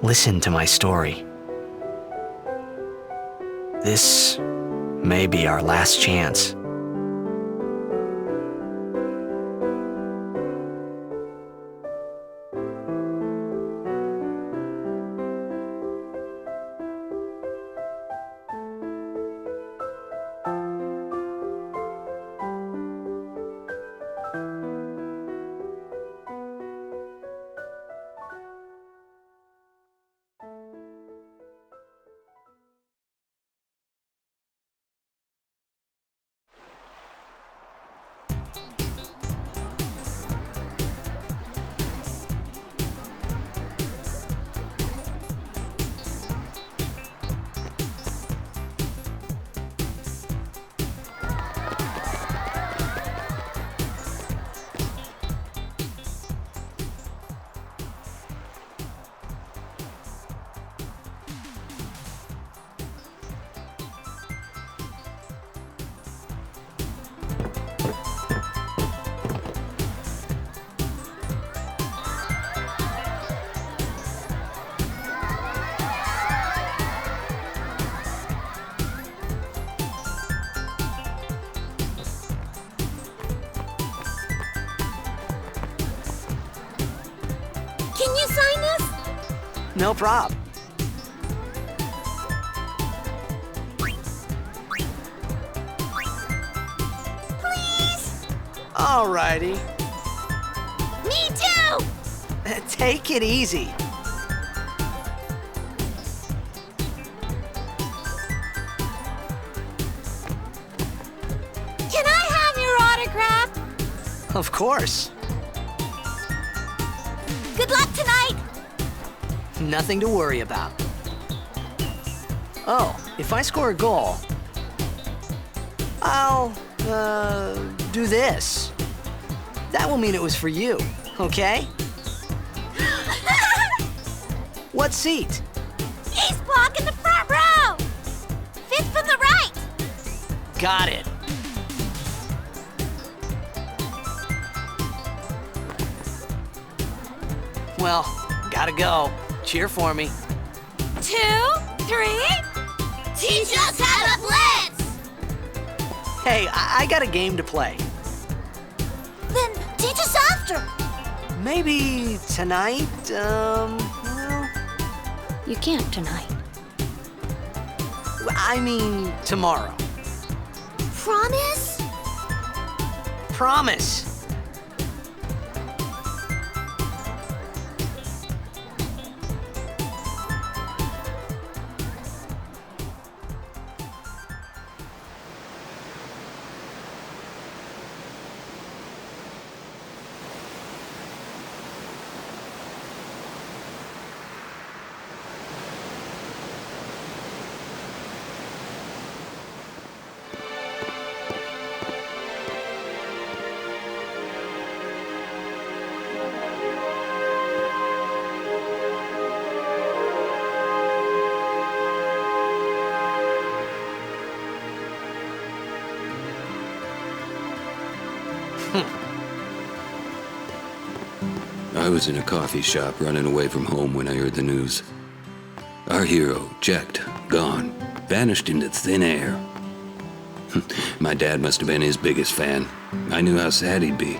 listen to my story. This may be our last chance. Can you sign this? No prob. Please? Alrighty. Me too! Take it easy. Can I have your autograph? Of course. Good luck tonight! Nothing to worry about. Oh, if I score a goal, I'll, do this. That will mean it was for you, okay? What seat? Ace block in the front row! Fifth from the right! Got it. Well, gotta go. Cheer for me. 2, 3... Teach us how to blitz! Hey, I got a game to play. Then teach us after! Maybe tonight, well, You can't tonight. I mean tomorrow. Promise? Promise. I was in a coffee shop running away from home when I heard the news. Our hero, Jecht, gone, vanished into thin air. My dad must have been his biggest fan. I knew how sad he'd be.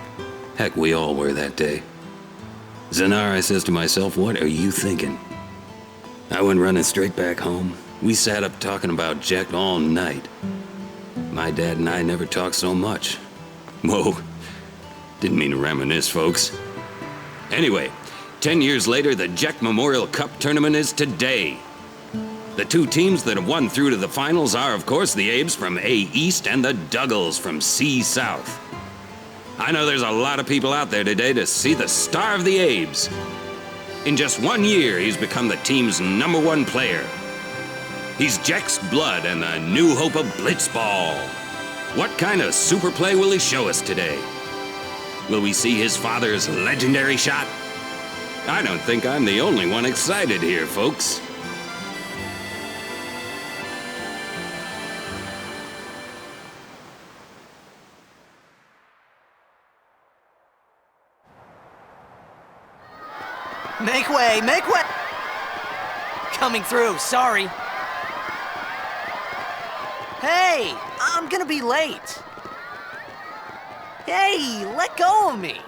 Heck, we all were that day. Zanar, I says to myself, what are you thinking? I went running straight back home. We sat up talking about Jecht all night. My dad and I never talked so much. Whoa, didn't mean to reminisce, folks. Anyway, 10 years later, the Jecht Memorial Cup tournament is today. The two teams that have won through to the finals are, of course, the Abes from A East and the Duggles from C South. I know there's a lot of people out there today to see the star of the Abes. In just 1 year, he's become the team's #1 player. He's Jecht's blood and the new hope of Blitzball. What kind of super play will he show us today? Will we see his father's legendary shot? I don't think I'm the only one excited here, folks. Make way, make way! coming through, sorry. Hey, I'm gonna be late. Hey, let go of me.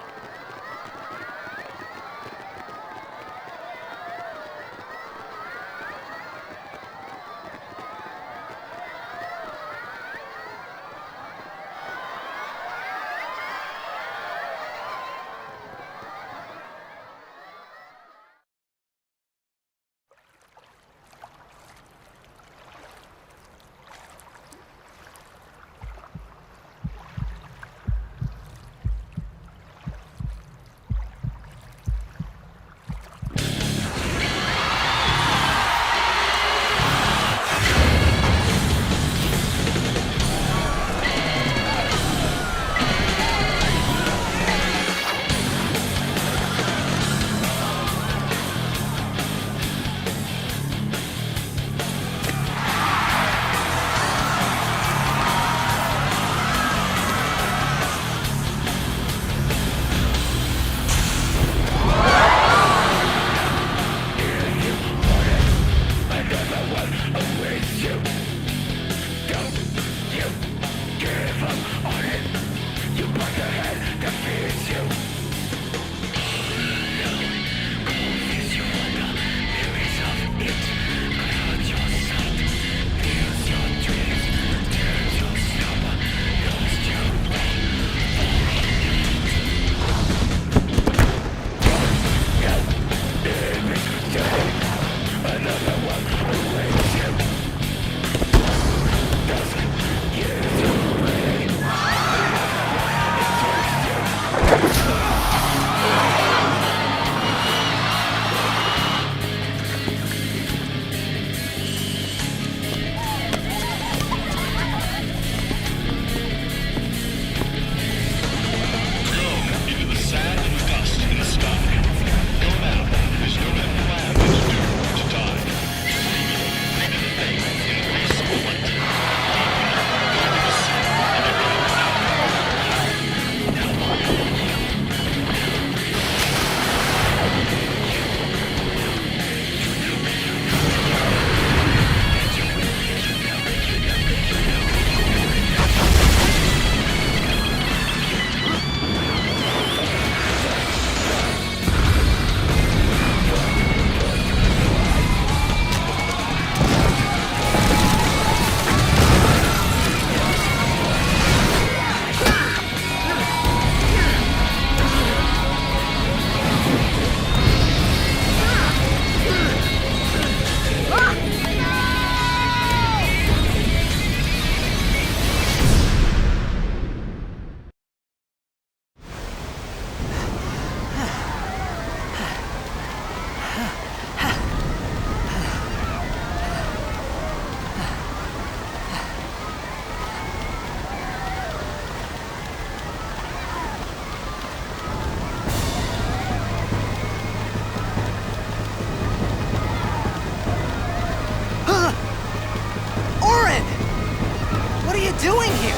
Doing here?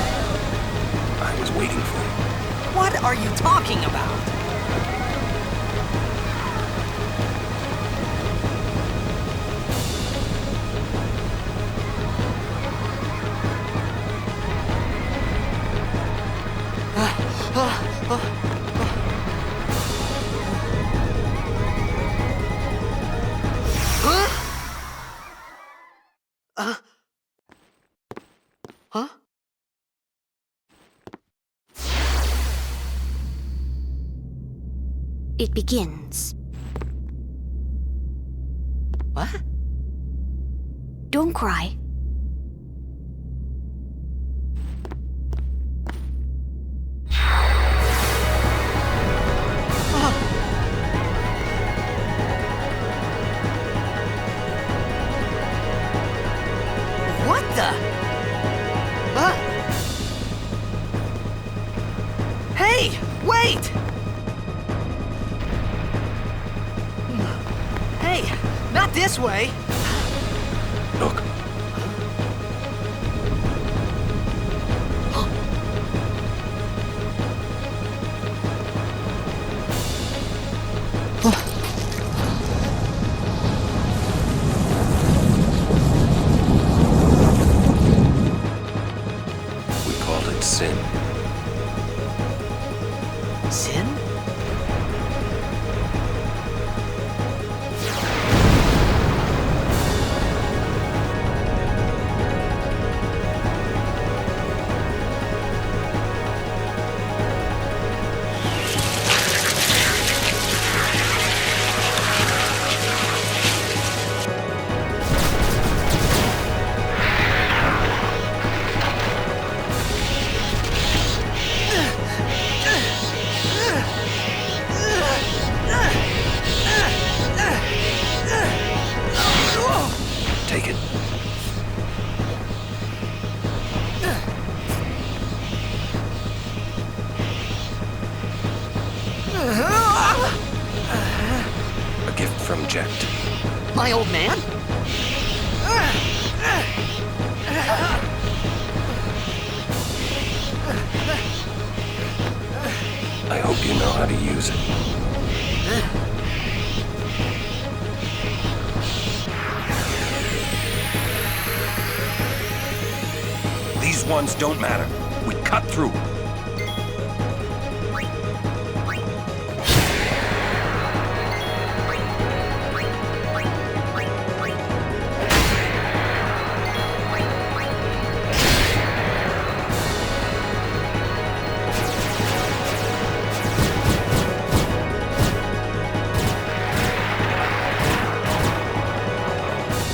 I was waiting for you. What are you talking about? Huh? It begins. What? Don't cry. What the? Huh? Hey, wait! Hey, not this way! Look. Take it. A gift from Jekt. My old man? I hope you know how to use it. These ones don't matter. We cut through.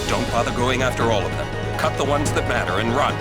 Don't bother going after all of them. Cut the ones that matter and run.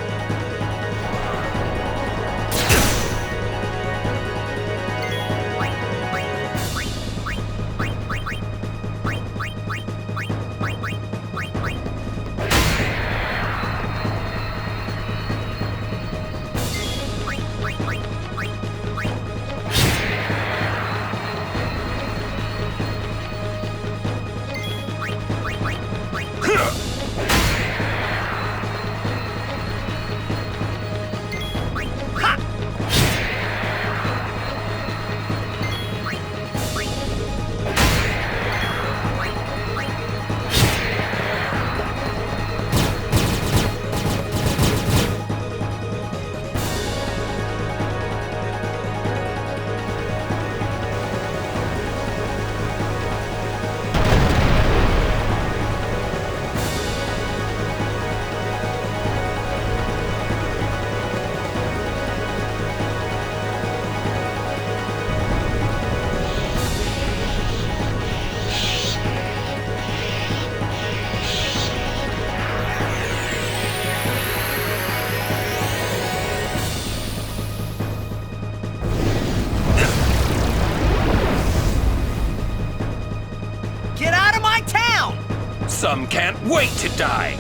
Some can't wait to die!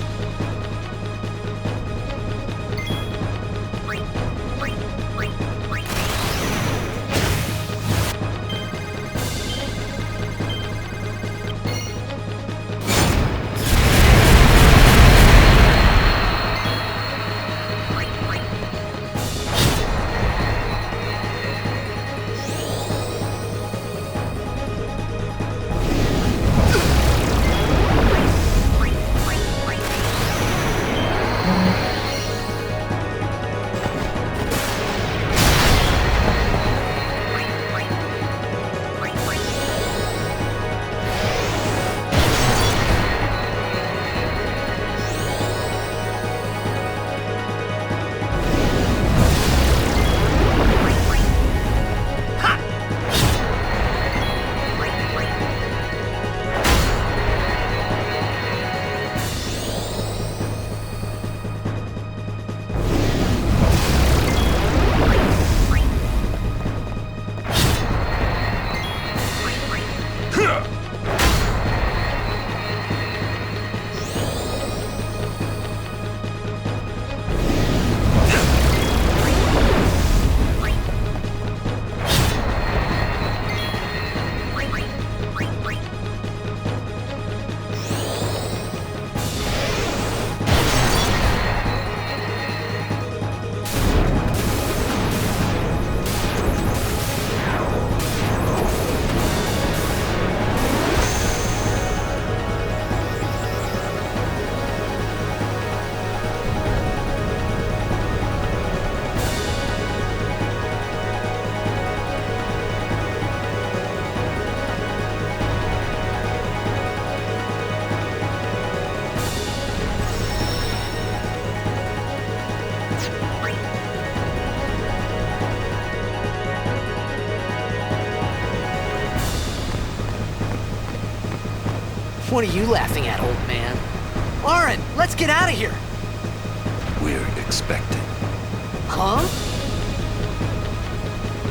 What are you laughing at, old man? Lauren, let's get out of here! We're expected. Huh?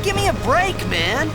Give me a break, man!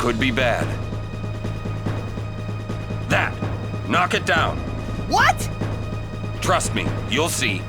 could be bad. That! Knock it down! What? Trust me, you'll see.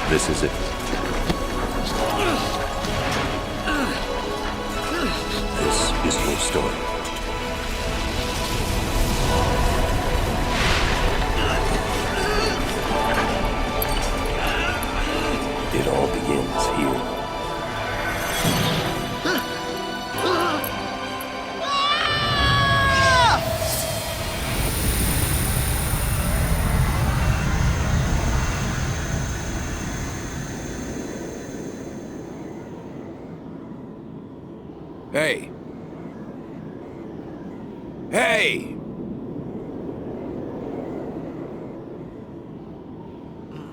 This is it. This is your story. It all begins here. Hey. Hey!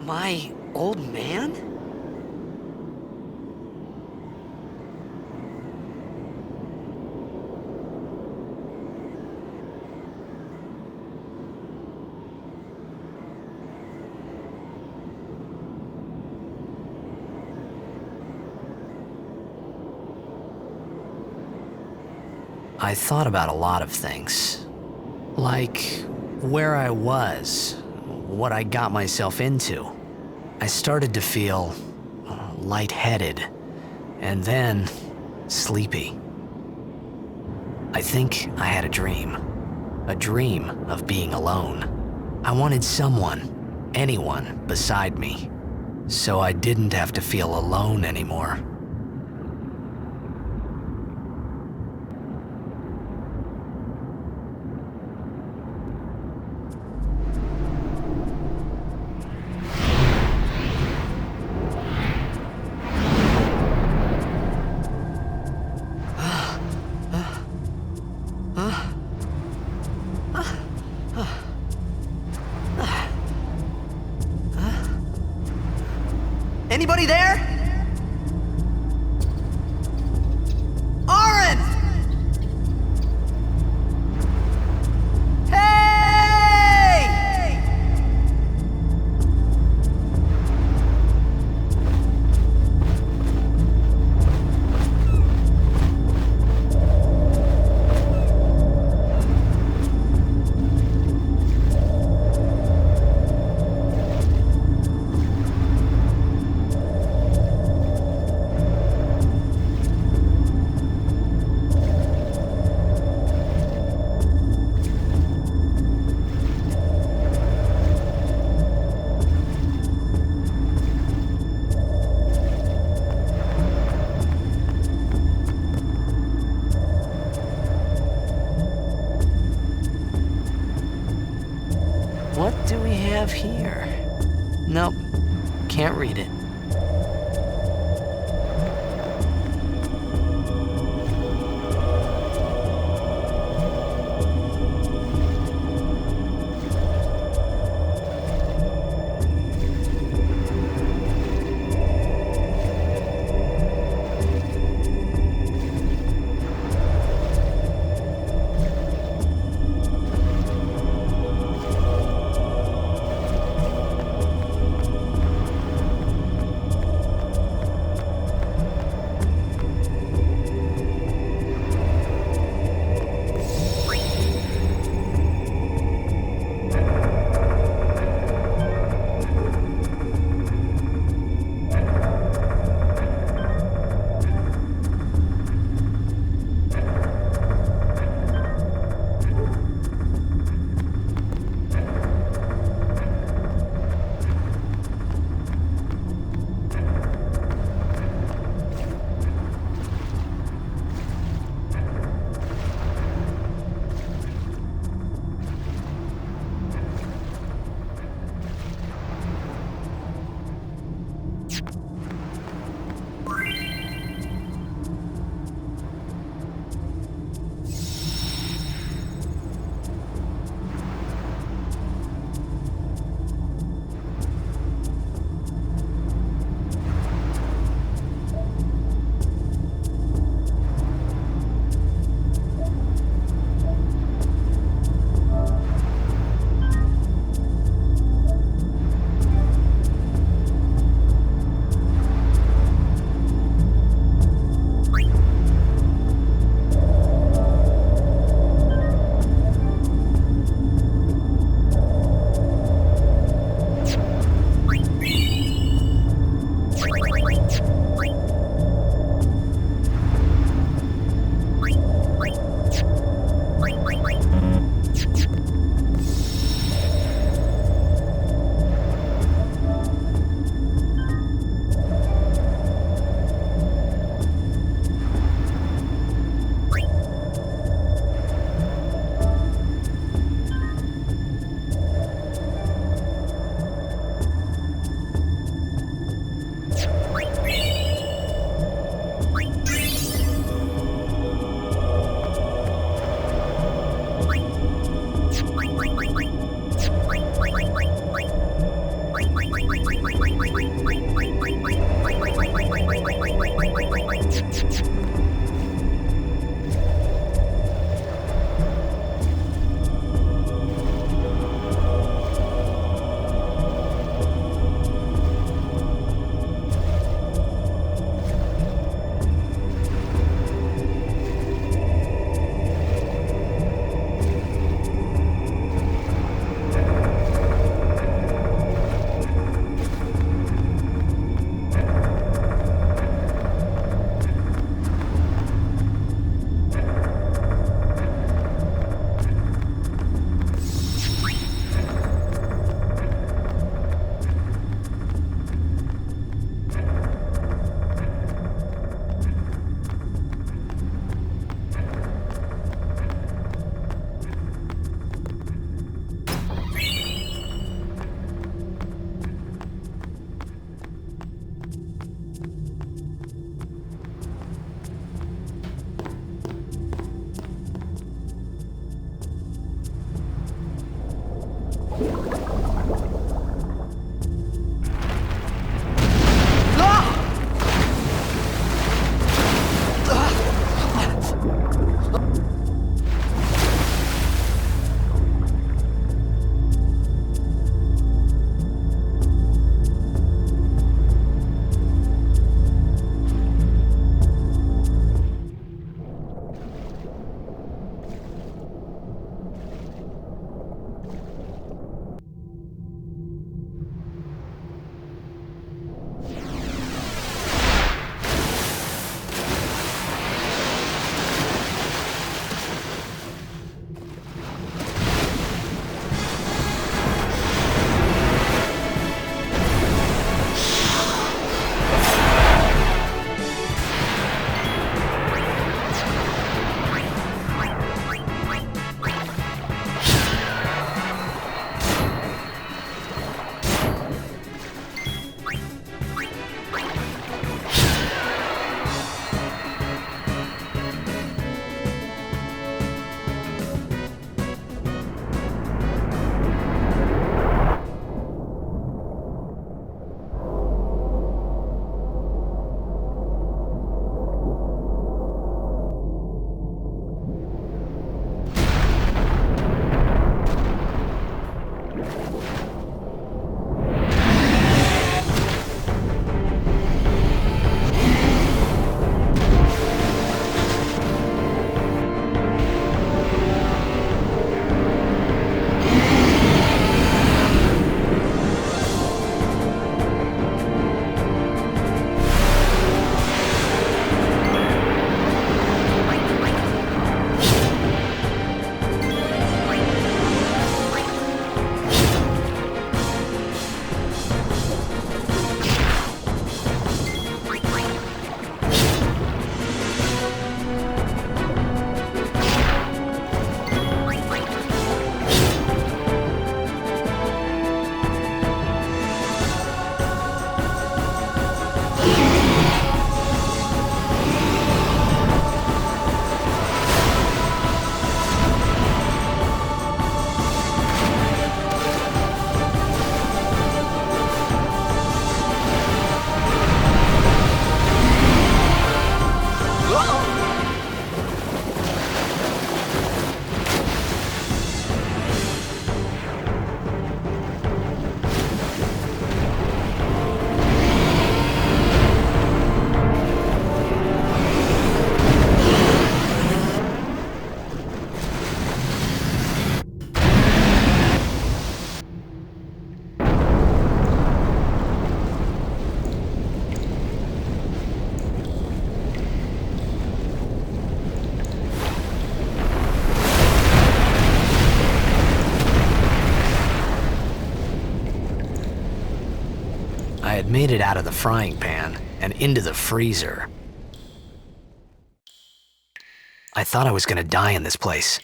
My old man? I thought about a lot of things. Like where I was, what I got myself into. I started to feel lightheaded, and then sleepy. I think I had a dream of being alone. I wanted someone, anyone beside me, so I didn't have to feel alone anymore. Anybody there? have here? Nope, can't read it. I had made it out of the frying pan and into the freezer. I thought I was gonna die in this place.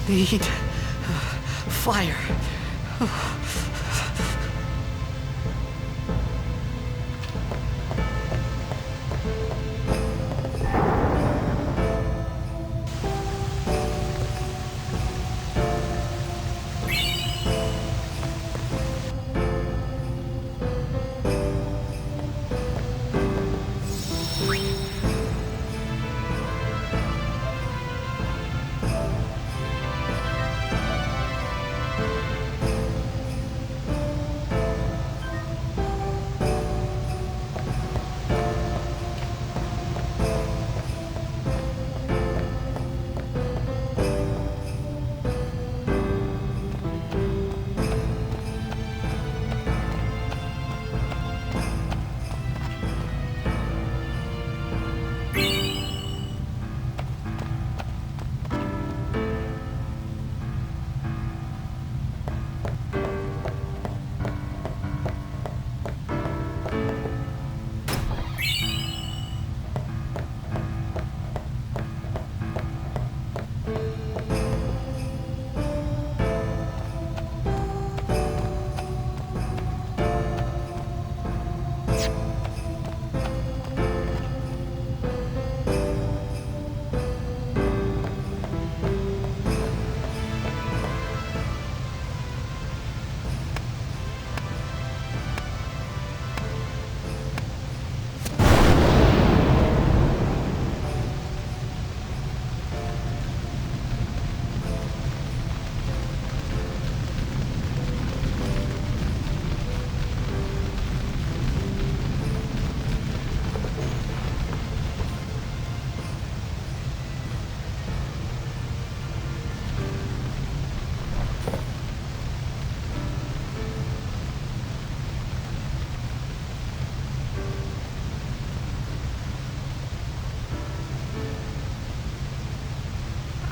Need fire.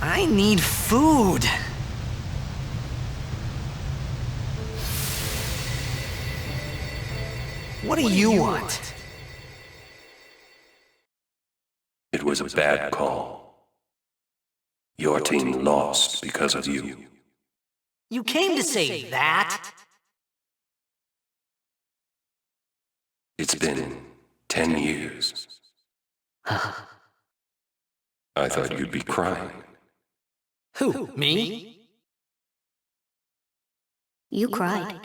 I need food. What do you want? It was a bad call. Your team lost because of you. You came to say that? It's been 10 years. I thought you'd be crying. Who, me? You cried.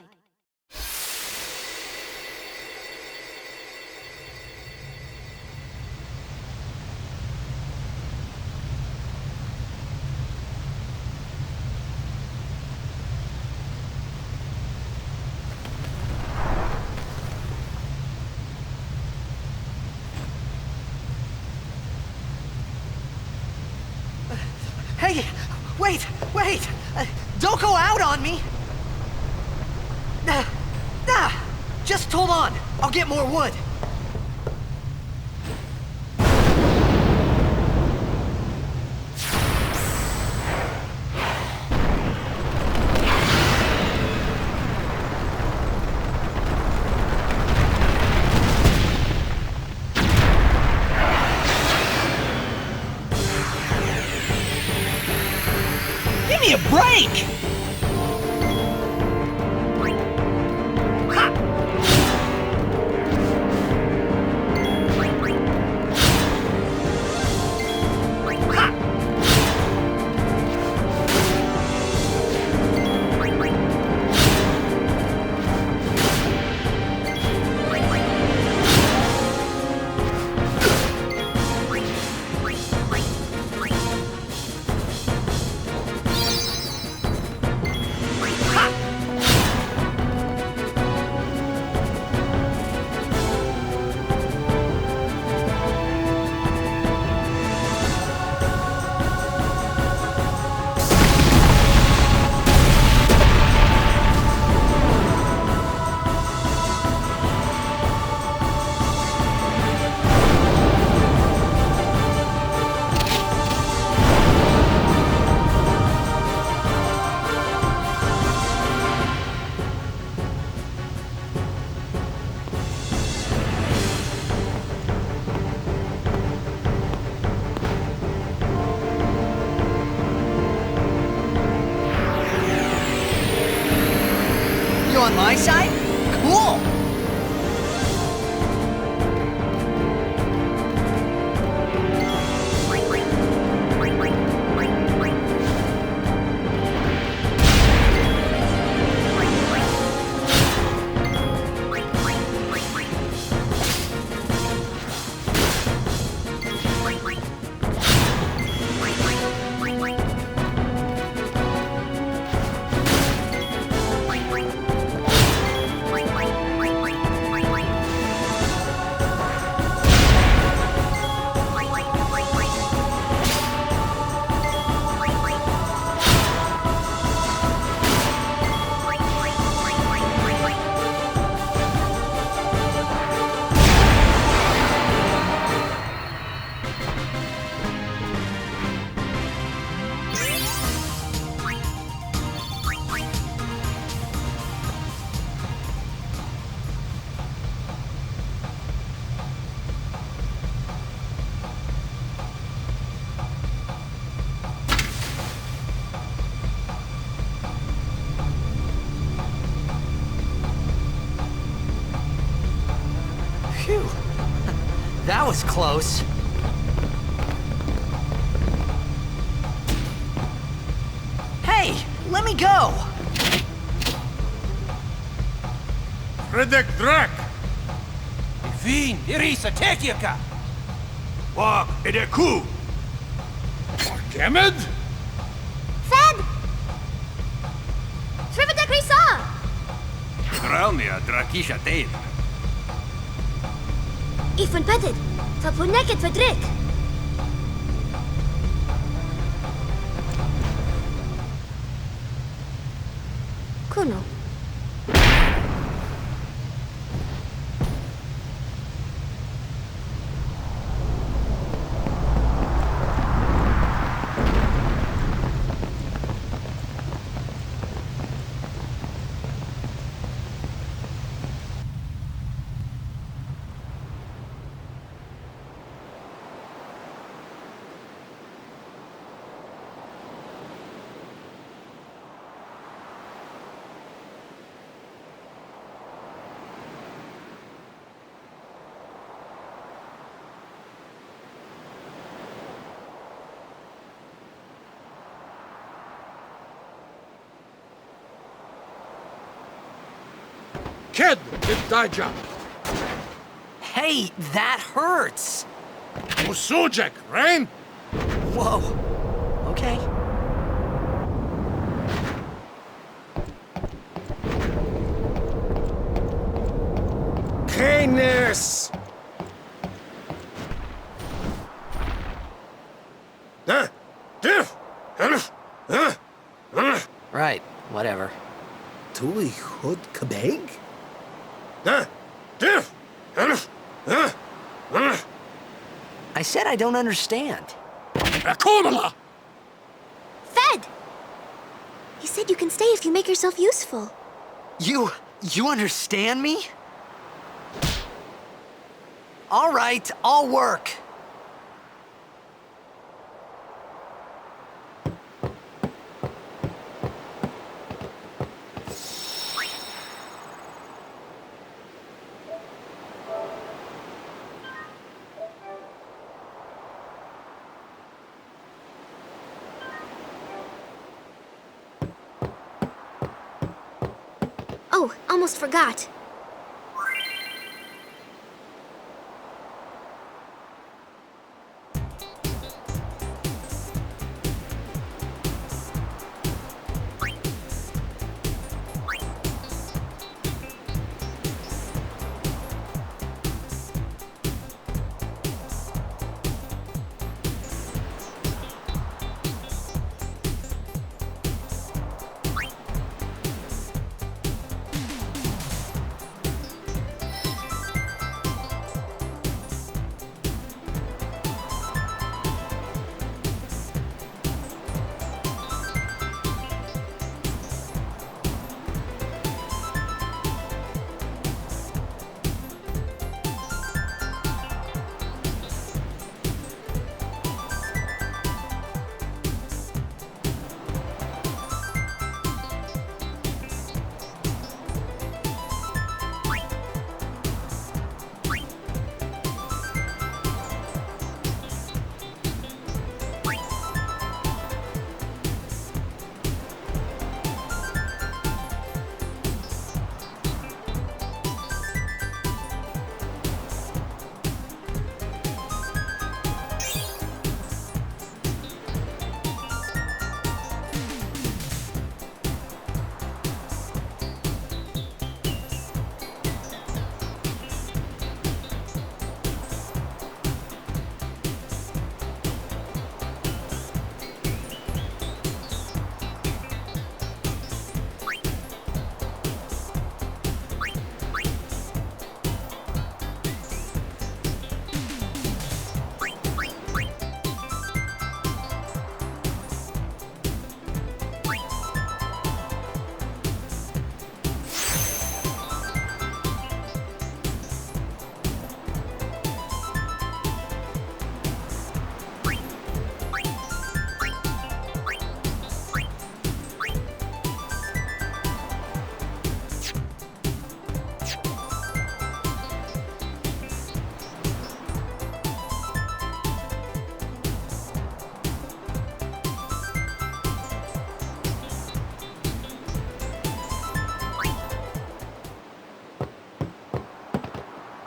Hey, wait! Don't go out on me! Just hold on. I'll get more wood. me a break! On my side? Cool! Phew. That was close. Hey, let me go! Redek Drak! Fin, Irisa, Tekika! Wak Edeku! Gemed? Fed! Shrivedek Risa! Kralmia Drakisha Dave. Ifrit Petted! Fapuneket Fedrik! Kuno. Kid! Daija! Hey, that hurts! Usujek, Rain? Whoa. Okay. Canis! Right, whatever. Tui Hood Kabeg? I said I don't understand. Akomala! Fed! He said you can stay if you make yourself useful. You understand me? All right, I'll work. Oh, almost forgot.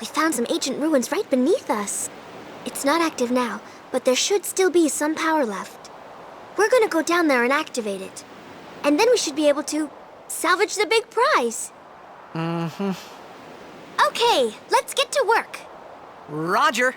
We found some ancient ruins right beneath us. It's not active now, but there should still be some power left. We're gonna go down there and activate it. And then we should be able to salvage the big prize. Okay, let's get to work. Roger.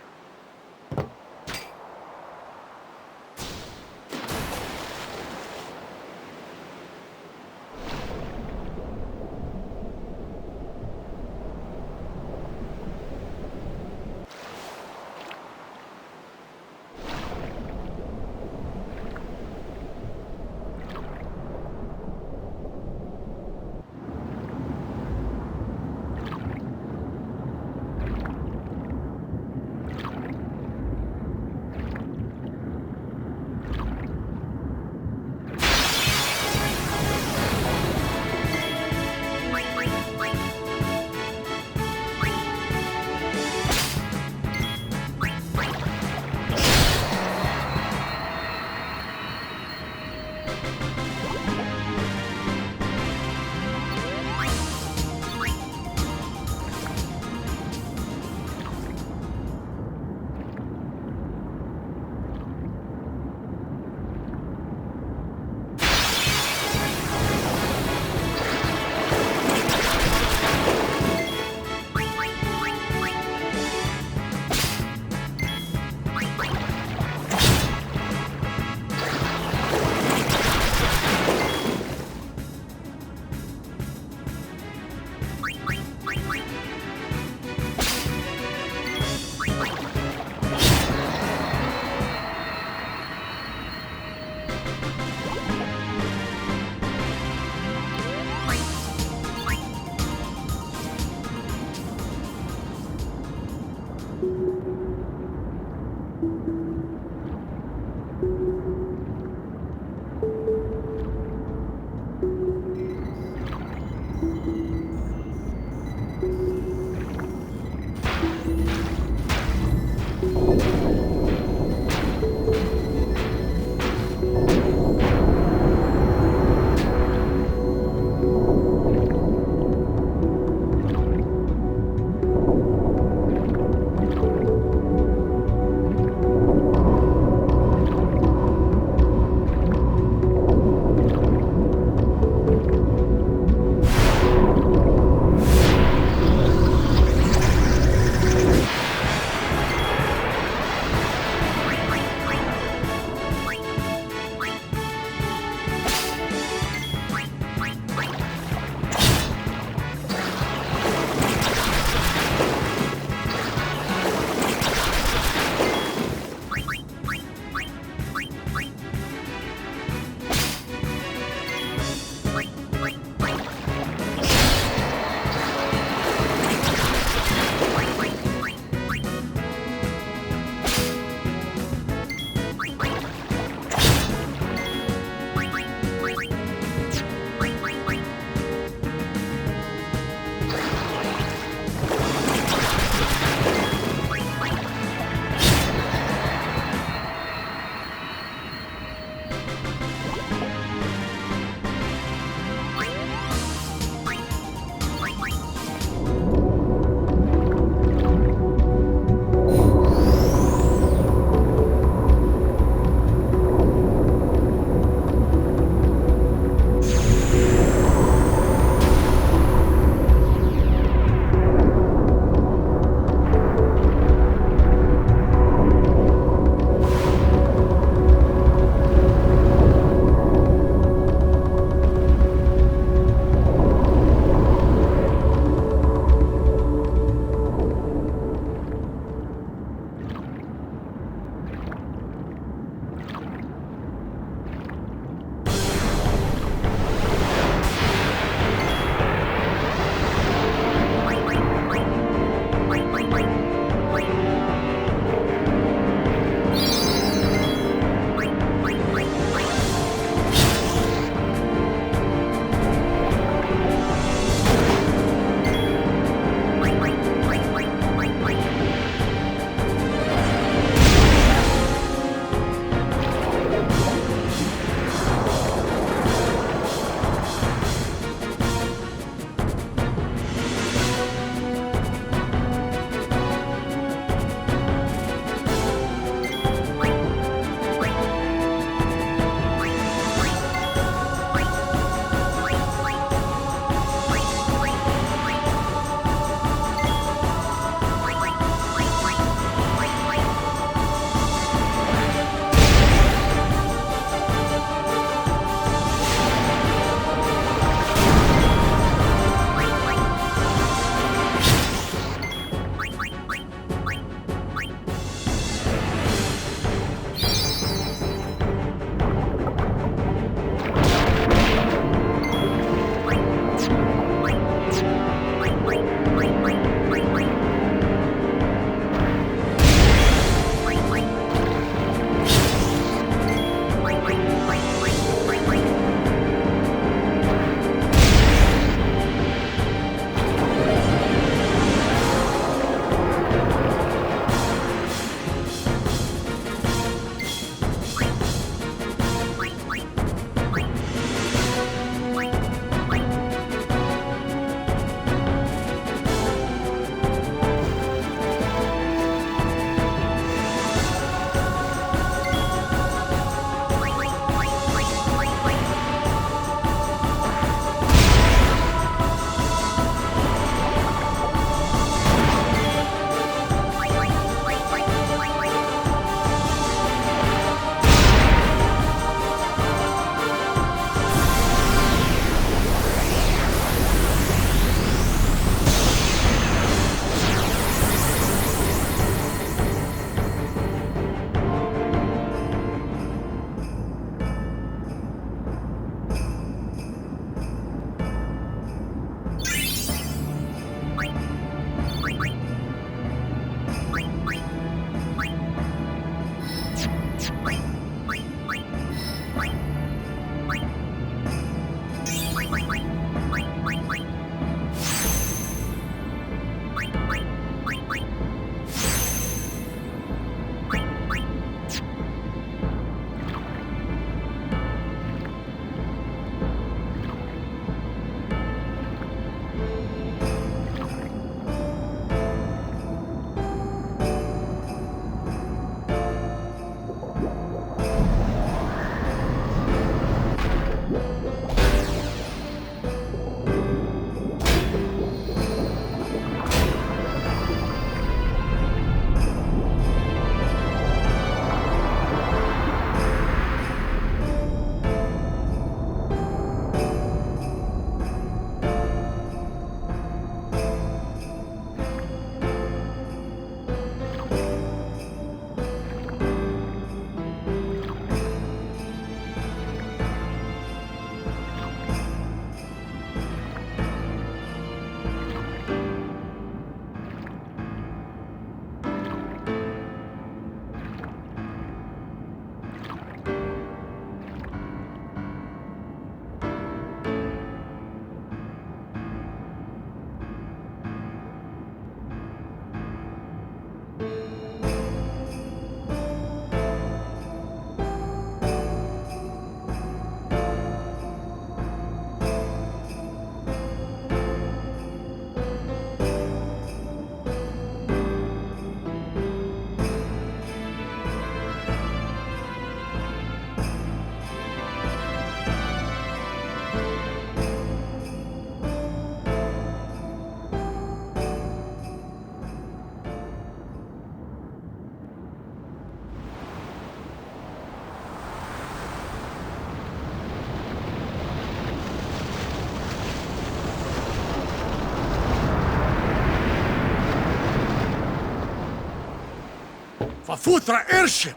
Fafutra airship!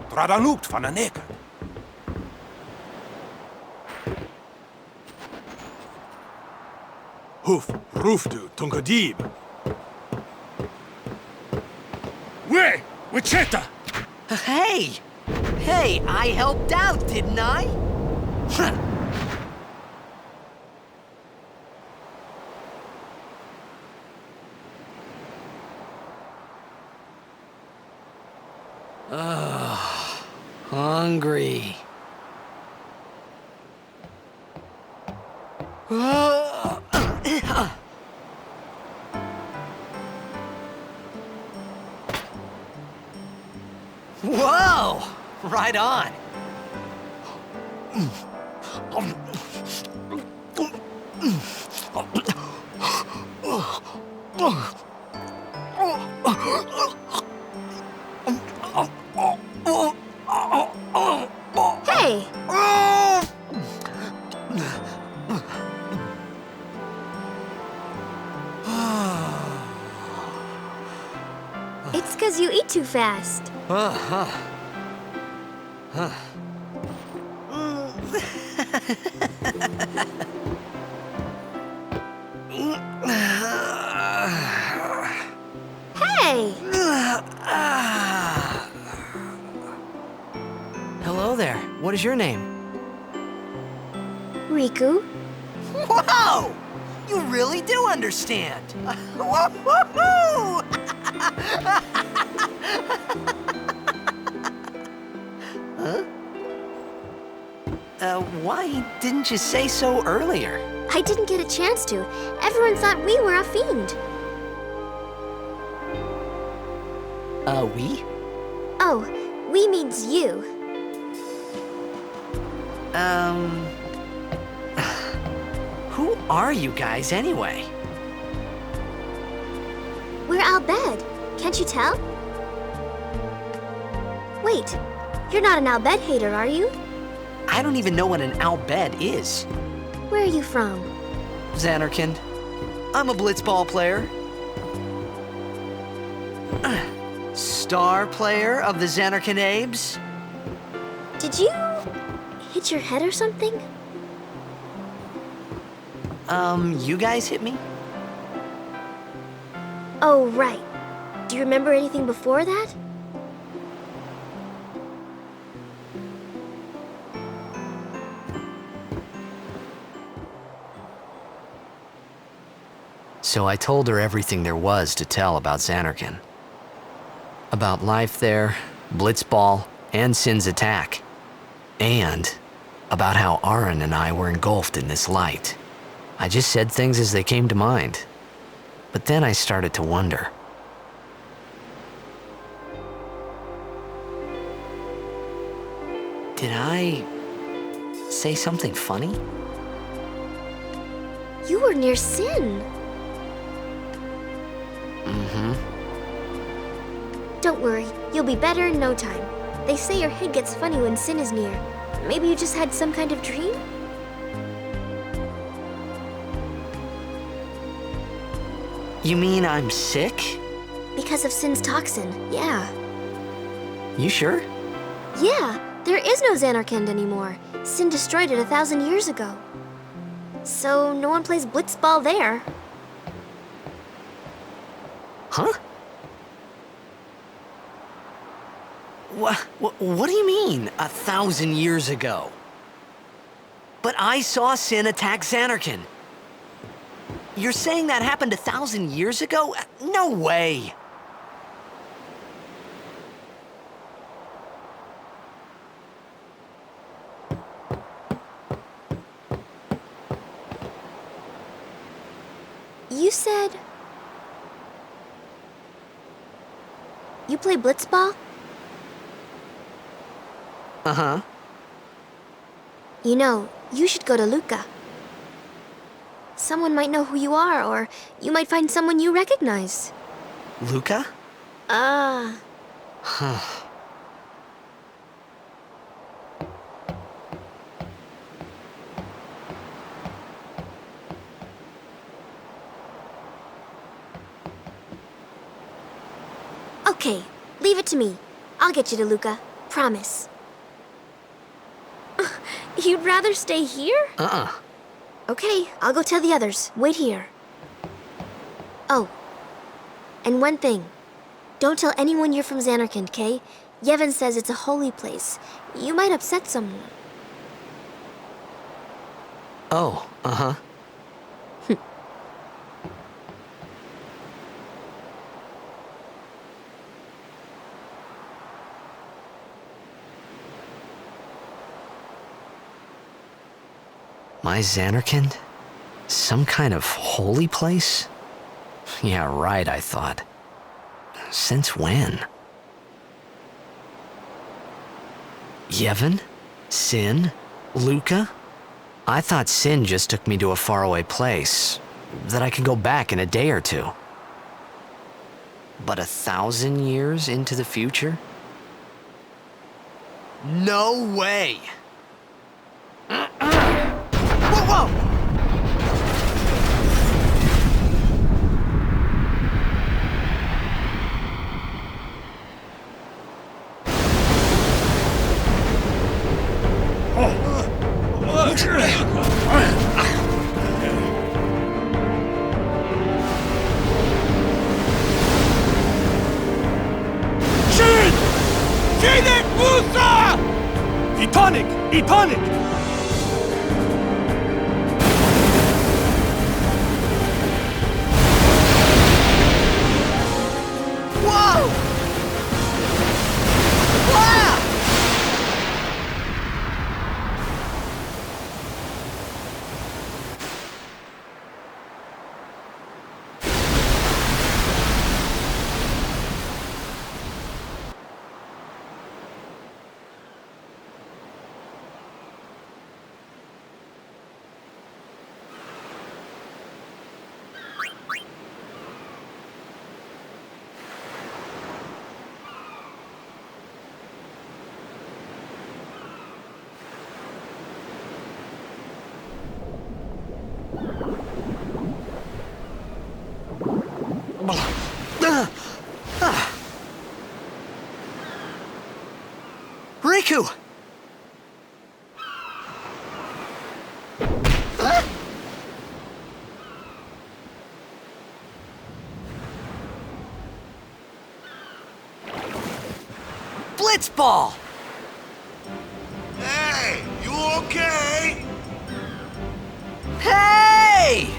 Tradalukt van een neker. Hoof, roofdu, tungadib. We! Wichita! Hey! Hey, I helped out, didn't I? Hungry. Whoa! Right on. Hey! It's 'cause you eat too fast. Hey! Hello there. What is your name? Riku? Whoa! You really do understand. Woo-hoo-hoo! Why didn't you say so earlier? I didn't get a chance to. Everyone thought we were a fiend. We? Oh, we means you. Who are you guys anyway? We're Albed. Can't you tell? Wait, you're not an Albed hater, are you? I don't even know what an Albed is. Where are you from? Xanarkand. I'm a Blitzball player. Star player of the Xanarkand Abes. Did you hit your head or something? You guys hit me? Oh, right. Do you remember anything before that? So I told her everything there was to tell about Xanarkand. About life there, Blitzball, and Sin's attack. And about how Aaron and I were engulfed in this light. I just said things as they came to mind. But then I started to wonder. Did I say something funny? You were near Sin. Don't worry, you'll be better in no time. They say your head gets funny when Sin is near. Maybe you just had some kind of dream? You mean I'm sick? Because of Sin's toxin, yeah. You sure? Yeah, there is no Xanarkand anymore. Sin destroyed it 1,000 years ago. So no one plays Blitzball there. Huh? What do you mean, 1,000 years ago? But I saw Sin attack Xanarkand. You're saying that happened 1,000 years ago? No way! You said... You play Blitzball? Uh-huh. You know, you should go to Luca. Someone might know who you are, or you might find someone you recognize. Luca? Okay, Leave it to me. I'll get you to Luca. Promise. You'd rather stay here? Okay, I'll go tell the others. Wait here. Oh. And one thing. Don't tell anyone you're from Zanarkand, okay? Yevon says it's a holy place. You might upset someone. Oh, uh-huh. My Zanarkand? Some kind of holy place? Yeah, right, I thought. Since when? Yevon? Sin? Luca? I thought Sin just took me to a faraway place, that I could go back in a day or two. But 1,000 years into the future? No way! Whoa, whoa! Etonic! Etonic! Whoa! Wow! Riku! Blitzball! Hey, you okay? Hey!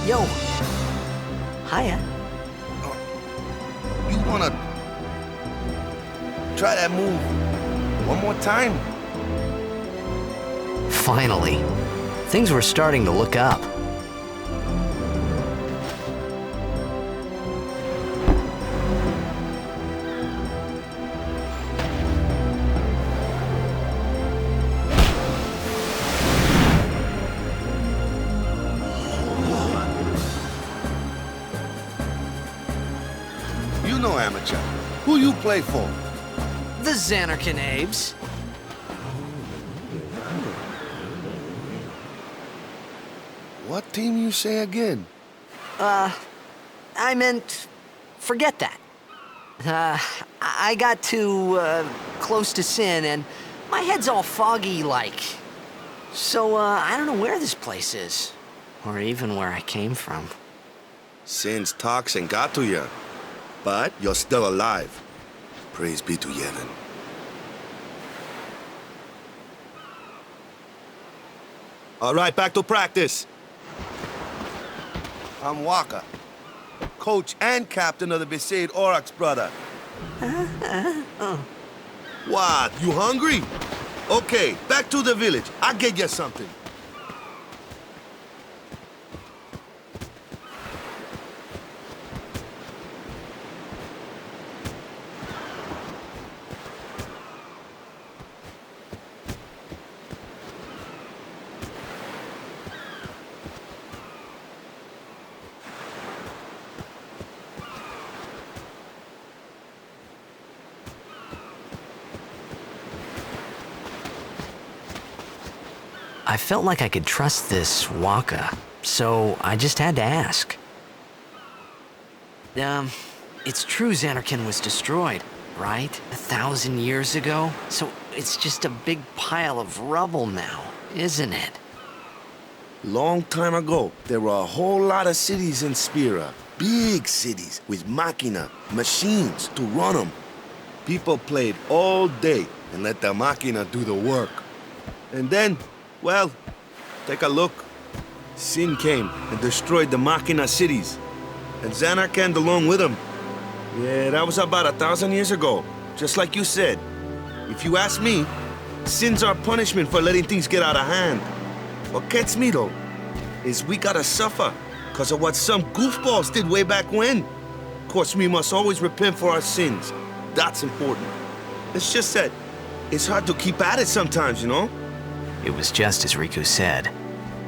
Yo. Hiya. You wanna try that move one more time? Finally. Things were starting to look up. You know amateur. Who you play for? The Zanarkand Abes. What team you say again? I meant, forget that. I got too, close to Sin, and my head's all foggy like. So, I don't know where this place is. Or even where I came from. Sin's toxin got to you, but you're still alive. Praise be to Yevon. All right, back to practice. I'm Wakka, coach and captain of the Besaid Aurochs, brother. What, you hungry? Okay, back to the village. I'll get you something. I felt like I could trust this Wakka, so I just had to ask. It's true Zanarkand was destroyed, right? 1,000 years ago? So it's just a big pile of rubble now, isn't it? Long time ago, there were a whole lot of cities in Spira. Big cities with machina, machines to run them. People played all day and let the machina do the work. And then, well, take a look. Sin came and destroyed the machina cities. And Zanarkand along with him. Yeah, that was about 1,000 years ago. Just like you said. If you ask me, sin's our punishment for letting things get out of hand. What gets me, though, is we gotta suffer because of what some goofballs did way back when. Of course, we must always repent for our sins. That's important. It's just that it's hard to keep at it sometimes, you know? It was just as Riku said.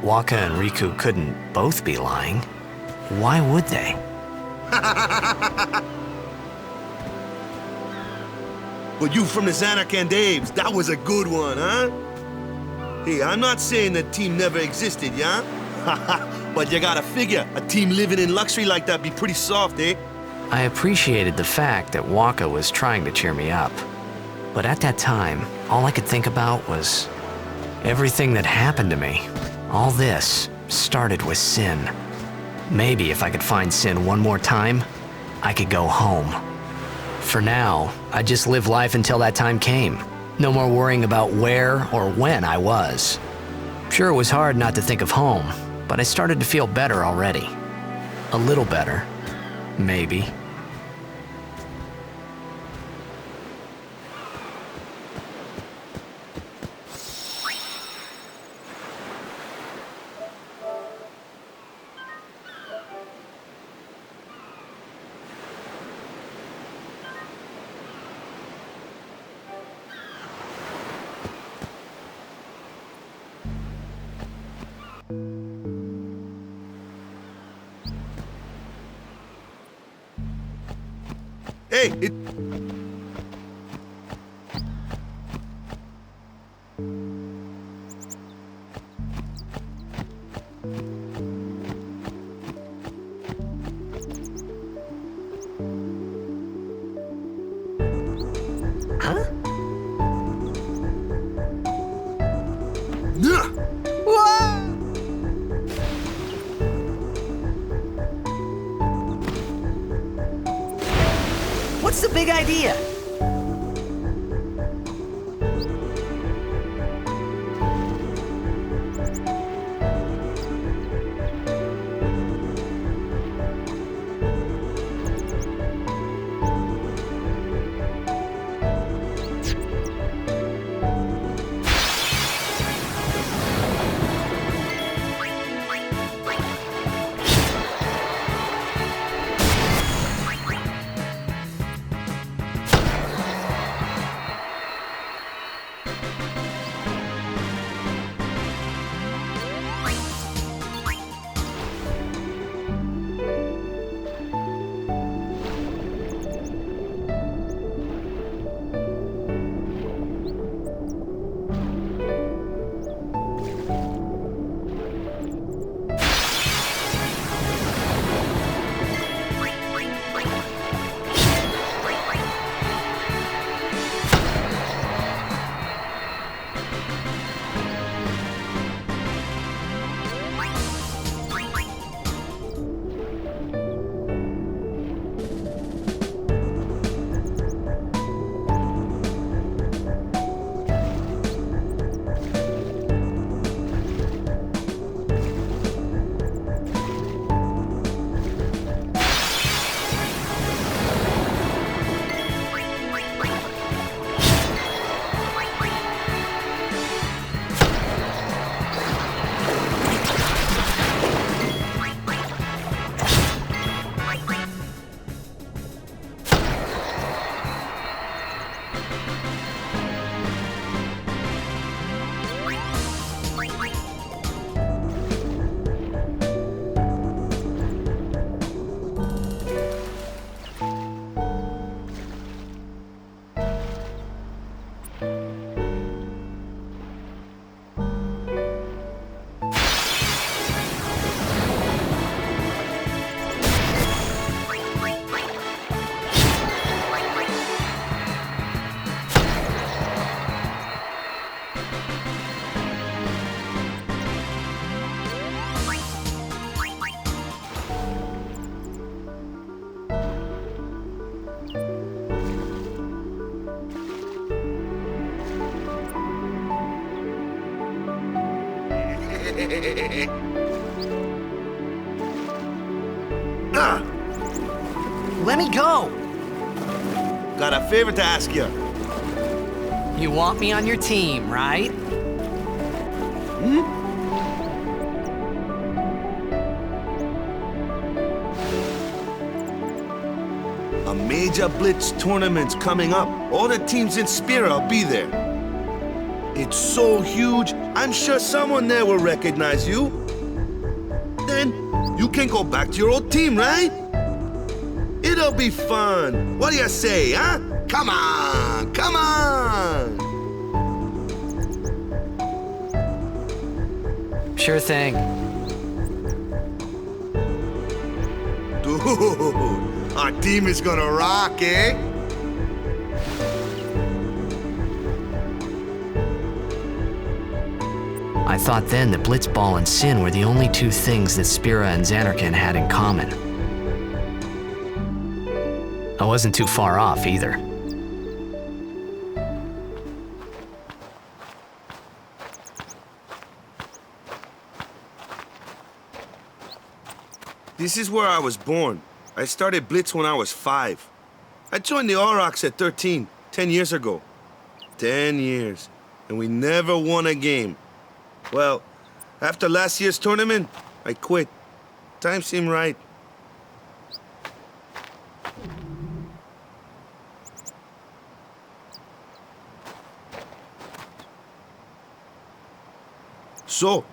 Wakka and Riku couldn't both be lying. Why would they? But you from the Zanarkand Daves, that was a good one, huh? Hey, I'm not saying the team never existed, yeah? But you gotta figure, a team living in luxury like that be pretty soft, eh? I appreciated the fact that Wakka was trying to cheer me up. But at that time, all I could think about was everything that happened to me. All this started with Sin. Maybe if I could find Sin one more time, I could go home. For now, I just live life until that time came. No more worrying about where or when I was. Sure, it was hard not to think of home, but I started to feel better already. A little better, maybe. Hey, it... Huh? Nah! What's the big idea? Ah! Let me go! Got a favor to ask you. You want me on your team, right? A major Blitz tournament's coming up. All the teams in Spira will be there. It's so huge, I'm sure someone there will recognize you. Then you can go back to your old team, right? It'll be fun. What do you say, huh? Come on, come on! Sure thing. Dude, our team is gonna rock, eh? I thought then that Blitzball and Sin were the only two things that Spira and Xanarkand had in common. I wasn't too far off either. This is where I was born. I started Blitz when I was 5. I joined the Aurochs at 13, 10 years ago. 10 years, and we never won a game. Well, after last year's tournament, I quit. Time seemed right. So,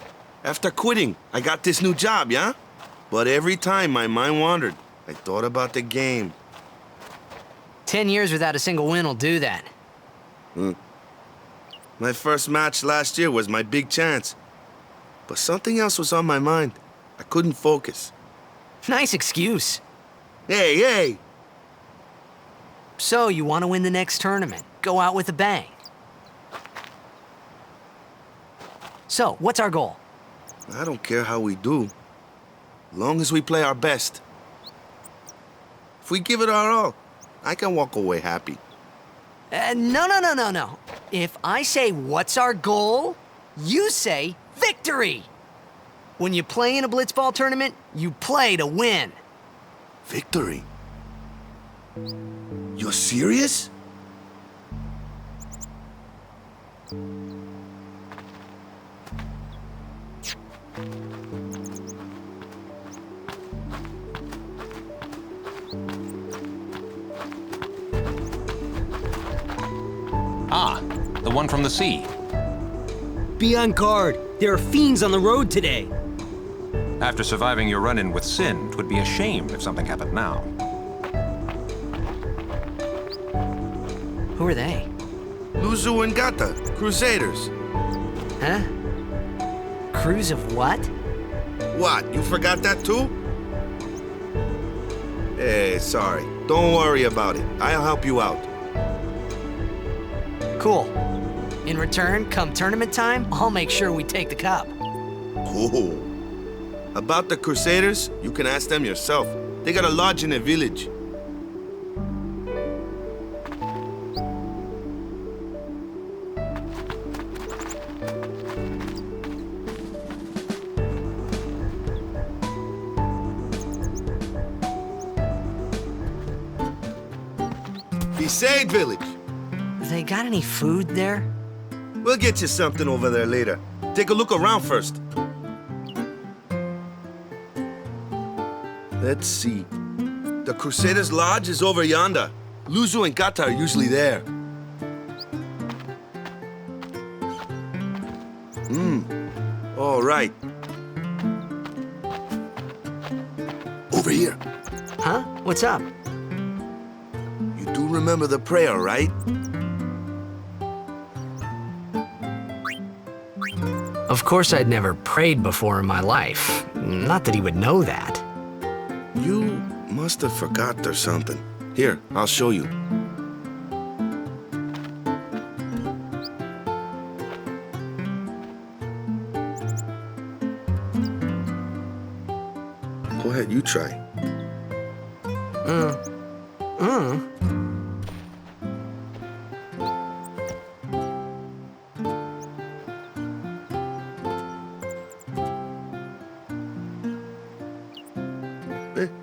after quitting, I got this new job, yeah? But every time my mind wandered, I thought about the game. 10 years without a single win will do that. My first match last year was my big chance. But something else was on my mind. I couldn't focus. Nice excuse. Hey, hey! So, you want to win the next tournament? Go out with a bang. So, what's our goal? I don't care how we do. Long as we play our best. If we give it our all, I can walk away happy. No. If I say, what's our goal? You say, victory! When you play in a Blitzball tournament, you play to win. Victory? You're serious? Ah, the one from the sea. Be on guard. There are fiends on the road today. After surviving your run-in with Sin, 'twould be a shame if something happened now. Who are they? Luzu and Gata, Crusaders. Huh? Crews of what? What, you forgot that too? Hey, sorry. Don't worry about it. I'll help you out. Cool. In return, come tournament time, I'll make sure we take the cup. Cool. About the Crusaders, you can ask them yourself. They got a lodge in a village. Besaid village. They got any food there? We'll get you something over there later. Take a look around first. Let's see. The Crusaders' Lodge is over yonder. Luzu and Gata are usually there. All right. Over here. Huh? What's up? You do remember the prayer, right? Of course I'd never prayed before in my life. Not that he would know that. You must have forgot or something. Here, I'll show you. Go ahead, you try.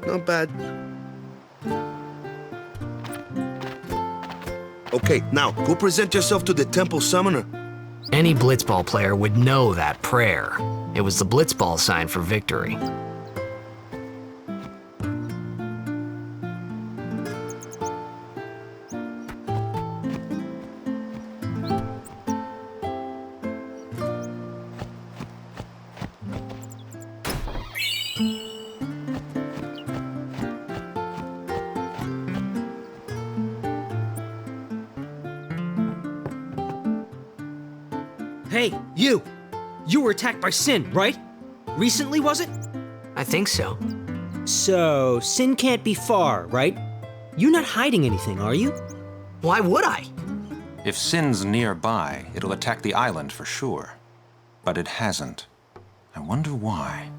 Not bad. Okay, now, go present yourself to the temple summoner. Any Blitzball player would know that prayer. It was the Blitzball sign for victory. Hey, you! You were attacked by Sin, right? Recently, was it? I think so. So, Sin can't be far, right? You're not hiding anything, are you? Why would I? If Sin's nearby, it'll attack the island for sure. But it hasn't. I wonder why.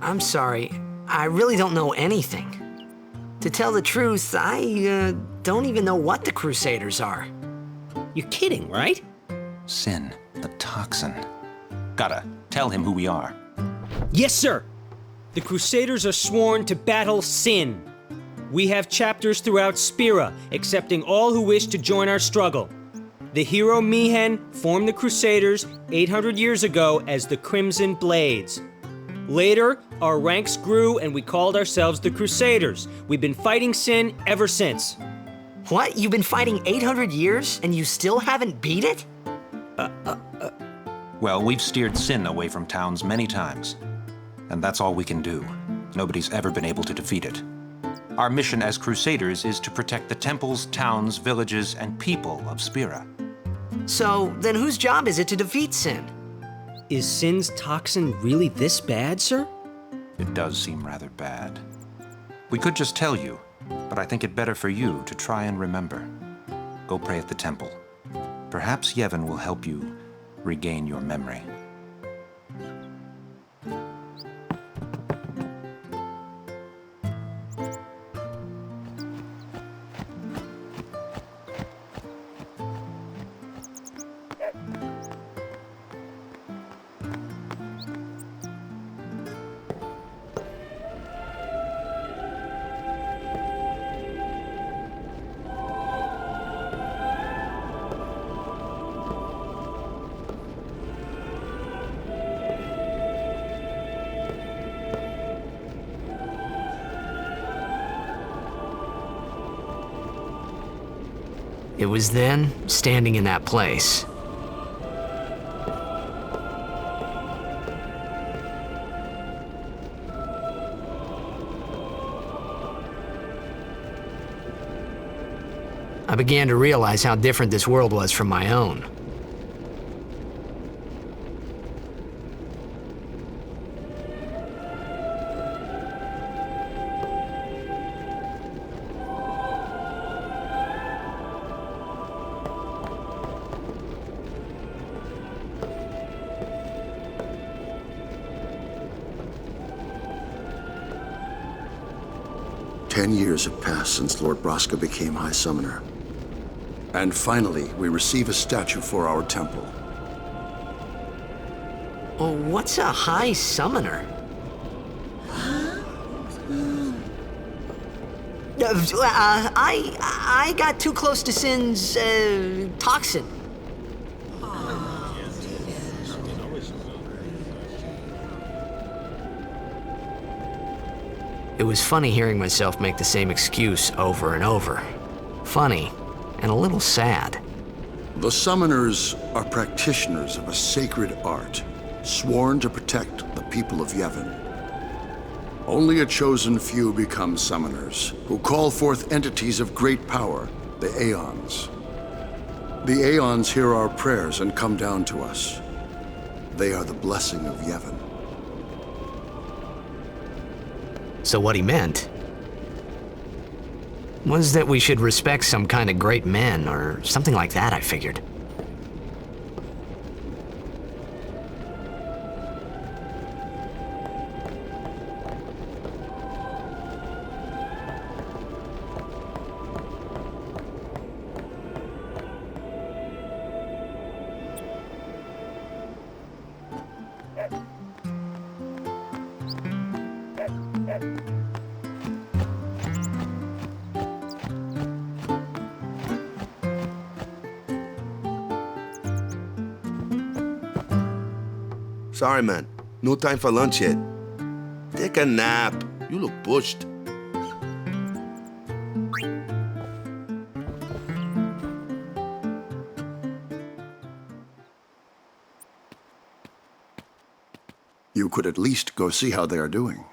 I'm sorry. I really don't know anything. To tell the truth, I don't even know what the Crusaders are. You're kidding, right? Sin, the toxin. Gotta tell him who we are. Yes, sir! The Crusaders are sworn to battle Sin. We have chapters throughout Spira, accepting all who wish to join our struggle. The hero Mihen formed the Crusaders 800 years ago as the Crimson Blades. Later, our ranks grew and we called ourselves the Crusaders. We've been fighting Sin ever since. What? You've been fighting 800 years and you still haven't beat it? Well, we've steered Sin away from towns many times. And that's all we can do. Nobody's ever been able to defeat it. Our mission as Crusaders is to protect the temples, towns, villages, and people of Spira. So, then whose job is it to defeat Sin? Is Sin's toxin really this bad, sir? It does seem rather bad. We could just tell you, but I think it better for you to try and remember. Go pray at the temple. Perhaps Yevon will help you regain your memory. It was then, standing in that place, I began to realize how different this world was from my own. Ten years have passed since Lord Braska became High Summoner. And finally, we receive a statue for our temple. Oh, what's a High Summoner? I got too close to Sin's, toxin. It was funny hearing myself make the same excuse over and over. Funny, and a little sad. The Summoners are practitioners of a sacred art, sworn to protect the people of Yevon. Only a chosen few become Summoners, who call forth entities of great power, the Aeons. The Aeons hear our prayers and come down to us. They are the blessing of Yevon. So what he meant was that we should respect some kind of great men, or something like that, I figured. Sorry, man. No time for lunch yet. Take a nap. You look pushed. You could at least go see how they are doing.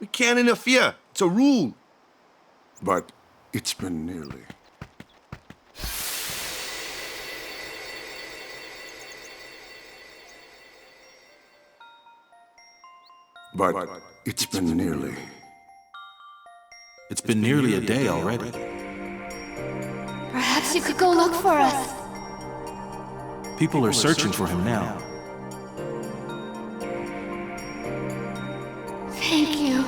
We can't interfere. It's a rule. But it's been nearly. But it's been nearly. It's been nearly a day already. Perhaps you could go look for us. People are searching for him now. Thank you.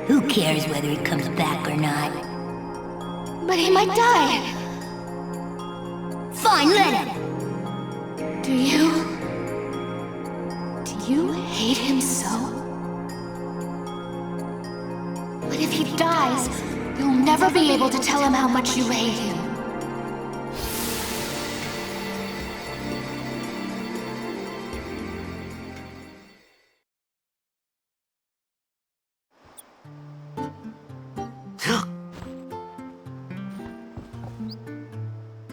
Who cares whether he comes back or not? But he might die. Fine, let him. Do you hate him so? But if he dies, you'll never be able to tell him how much you hate him.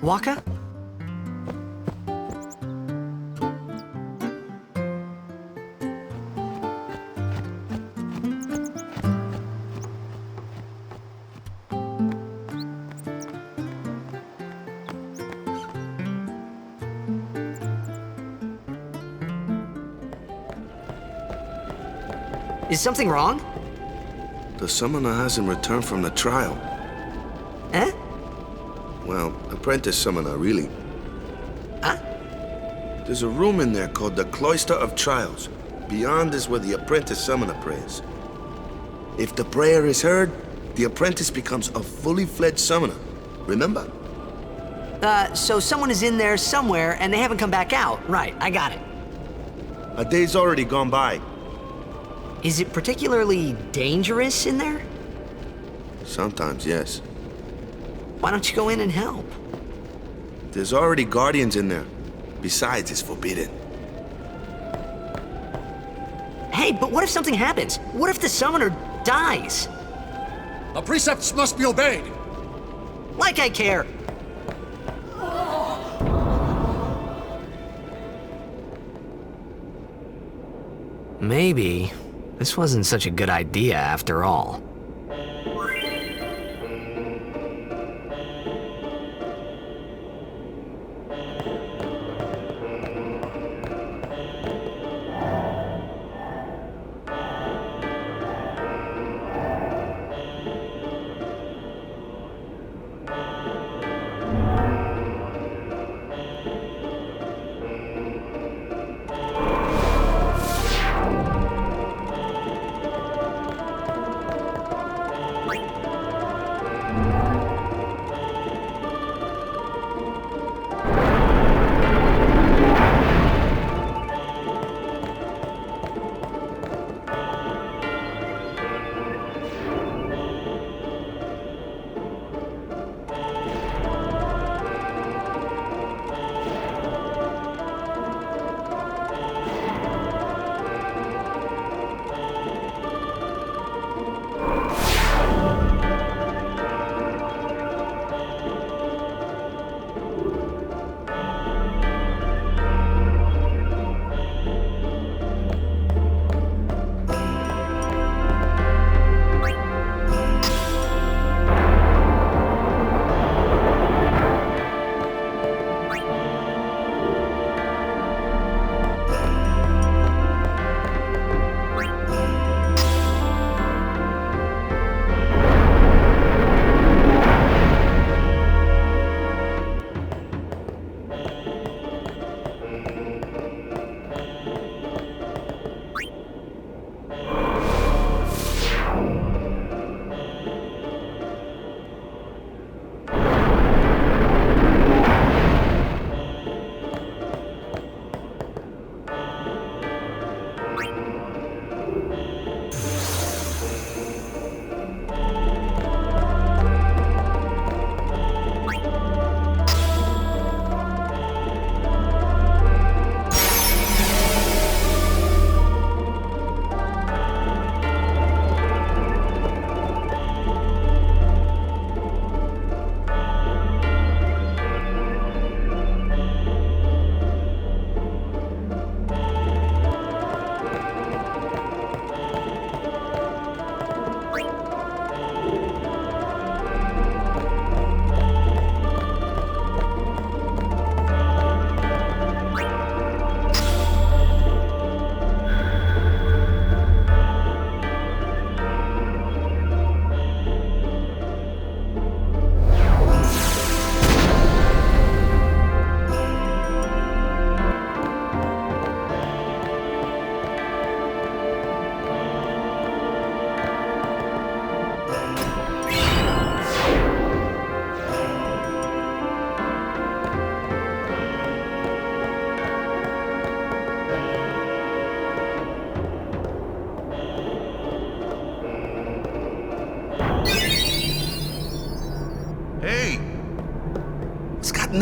Wakka? Is something wrong? The summoner hasn't returned from the trial. Eh? Well, apprentice summoner, really. Huh? There's a room in there called the Cloister of Trials. Beyond is where the apprentice summoner prays. If the prayer is heard, the apprentice becomes a fully fledged summoner. Remember? So someone is in there somewhere and they haven't come back out. Right, I got it. A day's already gone by. Is it particularly dangerous in there? Sometimes, yes. Why don't you go in and help? There's already guardians in there. Besides, it's forbidden. Hey, but what if something happens? What if the summoner dies? The precepts must be obeyed. Like I care. Maybe this wasn't such a good idea after all.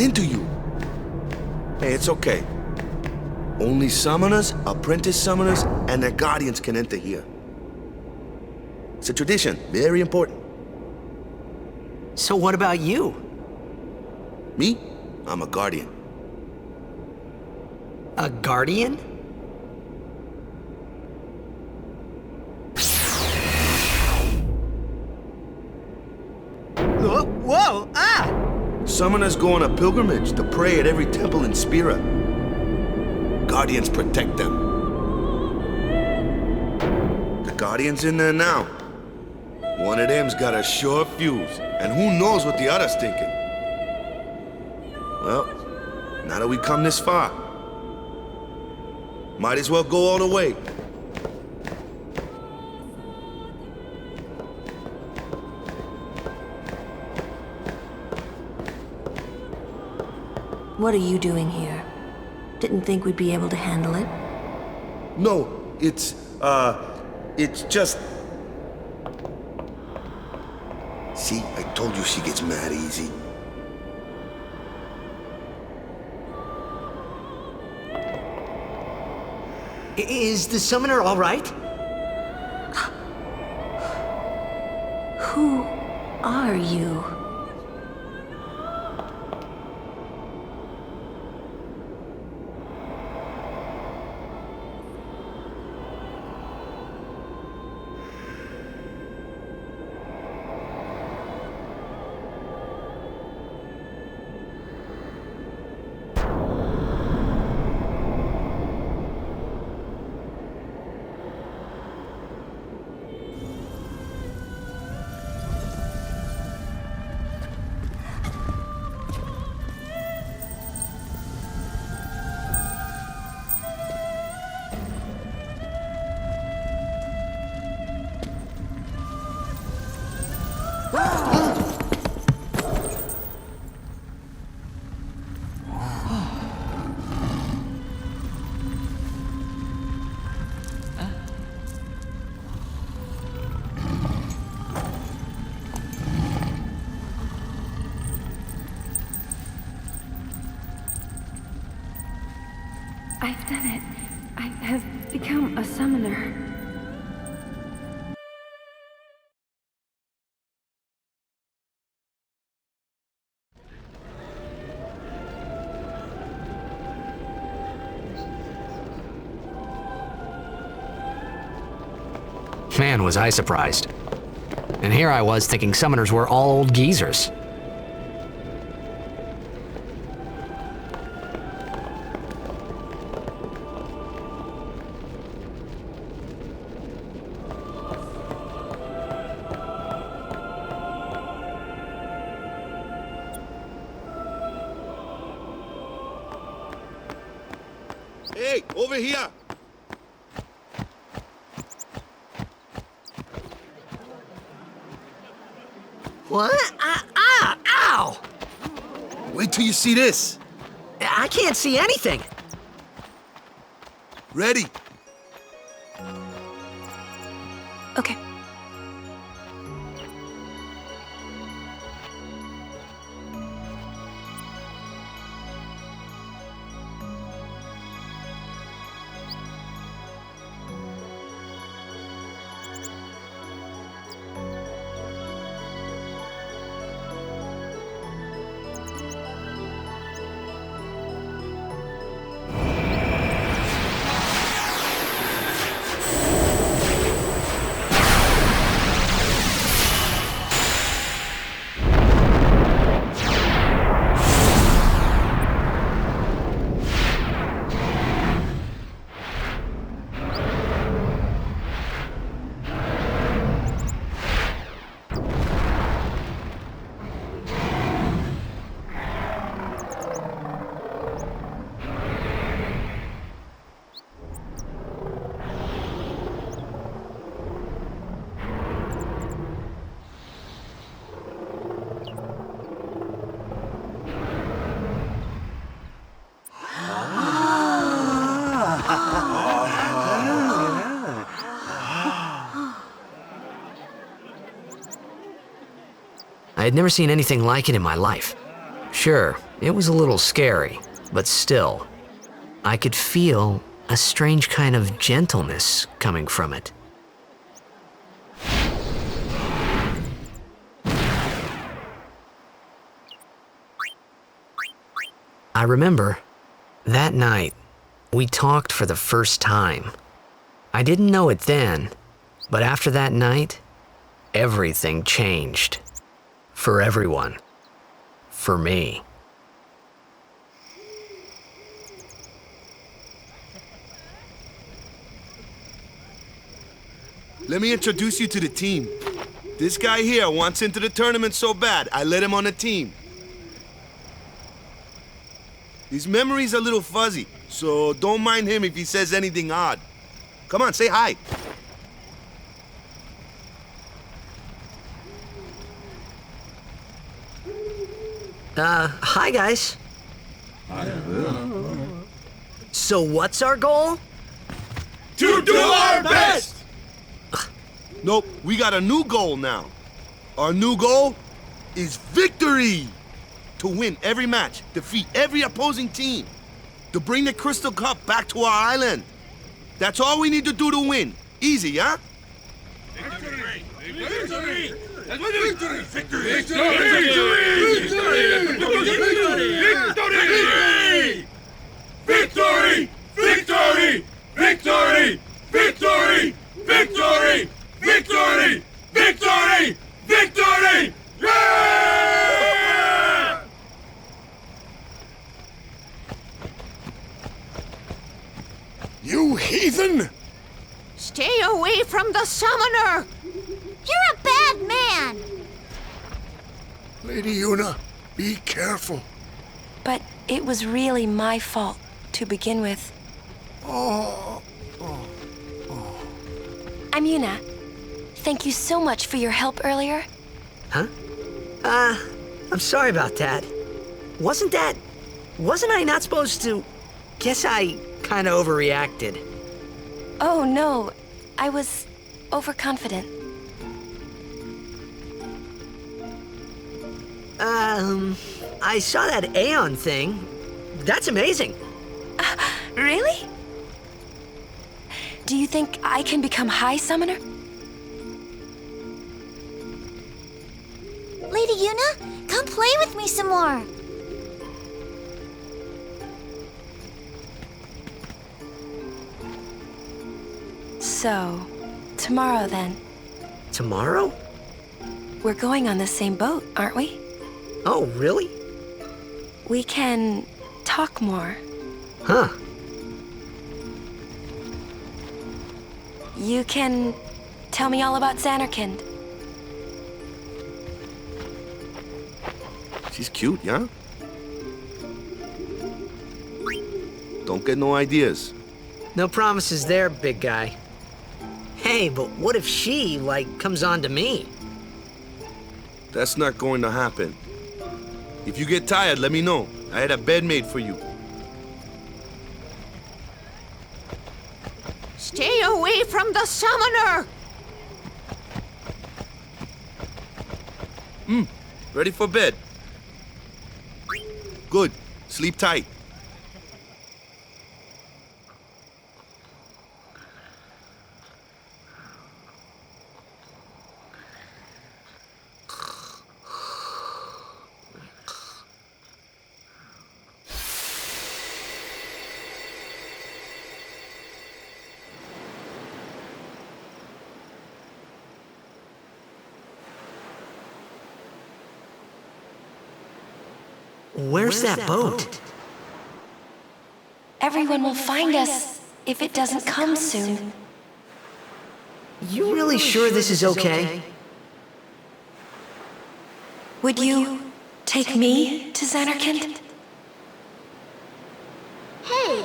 into you. Hey, it's okay. Only summoners, apprentice summoners, and their guardians can enter here. It's a tradition, very important. So what about you? Me? I'm a guardian. A guardian? Whoa! Ah! Summoners go on a pilgrimage to pray at every temple in Spira. Guardians protect them. The Guardian's in there now. One of them's got a sure fuse, and who knows what the other's thinking. Well, now that we come this far, might as well go all the way. What are you doing here? Didn't think we'd be able to handle it? No, it's just... See, I told you she gets mad easy. Is the summoner all right? Who are you? I've done it. I have become a summoner. Man, was I surprised. And here I was thinking summoners were all old geezers. Hey, over here! What? Ow! Wait till you see this. I can't see anything. Ready? Okay. I had never seen anything like it in my life. Sure, It was a little scary, but still, I could feel a strange kind of gentleness coming from it. I remember, that night, we talked for the first time. I didn't know it then, but after that night, everything changed. For everyone. For me. Let me introduce you to the team. This guy here wants into the tournament so bad, I let him on the team. His memory's a little fuzzy, so don't mind him if he says anything odd. Come on, say hi. Hi guys. So what's our goal? To do our best! Nope, we got a new goal now. Our new goal is victory! To win every match, defeat every opposing team, to bring the Crystal Cup back to our island. That's all we need to do to win. Easy, huh? Victory! Victory! Victory! Victory! Victory! Victory! Victory! Victory! Victory! Victory! Victory! Victory! Yeah! You heathen! Stay away from the summoner! You're a bad man! Lady Yuna, be careful. But it was really my fault to begin with. I'm Yuna. Thank you so much for your help earlier. Huh? I'm sorry about that. Wasn't I not supposed to? Guess I kinda overreacted. Oh no, I was overconfident. I saw that Aeon thing. That's amazing. Really? Do you think I can become High Summoner? Lady Yuna, come play with me some more. So, tomorrow then. Tomorrow? We're going on the same boat, aren't we? Oh, really? We can talk more. Huh. You can tell me all about Xanarkand. She's cute, yeah? Don't get no ideas. No promises there, big guy. Hey, but what if she, comes on to me? That's not going to happen. If you get tired, let me know. I had a bed made for you. Stay away from the summoner! Ready for bed? Good. Sleep tight. Where's that boat? Everyone will find us if it doesn't come soon. You really sure this is okay? Would you take me to Xanarkand? Hey!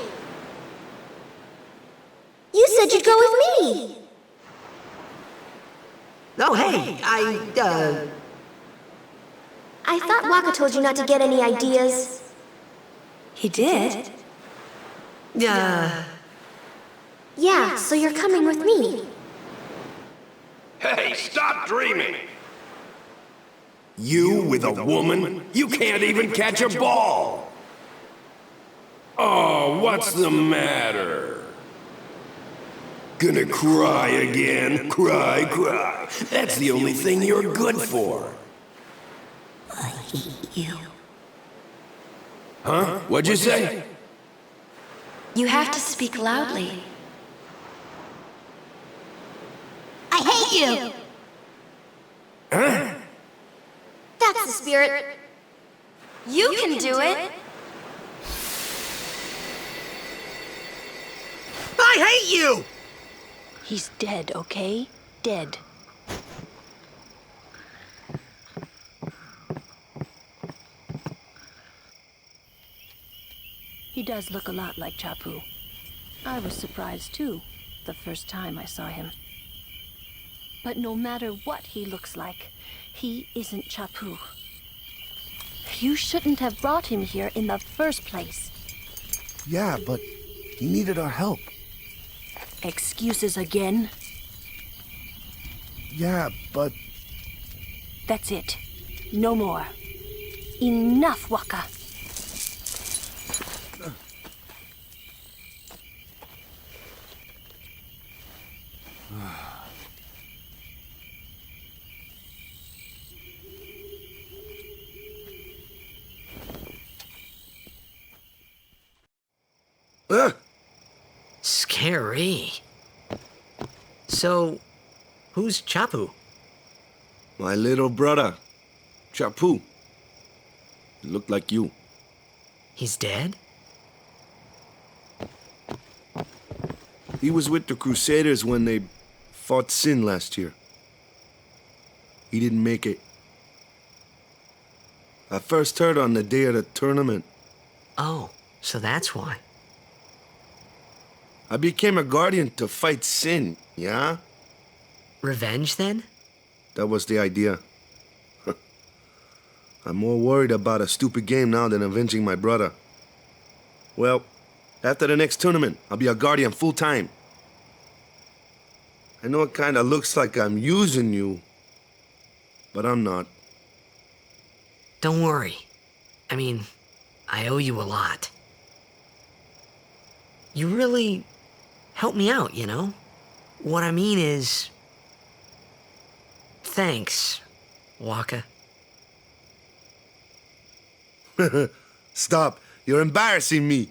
You said you'd go with me! Oh, hey, I thought Wakka told you not to get any ideas. He did? Yeah, so you're coming with me. Hey, stop dreaming! You with a woman? You can't even catch a ball! Oh, what's the matter? Gonna cry again? Cry, cry. That's the only thing you're good for. I hate you. Huh? What'd you say? You have to speak loudly. I hate you! Huh? That's the spirit. You can do it. I hate you! He's dead, okay? Dead. He does look a lot like Chapu. I was surprised too, the first time I saw him. But no matter what he looks like, he isn't Chapu. You shouldn't have brought him here in the first place. Yeah, but he needed our help. Excuses again? Yeah, but... That's it. No more. Enough, Wakka. Scary. So, who's Chapu? My little brother, Chapu. He looked like you. He's dead? He was with the Crusaders when they fought Sin last year. He didn't make it. I first heard on the day of the tournament. Oh, so that's why. I became a guardian to fight Sin, yeah? Revenge, then? That was the idea. I'm more worried about a stupid game now than avenging my brother. Well, after the next tournament, I'll be a guardian full-time. I know it kinda looks like I'm using you, but I'm not. Don't worry. I mean, I owe you a lot. You really helped me out, you know? What I mean is... Thanks, Wakka. Stop. You're embarrassing me.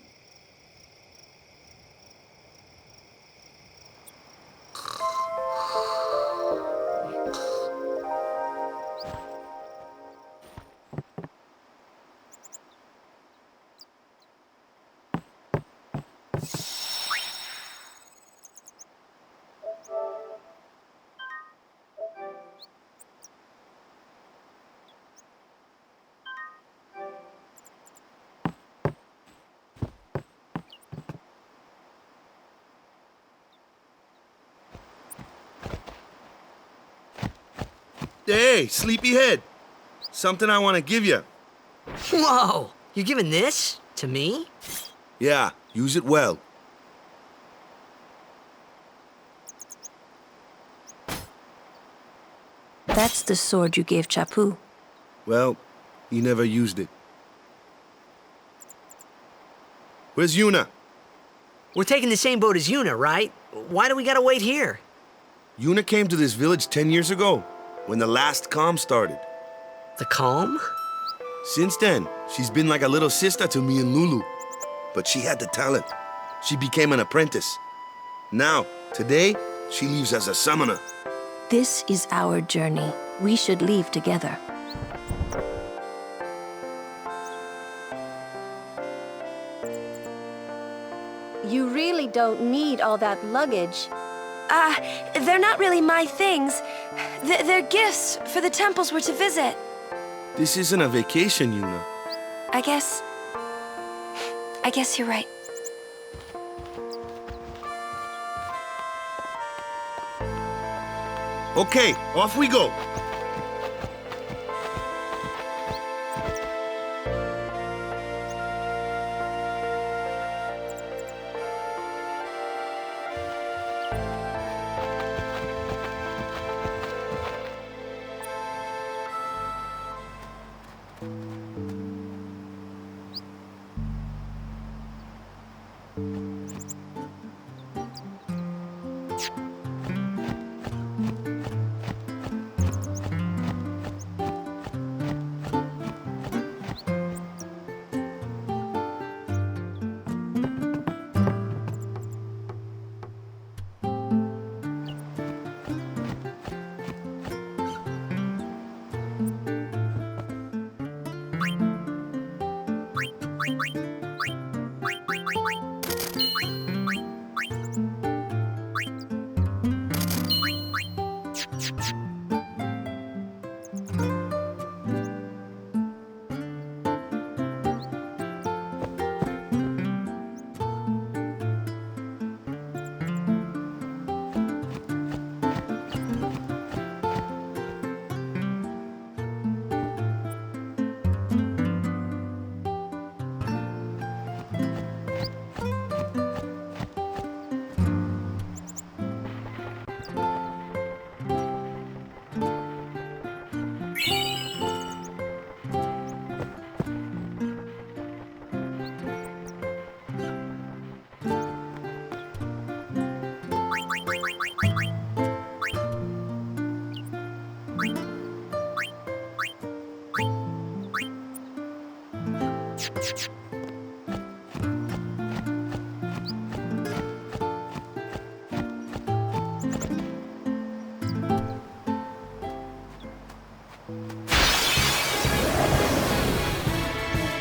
Hey, sleepyhead. Something I want to give you. Whoa! You're giving this to me? Yeah, use it well. That's the sword you gave Chapu. Well, he never used it. Where's Yuna? We're taking the same boat as Yuna, right? Why do we gotta wait here? Yuna came to this village 10 years ago, when the last calm started. The calm? Since then, she's been like a little sister to me and Lulu. But she had the talent. She became an apprentice. Now, today, she leaves as a summoner. This is our journey. We should leave together. You really don't need all that luggage. They're not really my things. They're gifts for the temples we're to visit. This isn't a vacation, Yuna. I guess you're right. Okay, off we go.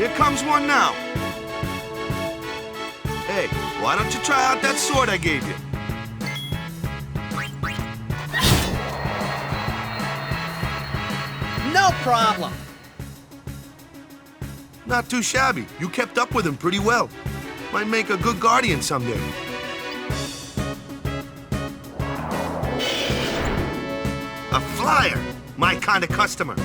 Here comes one now. Hey, why don't you try out that sword I gave you? No problem. Not too shabby. You kept up with him pretty well. Might make a good guardian someday. A flyer! My kind of customer.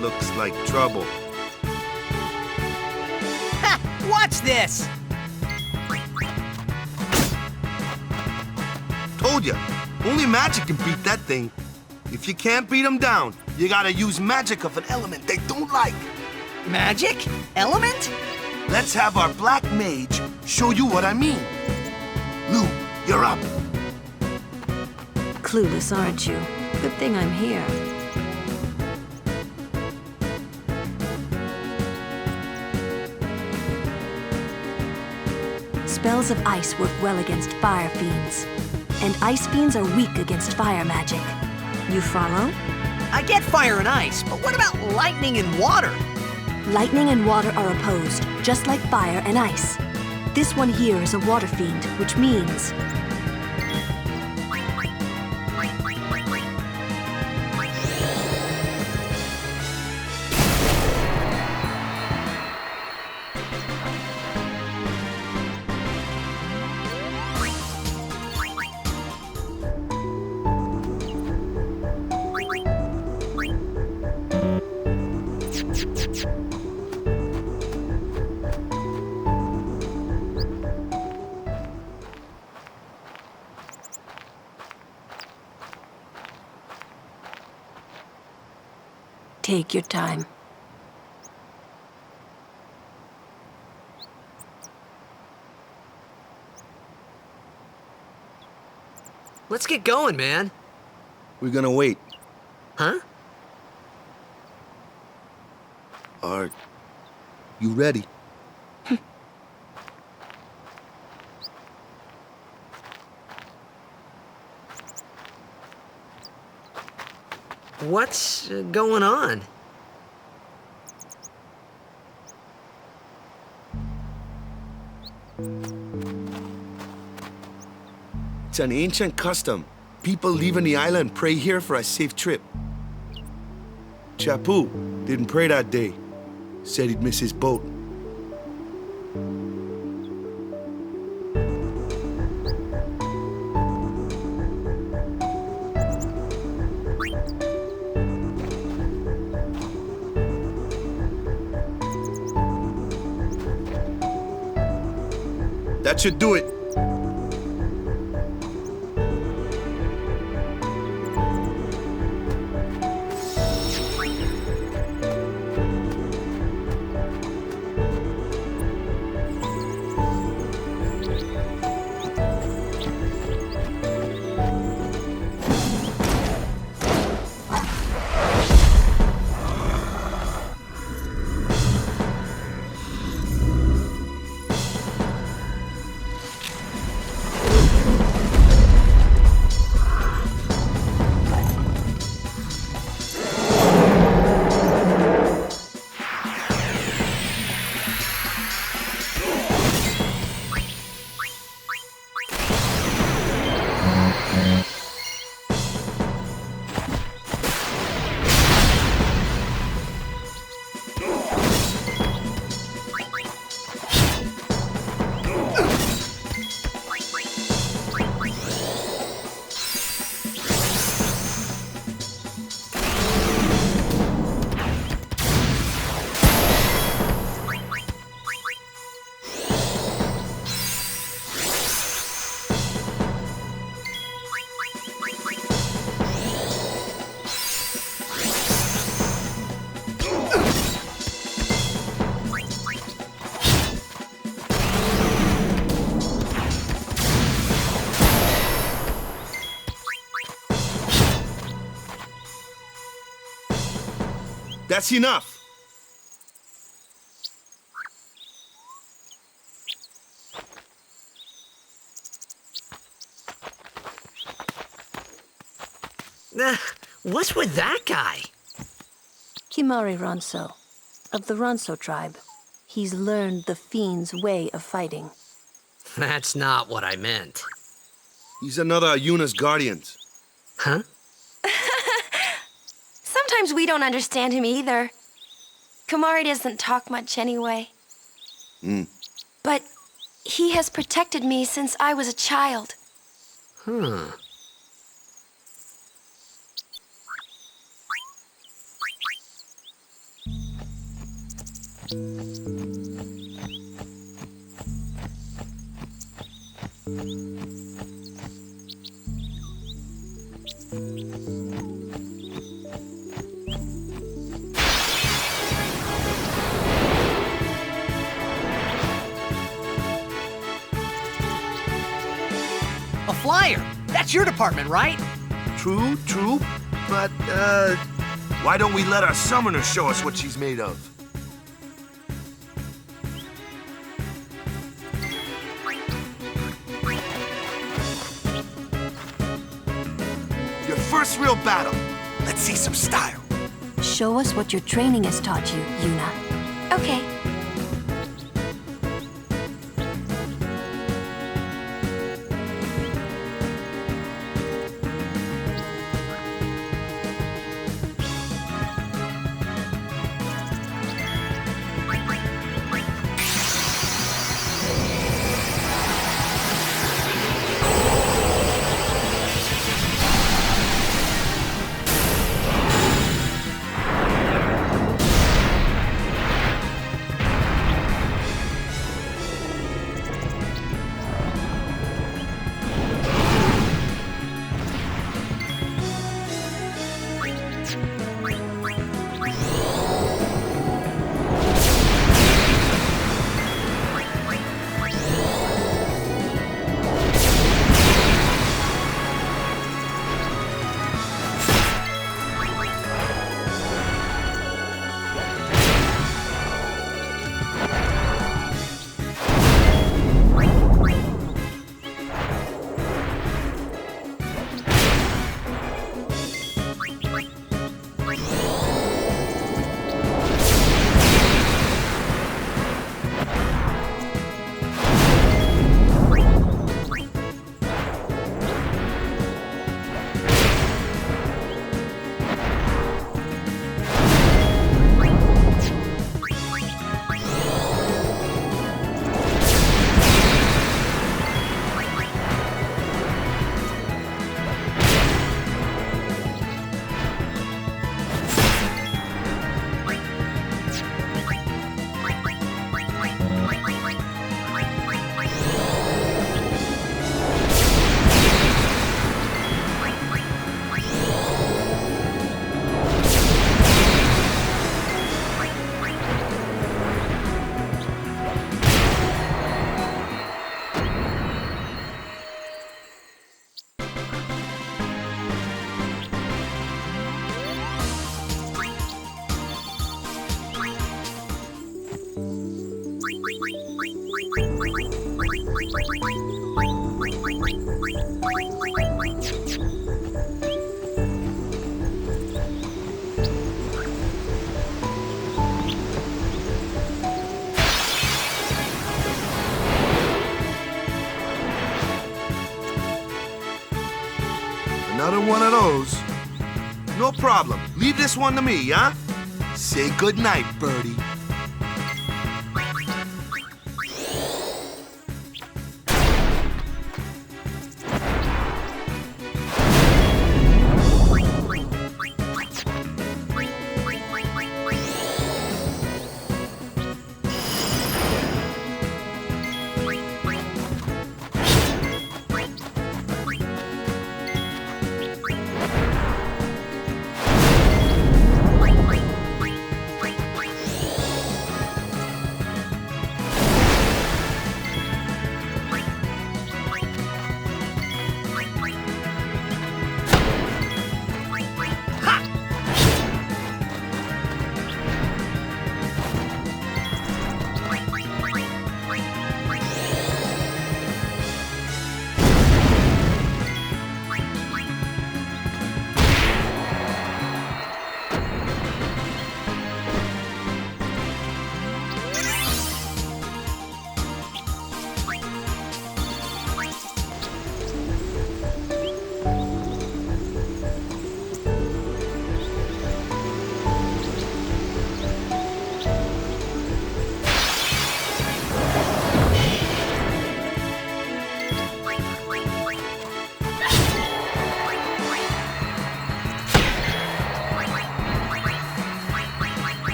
Looks like trouble. Ha! Watch this! Told ya, only magic can beat that thing. If you can't beat them down, you gotta use magic of an element they don't like. Magic? Element? Let's have our black mage show you what I mean. Lou, you're up. Clueless, aren't you? Good thing I'm here. Spells of ice work well against fire fiends, and ice fiends are weak against fire magic. You follow? I get fire and ice, but what about lightning and water? Lightning and water are opposed, just like fire and ice. This one here is a water fiend, which means... Take your time. Let's get going, man. We're gonna wait. Huh? Are you ready? What's going on? It's an ancient custom. People leaving the island pray here for a safe trip. Chappu didn't pray that day. Said he'd miss his boat. That should do it. That's enough. What's with that guy? Kimari Ronso, of the Ronso tribe. He's learned the Fiend's way of fighting. That's not what I meant. He's another of Yuna's guardians. Huh? Sometimes we don't understand him either. Kimari doesn't talk much anyway. But he has protected me since I was a child. A flyer! That's your department, right? True, but, why don't we let our summoner show us what she's made of? Your first real battle. Let's see some style. Show us what your training has taught you, Yuna. Okay. Another one of those. No problem. Leave this one to me, huh? Say goodnight, birdie.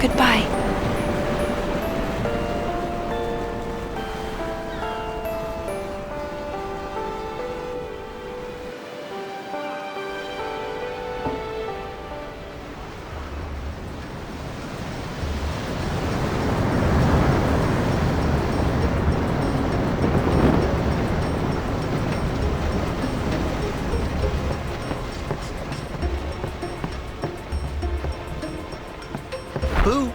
Goodbye. Boo!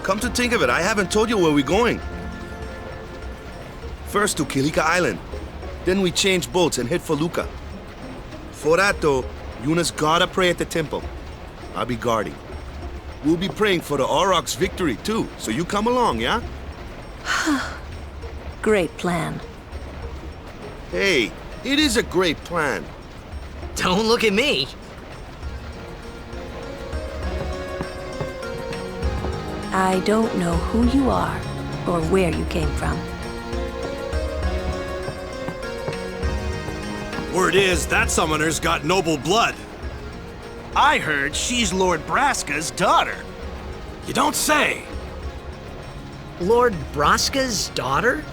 Come to think of it, I haven't told you where we're going. First to Kilika Island. Then we change boats and head for Luca. For that though, Yuna's gotta pray at the temple. I'll be guarding. We'll be praying for the Aurochs' victory too, so you come along, yeah? Great plan. Hey, it is a great plan. Don't look at me. I don't know who you are or where you came from. Word is, that summoner's got noble blood. I heard she's Lord Braska's daughter. You don't say. Lord Braska's daughter?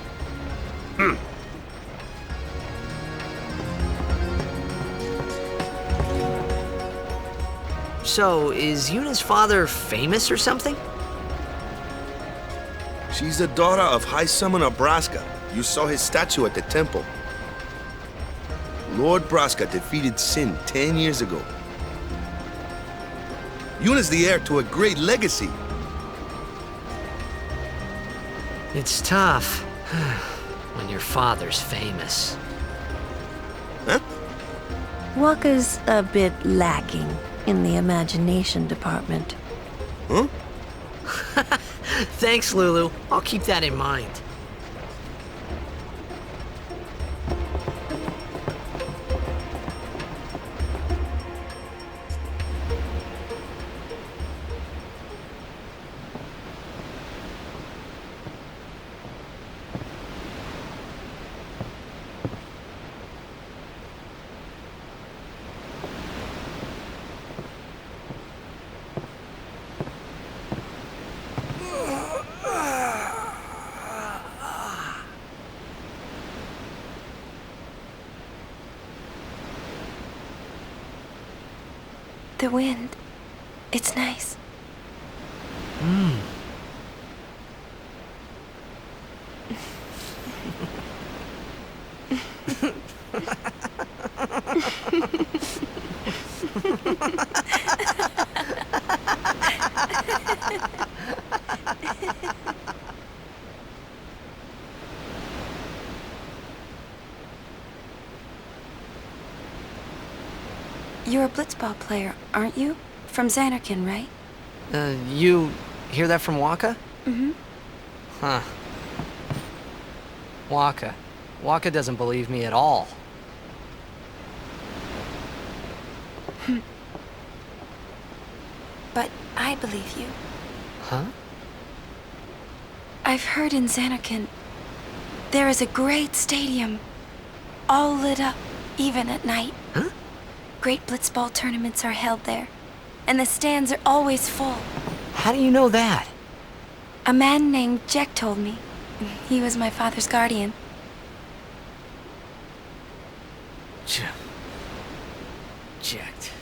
So, is Yuna's father famous or something? She's the daughter of High Summoner Braska. You saw his statue at the temple. Lord Braska defeated Sin 10 years ago. Yuna's the heir to a great legacy. It's tough when your father's famous. Huh? Wakka's a bit lacking in the imagination department. Huh? Thanks, Lulu. I'll keep that in mind. The wind. It's nice. You're a Blitzball player, aren't you? From Xanarkin, right? You hear that from Wakka? Mm-hmm. Huh. Wakka. Wakka doesn't believe me at all. But I believe you. Huh? I've heard in Xanarkin, there is a great stadium, all lit up, even at night. Huh? Great Blitzball tournaments are held there, and the stands are always full. How do you know that? A man named Jack told me. He was my father's guardian. Jacked.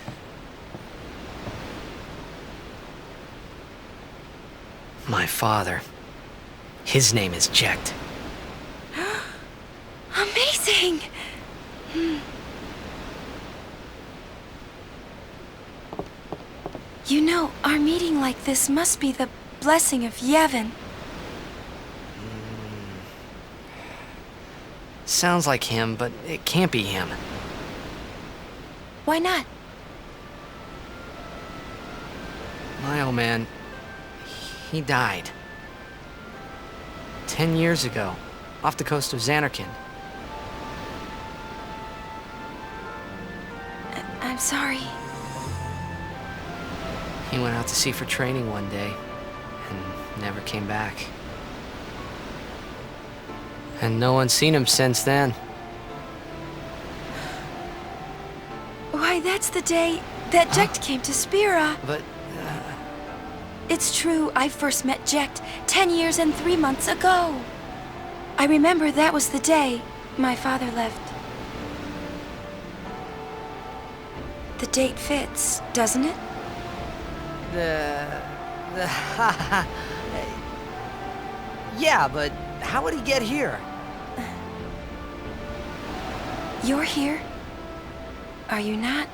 My father. His name is Jacked. Amazing! You know, our meeting like this must be the blessing of Yevon. Sounds like him, but it can't be him. Why not? My old man, he died. 10 years ago, off the coast of Xanarkin. I'm sorry. He went out to sea for training one day, and never came back. And no one's seen him since then. Why, that's the day that Jekt came to Spira. But, It's true, I first met Jekt 10 years and 3 months ago. I remember that was the day my father left. The date fits, doesn't it? Yeah, but how would he get here? You're here, are you not?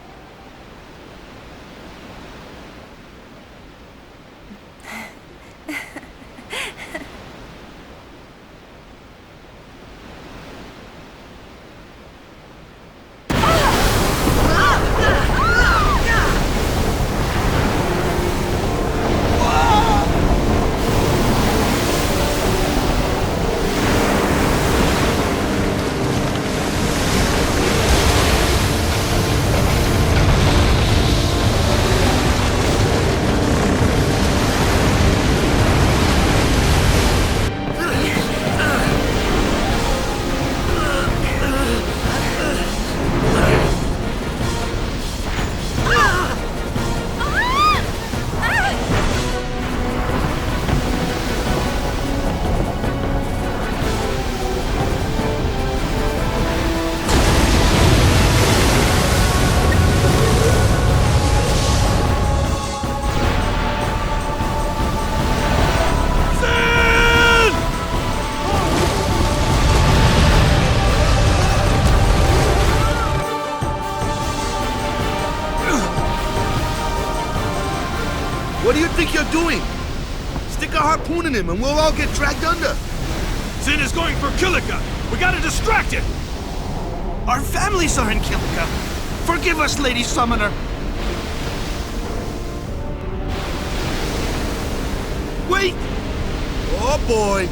What do you think you're doing? Stick a harpoon in him and we'll all get dragged under. Sin is going for Kilika. We gotta distract it. Our families are in Kilika. Forgive us, Lady Summoner. Wait! Oh boy!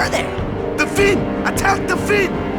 are there? The fin! Attack the fin!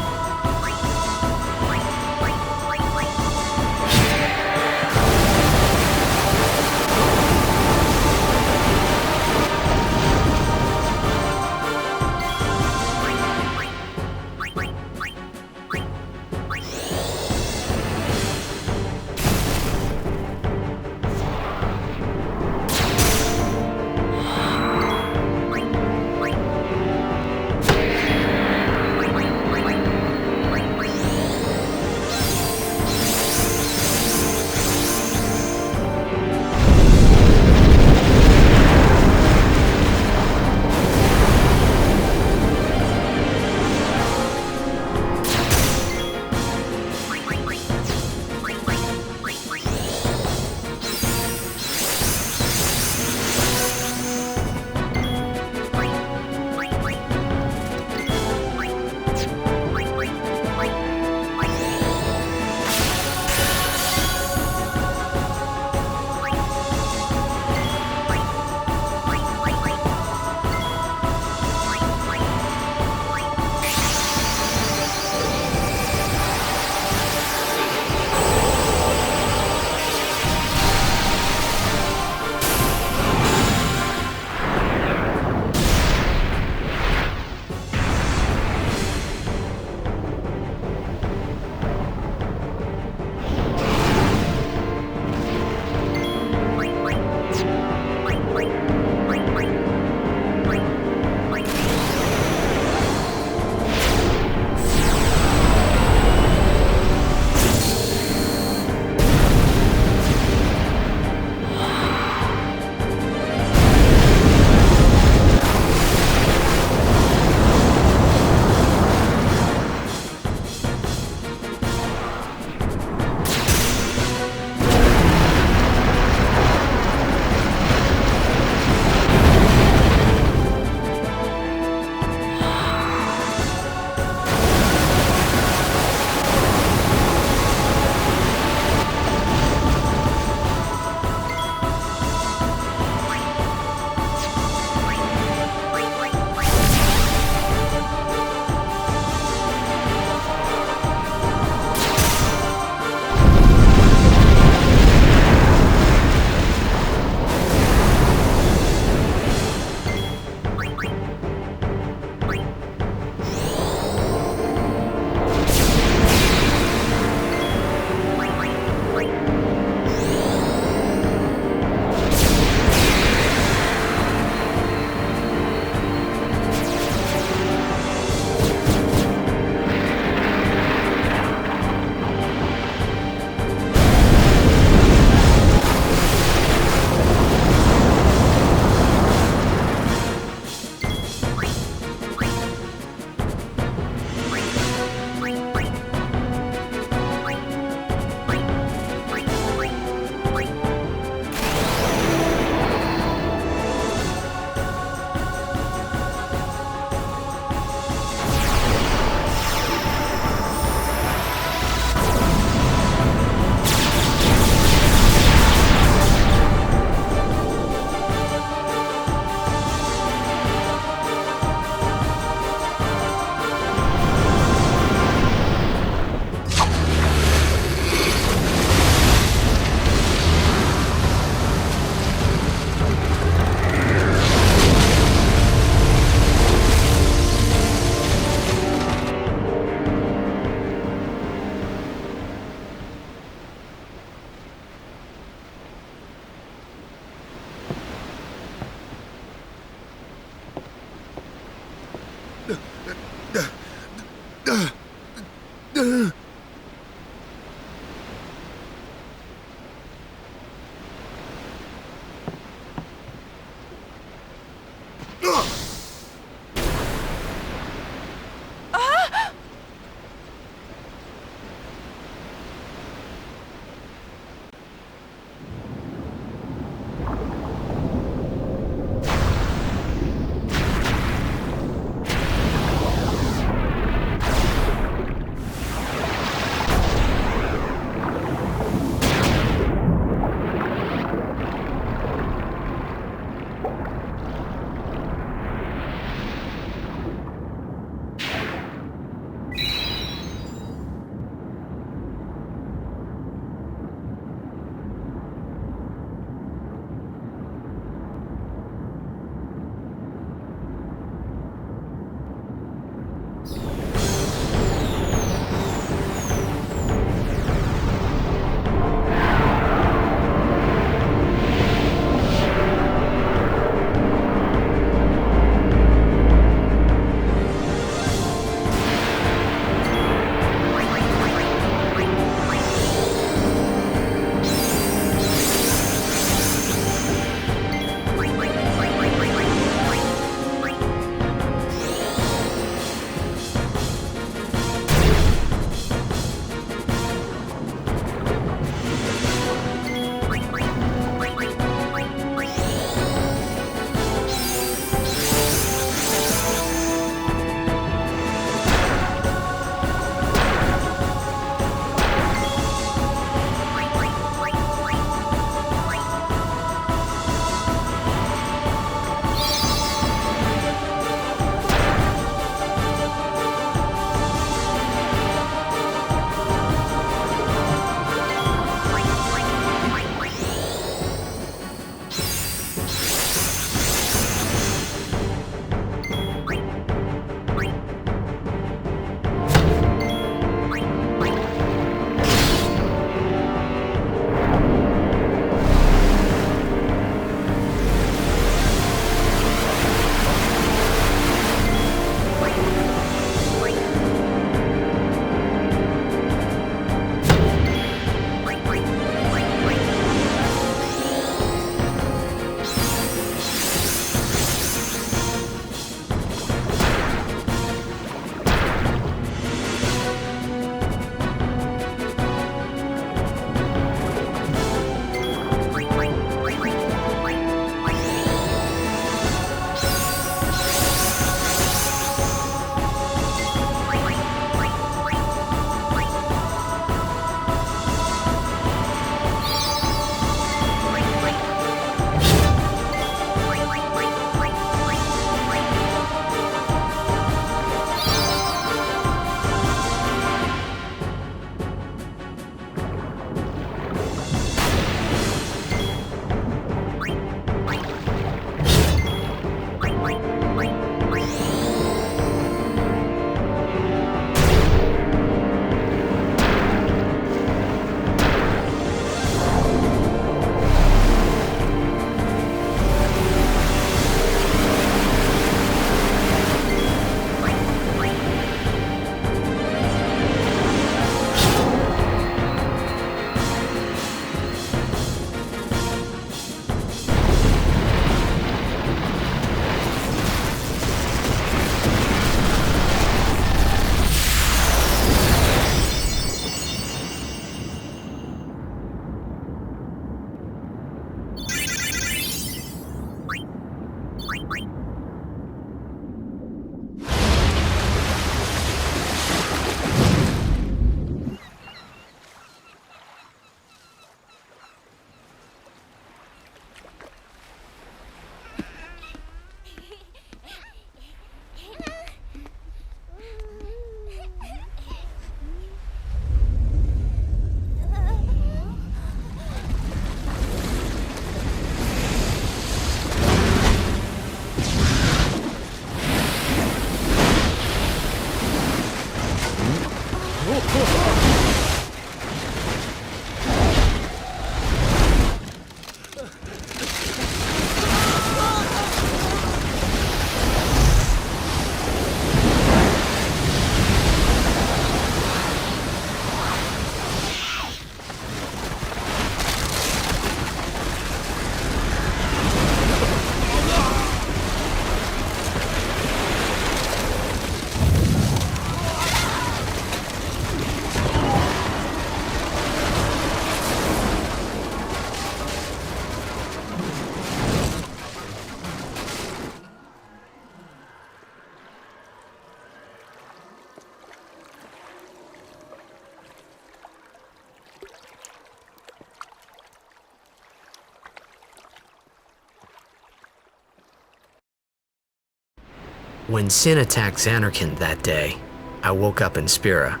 When Sin attacked Xanarkand that day, I woke up in Spira.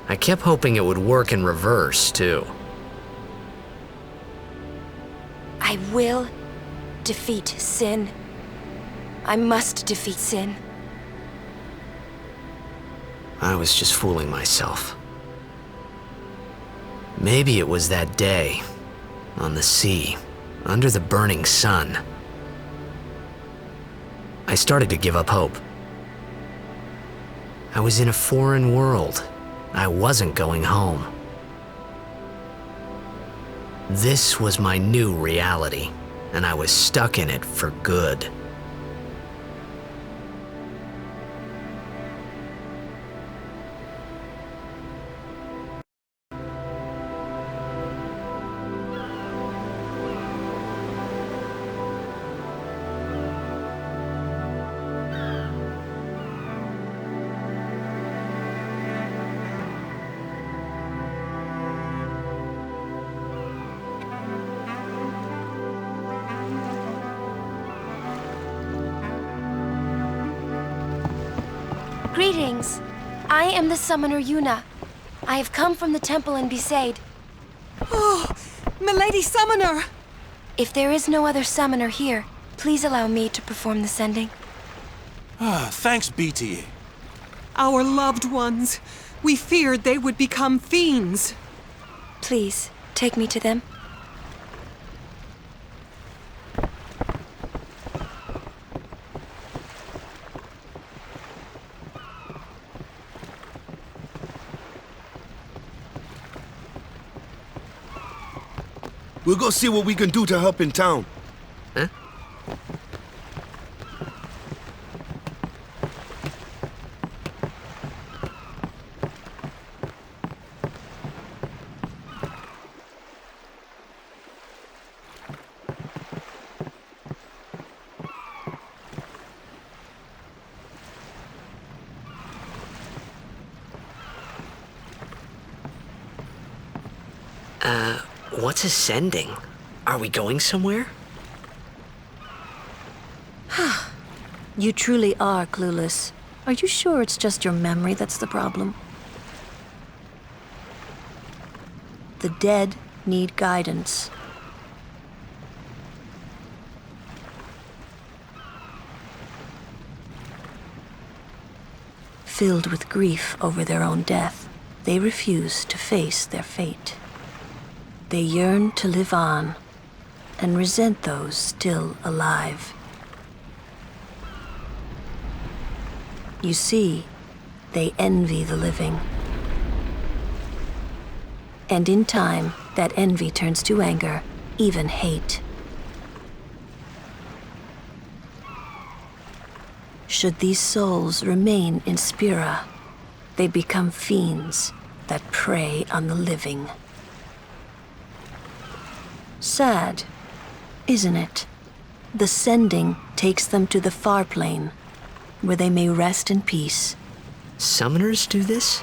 I kept hoping it would work in reverse, too. I will defeat Sin. I must defeat Sin. I was just fooling myself. Maybe it was that day, on the sea, under the burning sun. I started to give up hope. I was in a foreign world. I wasn't going home. This was my new reality, and I was stuck in it for good. Greetings. I am the summoner Yuna. I have come from the temple in Besaid. Oh, Milady Summoner! If there is no other summoner here, please allow me to perform the sending. Thanks, BT. Our loved ones. We feared they would become fiends. Please, take me to them. We'll go see what we can do to help in town. Huh? What's ascending? Are we going somewhere? You truly are clueless. Are you sure it's just your memory that's the problem? The dead need guidance. Filled with grief over their own death, they refuse to face their fate. They yearn to live on and resent those still alive. You see, they envy the living. And in time, that envy turns to anger, even hate. Should these souls remain in Spira, they become fiends that prey on the living. Sad, isn't it? The sending takes them to the far plane, where they may rest in peace. Summoners do this?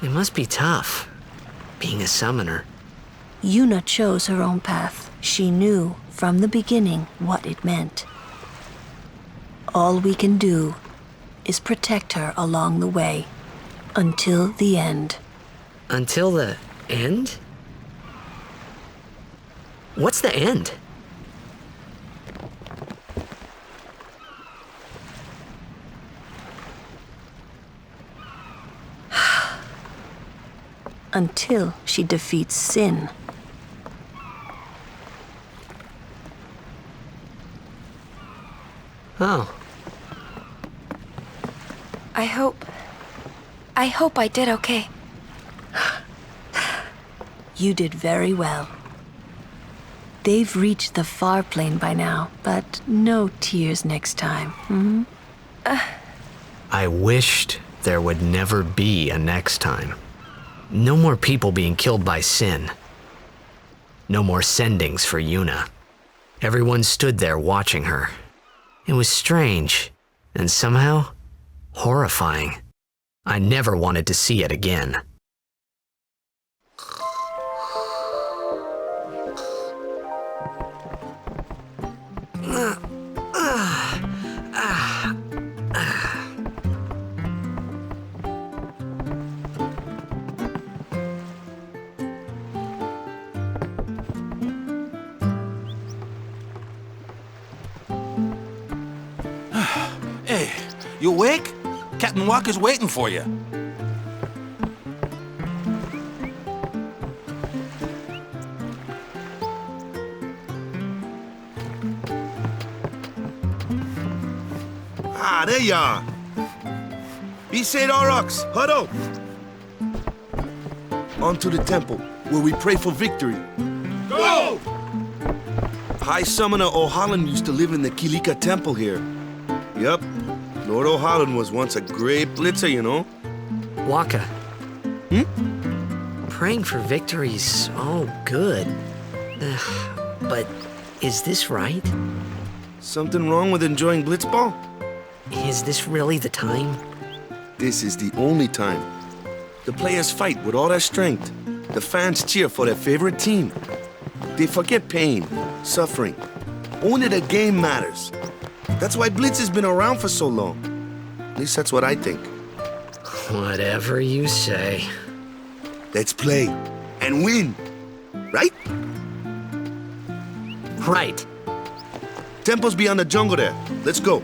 It must be tough, being a summoner. Yuna chose her own path. She knew from the beginning what it meant. All we can do is protect her along the way, until the end. Until the end? What's the end? Until she defeats sin. Oh. I hope I did okay. You did very well. They've reached the far plane by now, but no tears next time. Hmm? I wished there would never be a next time. No more people being killed by sin. No more sendings for Yuna. Everyone stood there watching her. It was strange, and somehow horrifying. I never wanted to see it again. Hey, you awake? Captain Wakka's waiting for you. Ah, there you are. Besaid Aurochs, huddle! On to the temple, where we pray for victory. Go! High Summoner O'Holland used to live in the Kilika temple here. Yup, Lord O'Holland was once a great blitzer, you know. Wakka. Praying for victory's all good. But is this right? Something wrong with enjoying Blitzball? Is this really the time? This is the only time. The players fight with all their strength. The fans cheer for their favorite team. They forget pain, suffering. Only the game matters. That's why Blitz has been around for so long. At least that's what I think. Whatever you say. Let's play and win, right? Right. Temple's beyond the jungle there. Let's go.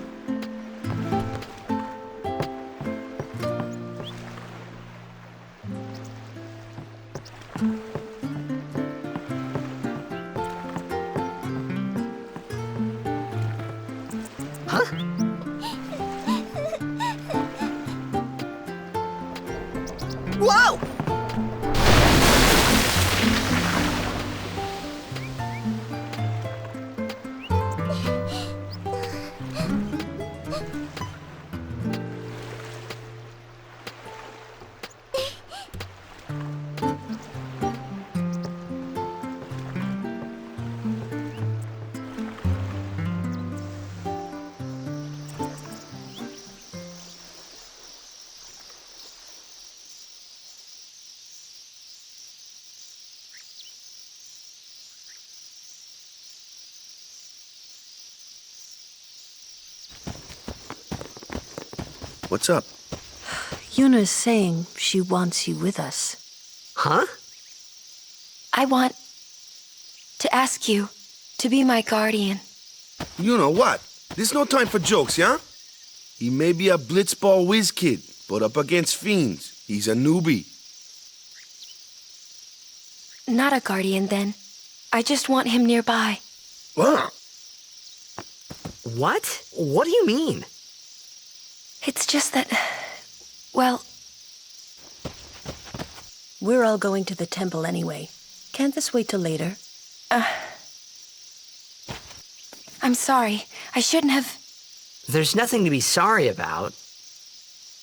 Whoa! What's up? Yuna's saying she wants you with us. Huh? I want to ask you to be my guardian. You know what? This no time for jokes, yeah? He may be a Blitzball whiz kid, but up against fiends, he's a newbie. Not a guardian, then. I just want him nearby. What? What? What do you mean? It's just that... well... We're all going to the temple anyway. Can't this wait till later? I'm sorry. I shouldn't have... There's nothing to be sorry about.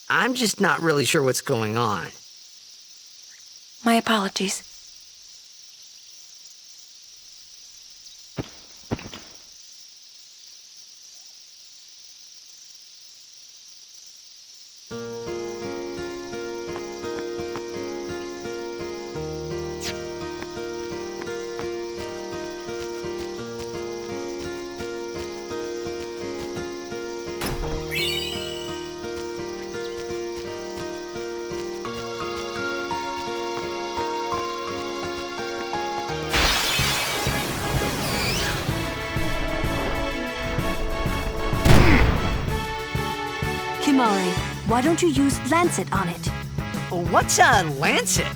I'm just not really sure what's going on. My apologies. Why don't you use Lancet on it? What's a Lancet?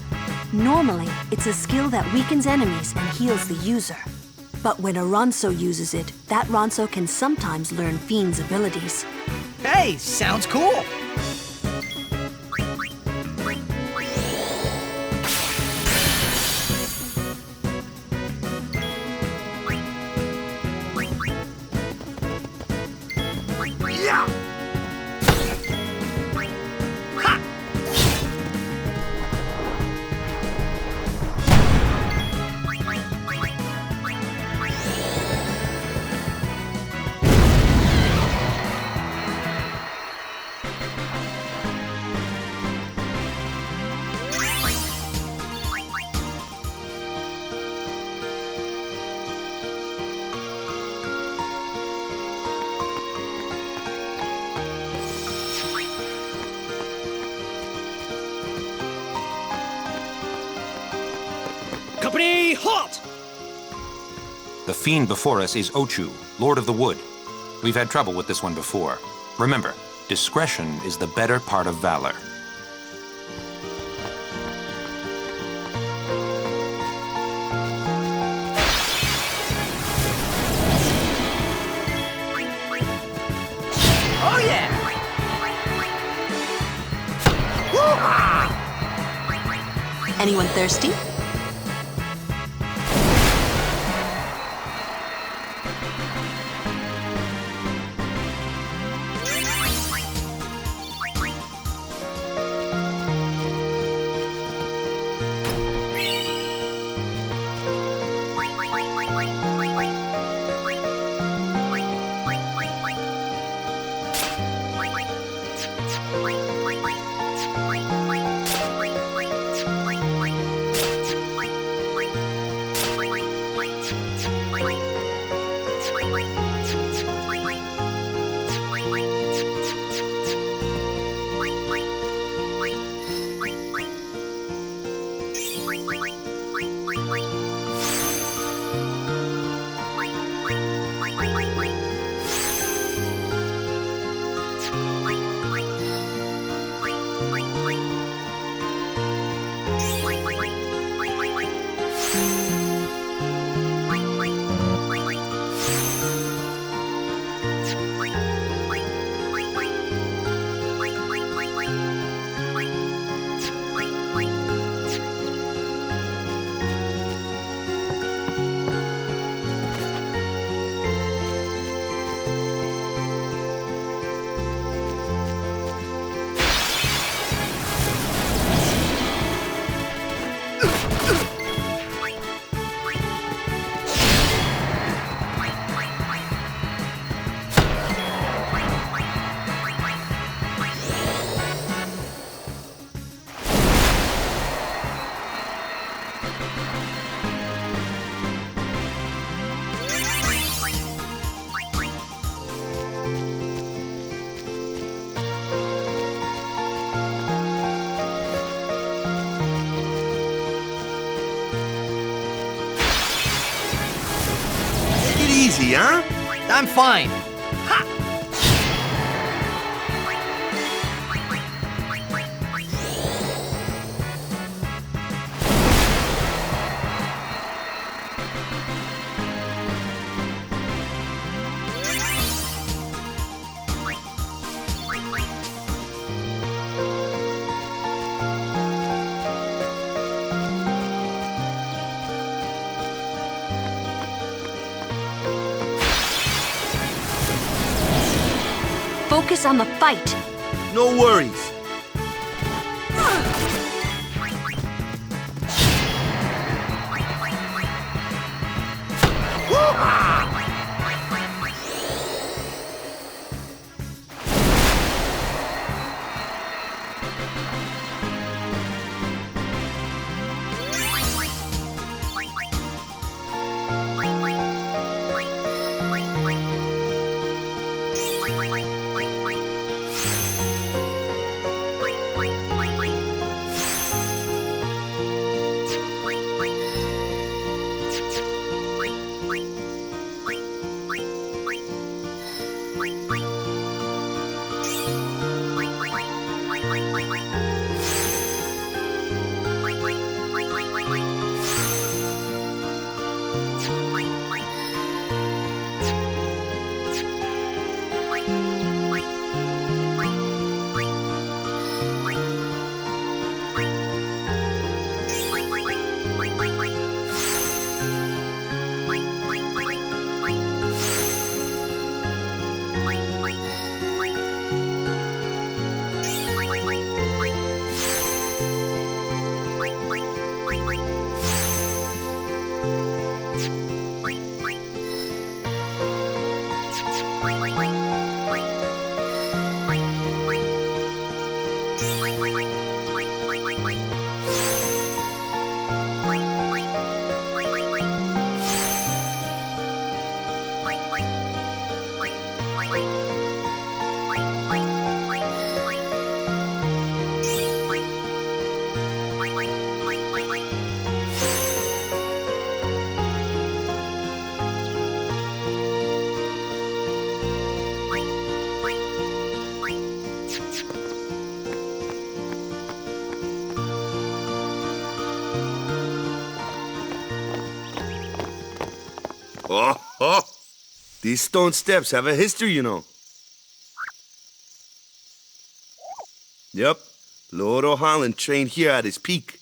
Normally, it's a skill that weakens enemies and heals the user. But when a Ronso uses it, that Ronso can sometimes learn Fiend's abilities. Hey, sounds cool! Company, halt! The fiend before us is Ochu, Lord of the Wood. We've had trouble with this one before. Remember, discretion is the better part of valor. Oh yeah! Anyone thirsty? Easy, huh? I'm fine. Ha! Focus on the fight. No worries. Oh, these stone steps have a history, you know. Yep, Lord O'Holland trained here at his peak.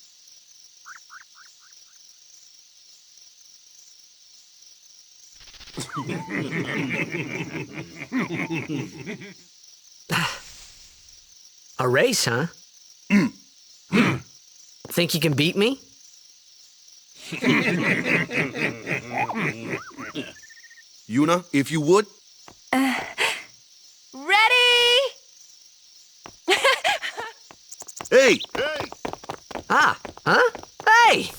A race, huh? Think you can beat me? Yuna, if you would. Ready? Hey! Ah, huh? Hey!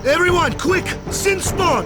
Everyone, quick! Sin spawn!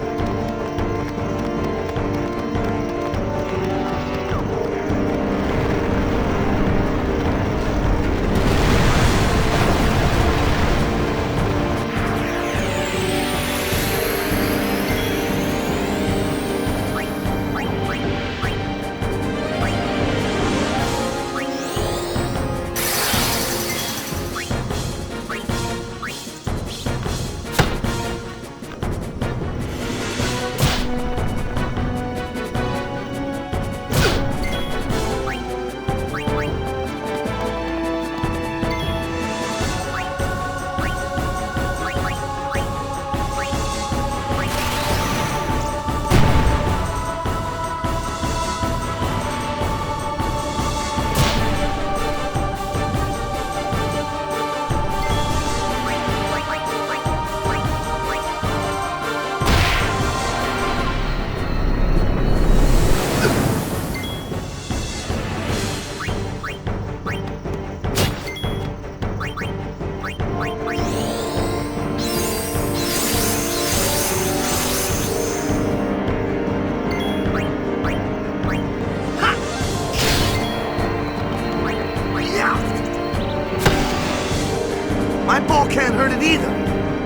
My ball can't hurt it either.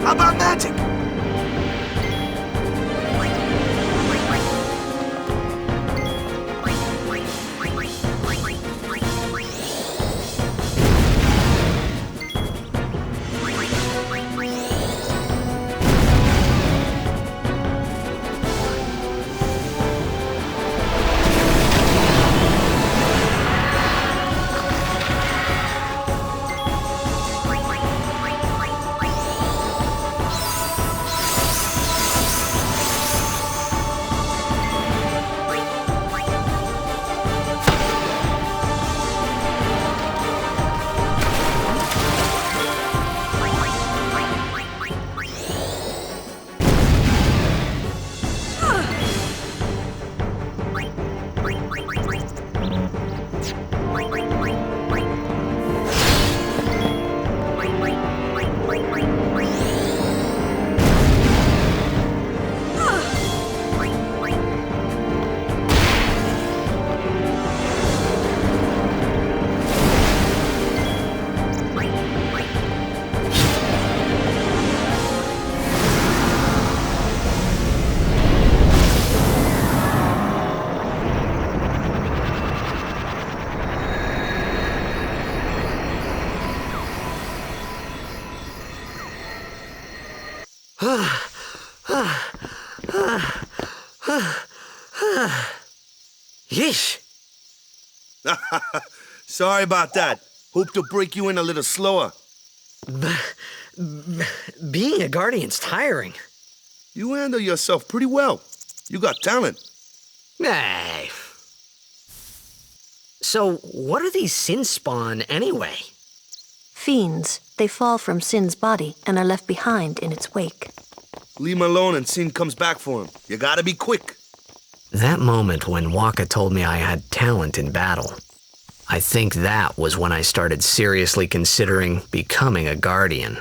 How about magic? Yeesh. Sorry about that. Hope to break you in a little slower. Being a guardian's tiring. You handle yourself pretty well. You got talent. Hey. So, what are these sin spawn anyway? Fiends. They fall from Sin's body and are left behind in its wake. Leave him alone and Sin comes back for him. You gotta be quick. That moment when Wakka told me I had talent in battle, I think that was when I started seriously considering becoming a guardian.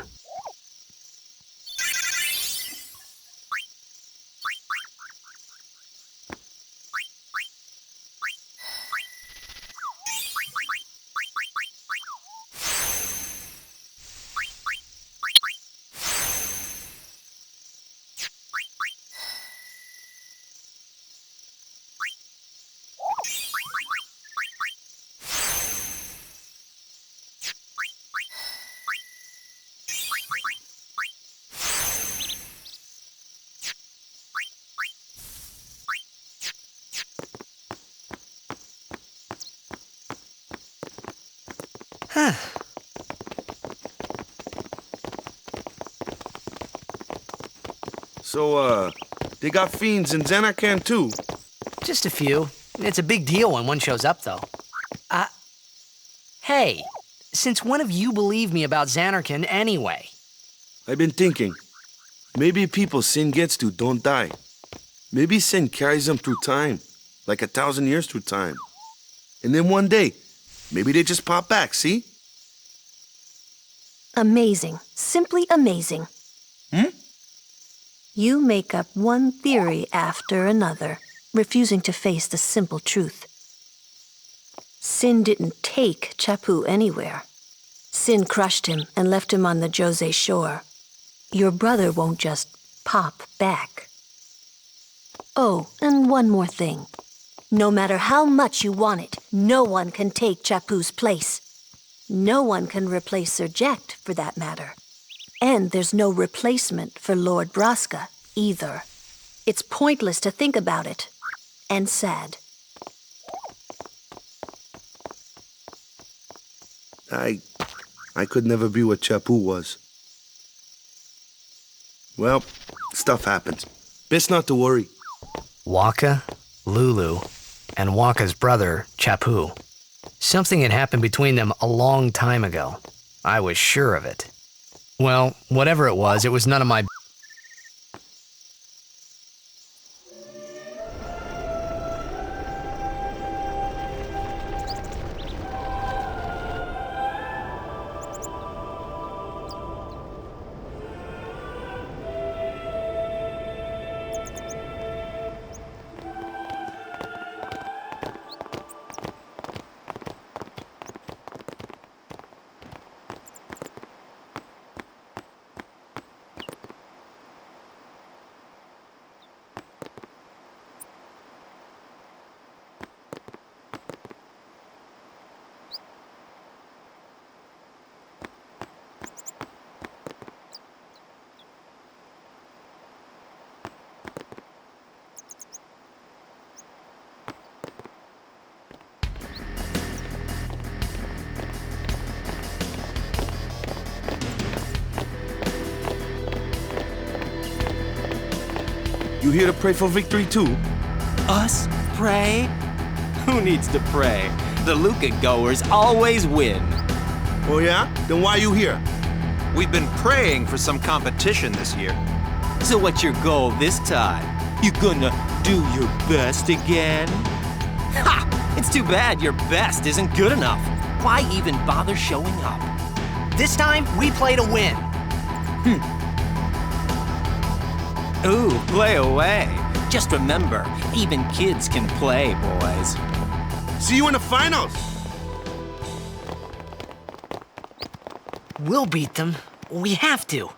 So, they got fiends in Xanarkand too? Just a few. It's a big deal when one shows up, though. Hey, since when have you believed me about Xanarkand anyway? I've been thinking. Maybe people Sin gets to don't die. Maybe Sin carries them through time, like 1,000 years through time. And then one day, maybe they just pop back, see? Amazing. Simply amazing. You make up one theory after another, refusing to face the simple truth. Sin didn't take Chappu anywhere. Sin crushed him and left him on the Jose shore. Your brother won't just pop back. Oh, and one more thing. No matter how much you want it, no one can take Chappu's place. No one can replace Sir Jekt, for that matter. And there's no replacement for Lord Braska, either. It's pointless to think about it. And sad. I could never be what Chappu was. Well, stuff happens. Best not to worry. Wakka, Lulu, and Wakka's brother, Chappu. Something had happened between them a long time ago. I was sure of it. Well, whatever it was none of my... You here to pray for victory too? Us? Pray? Who needs to pray? The Luca goers always win. Oh yeah? Then why are you here? We've been praying for some competition this year. So what's your goal this time? You gonna do your best again? Ha! It's too bad your best isn't good enough. Why even bother showing up? This time, we play to win. Ooh, play away. Just remember, even kids can play, boys. See you in the finals! We'll beat them. We have to.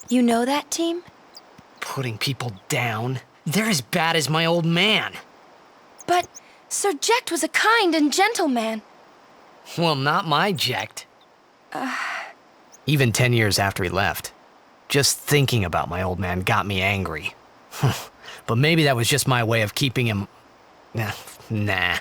You know that team? Putting people down. They're as bad as my old man. But Sir Jekt was a kind and gentle man. Well, not my Jekt. Even 10 years after he left, Just thinking about my old man got me angry. But maybe that was just my way of keeping him... Nah.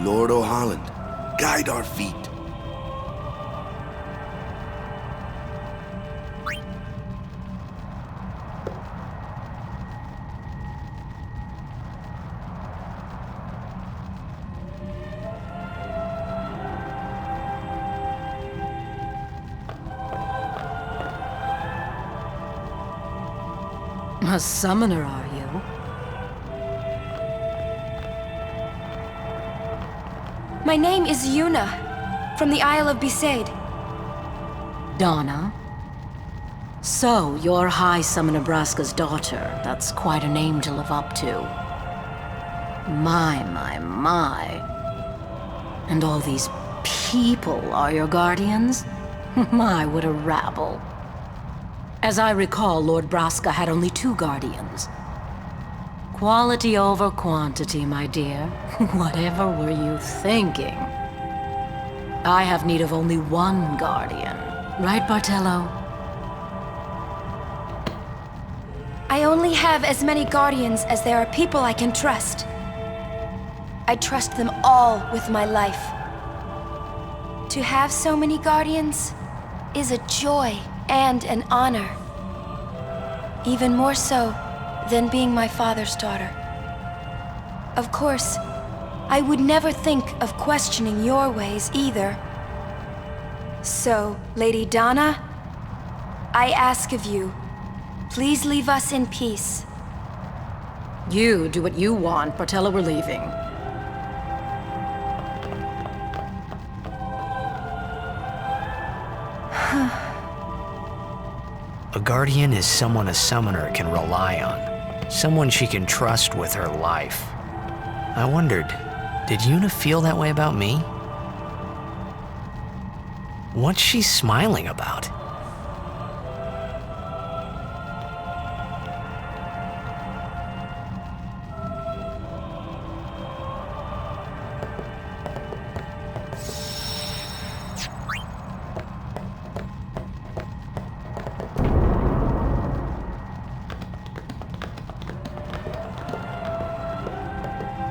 Lord O'Holland, guide our feet. A summoner, are you? My name is Yuna, from the Isle of Besaid. Donna? So, you're High Summoner Braska's daughter. That's quite a name to live up to. My. And all these people are your guardians? My, what a rabble. As I recall, Lord Braska had only 2 guardians. Quality over quantity, my dear. Whatever were you thinking? I have need of only 1 guardian. Right, Bartello? I only have as many guardians as there are people I can trust. I trust them all with my life. To have so many guardians is a joy and an honor. Even more so than being my father's daughter. Of course, I would never think of questioning your ways either. So, Lady Donna, I ask of you, please leave us in peace. You do what you want, Bartello, we're leaving. A guardian is someone a summoner can rely on. Someone she can trust with her life. I wondered, did Yuna feel that way about me? What's she smiling about?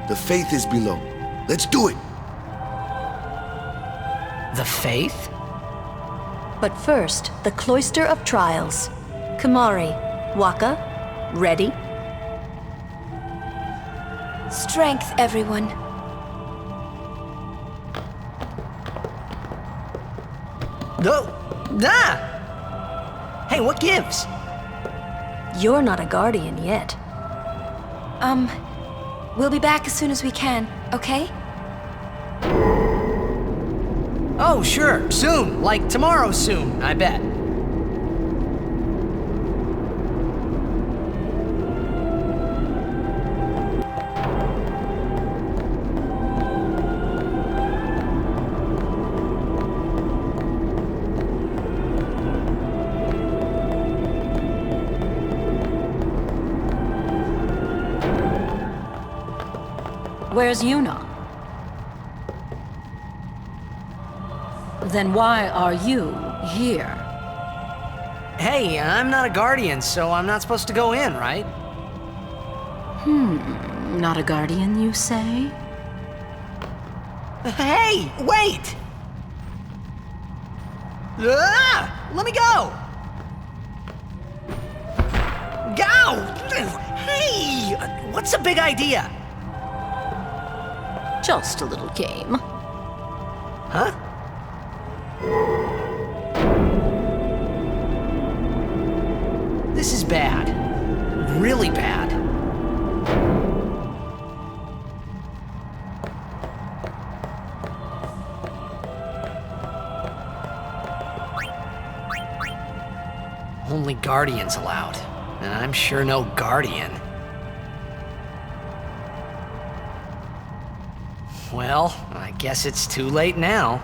The Faith is below. Let's do it! The Faith? But first, the Cloister of Trials. Kamari, Wakka, ready? Strength, everyone. Hey, what gives? You're not a guardian yet. We'll be back as soon as we can, okay? Oh, sure, soon. Like tomorrow soon, I bet. Where's Yuna? Then why are you here? Hey, I'm not a guardian, so I'm not supposed to go in, right? Not a guardian, you say? Hey, wait! Let me go! Go! Hey! What's the big idea? Just a little game. Huh? bad. Really bad. Only Guardians allowed, and I'm sure no Guardian. Well, I guess it's too late now.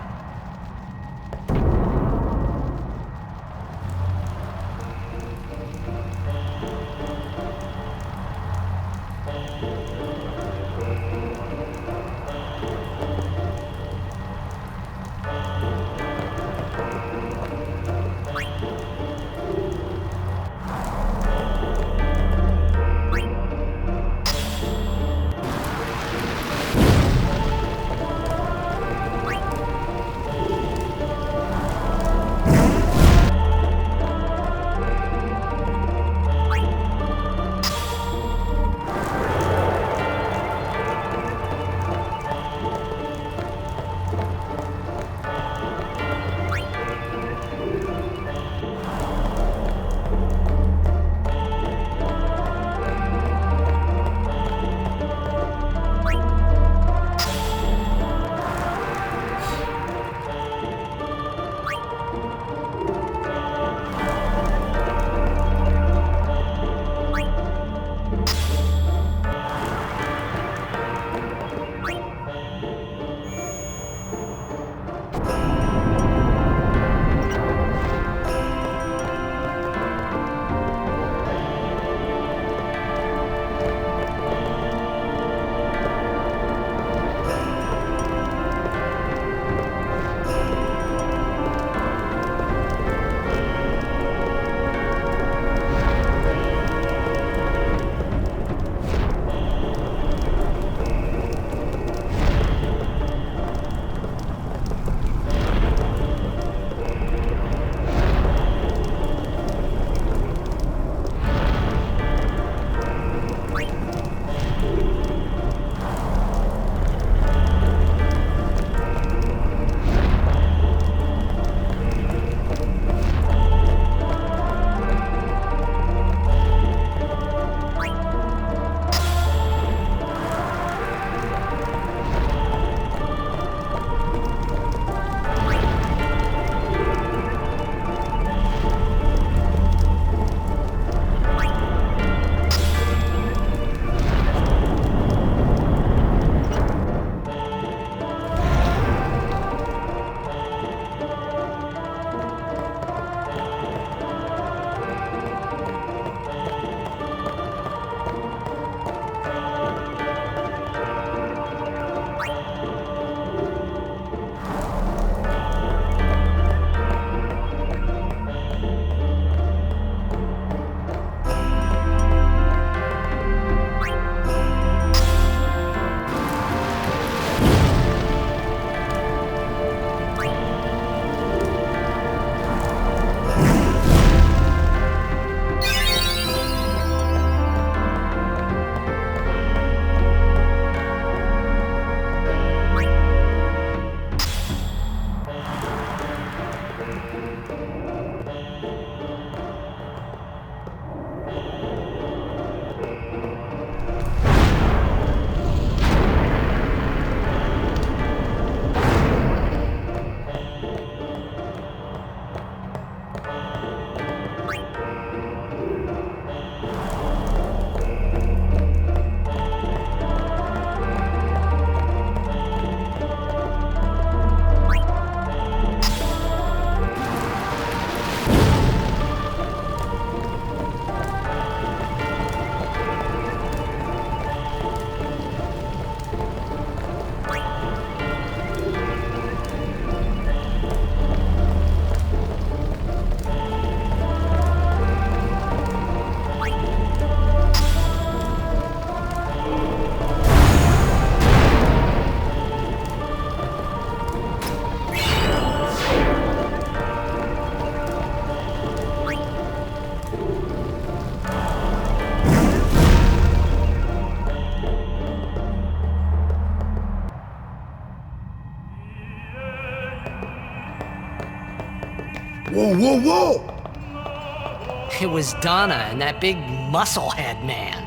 Whoa, whoa, whoa! It was Donna and that big musclehead man.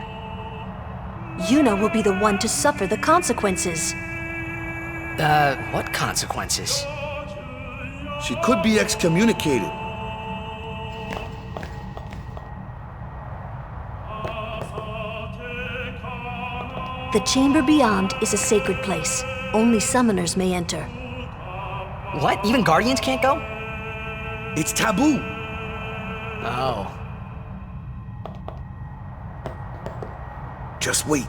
Yuna will be the one to suffer the consequences. What consequences? She could be excommunicated. The chamber beyond is a sacred place. Only summoners may enter. What? Even Guardians can't go? It's taboo. Oh. Just wait.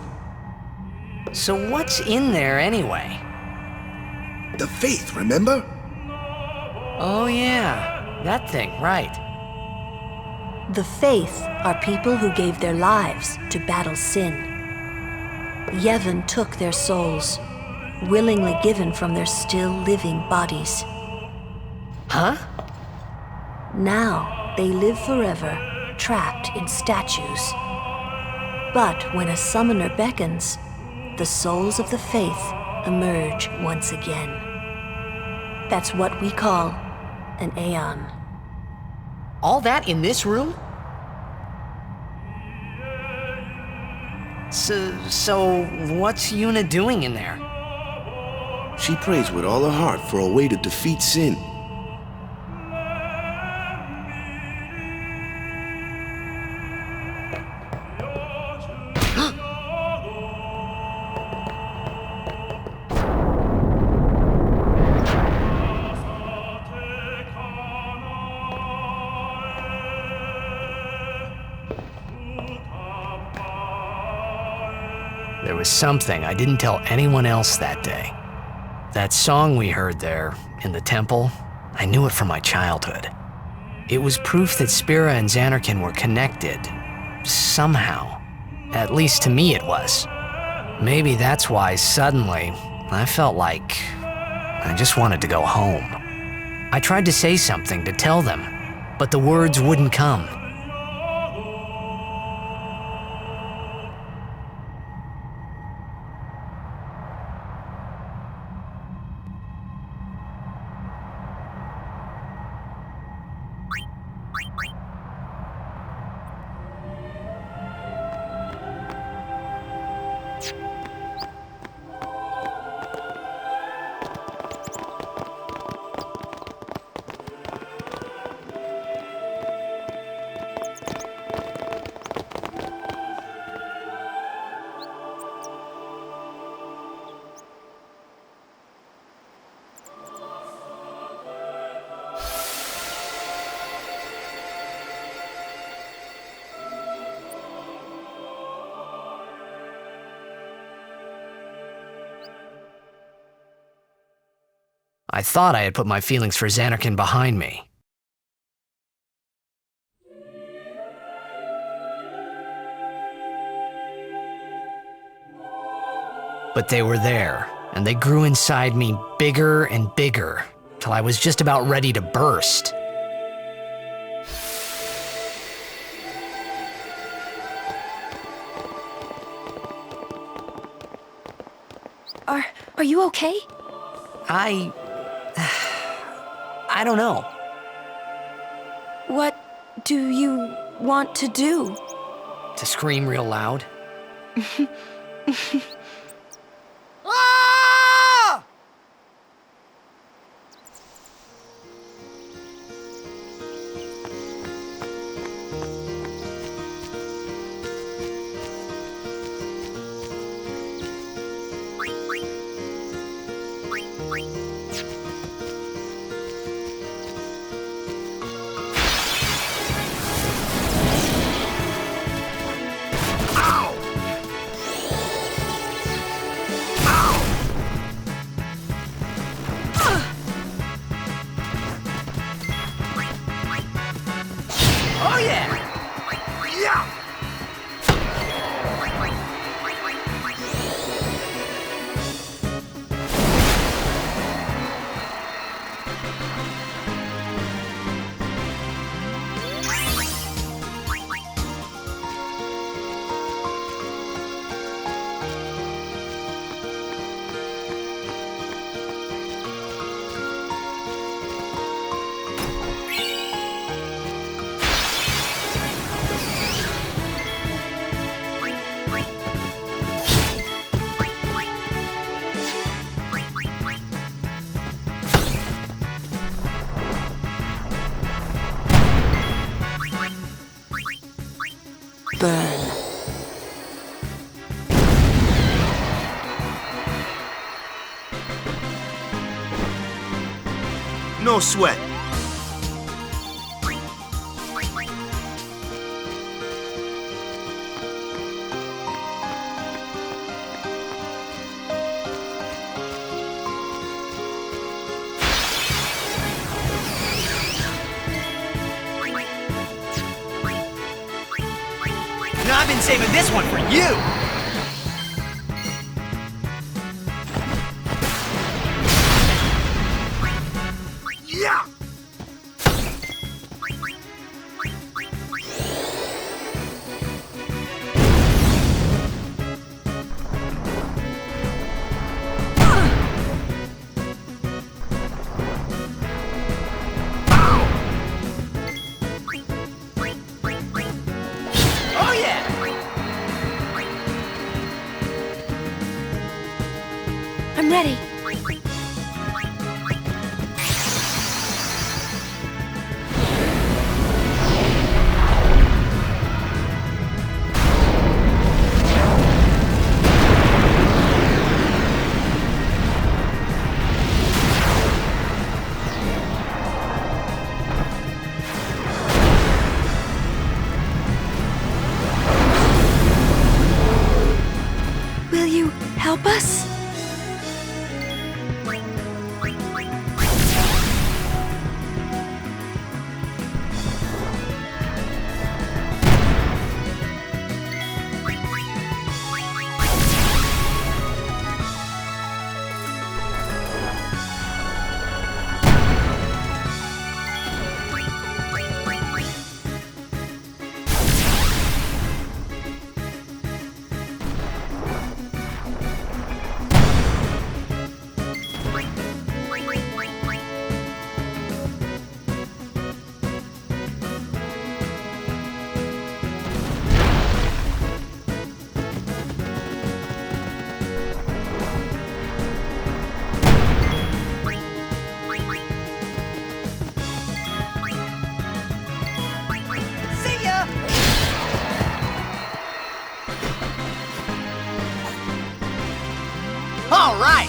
So what's in there anyway? The faith, remember? Oh yeah, that thing, right. The faith are people who gave their lives to battle sin. Yevon took their souls, willingly given from their still living bodies. Huh? Now they live forever, trapped in statues. But when a summoner beckons, the souls of the faith emerge once again. That's what we call an Aeon. All that in this room? So what's Yuna doing in there? She prays with all her heart for a way to defeat sin. There was something I didn't tell anyone else that day. That song we heard there, in the temple, I knew it from my childhood. It was proof that Spira and Zanarkand were connected. Somehow. At least to me it was. Maybe that's why suddenly, I felt like I just wanted to go home. I tried to say something to tell them, but the words wouldn't come. I thought I had put my feelings for Zanarkand behind me. But they were there, and they grew inside me bigger and bigger, till I was just about ready to burst. Are you okay? I don't know. What do you want to do? To scream real loud? burn. No sweat. Now I've been saving this one for you! Yeah! Oh yeah! I'm ready. Will you help us? See ya! All right!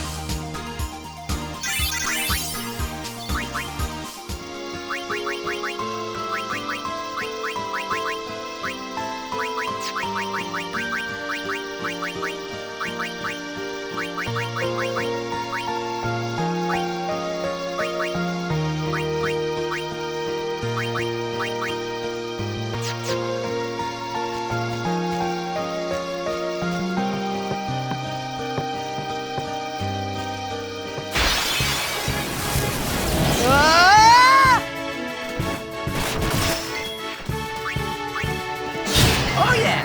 Ah! Oh yeah!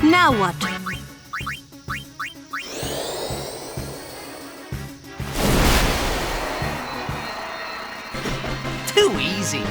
Now what? Too easy.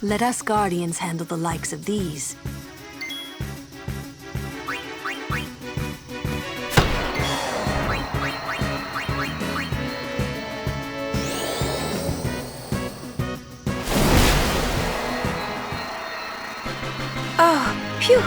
Let us Guardians handle the likes of these. Oh, phew!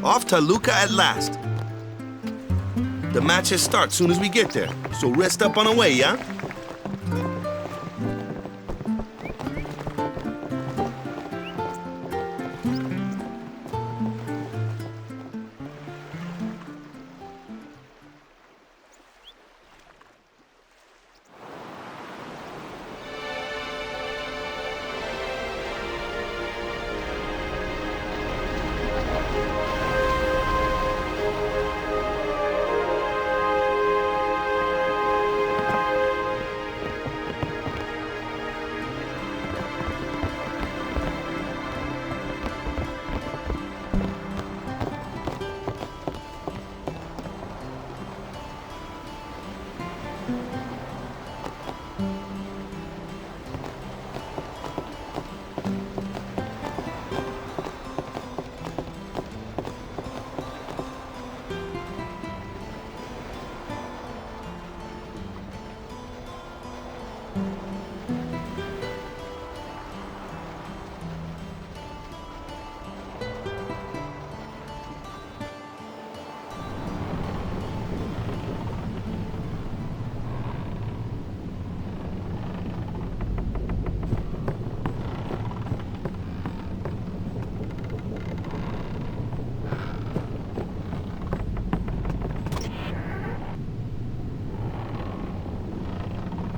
Off to Luca at last. The matches start soon as we get there, so rest up on the way, yeah?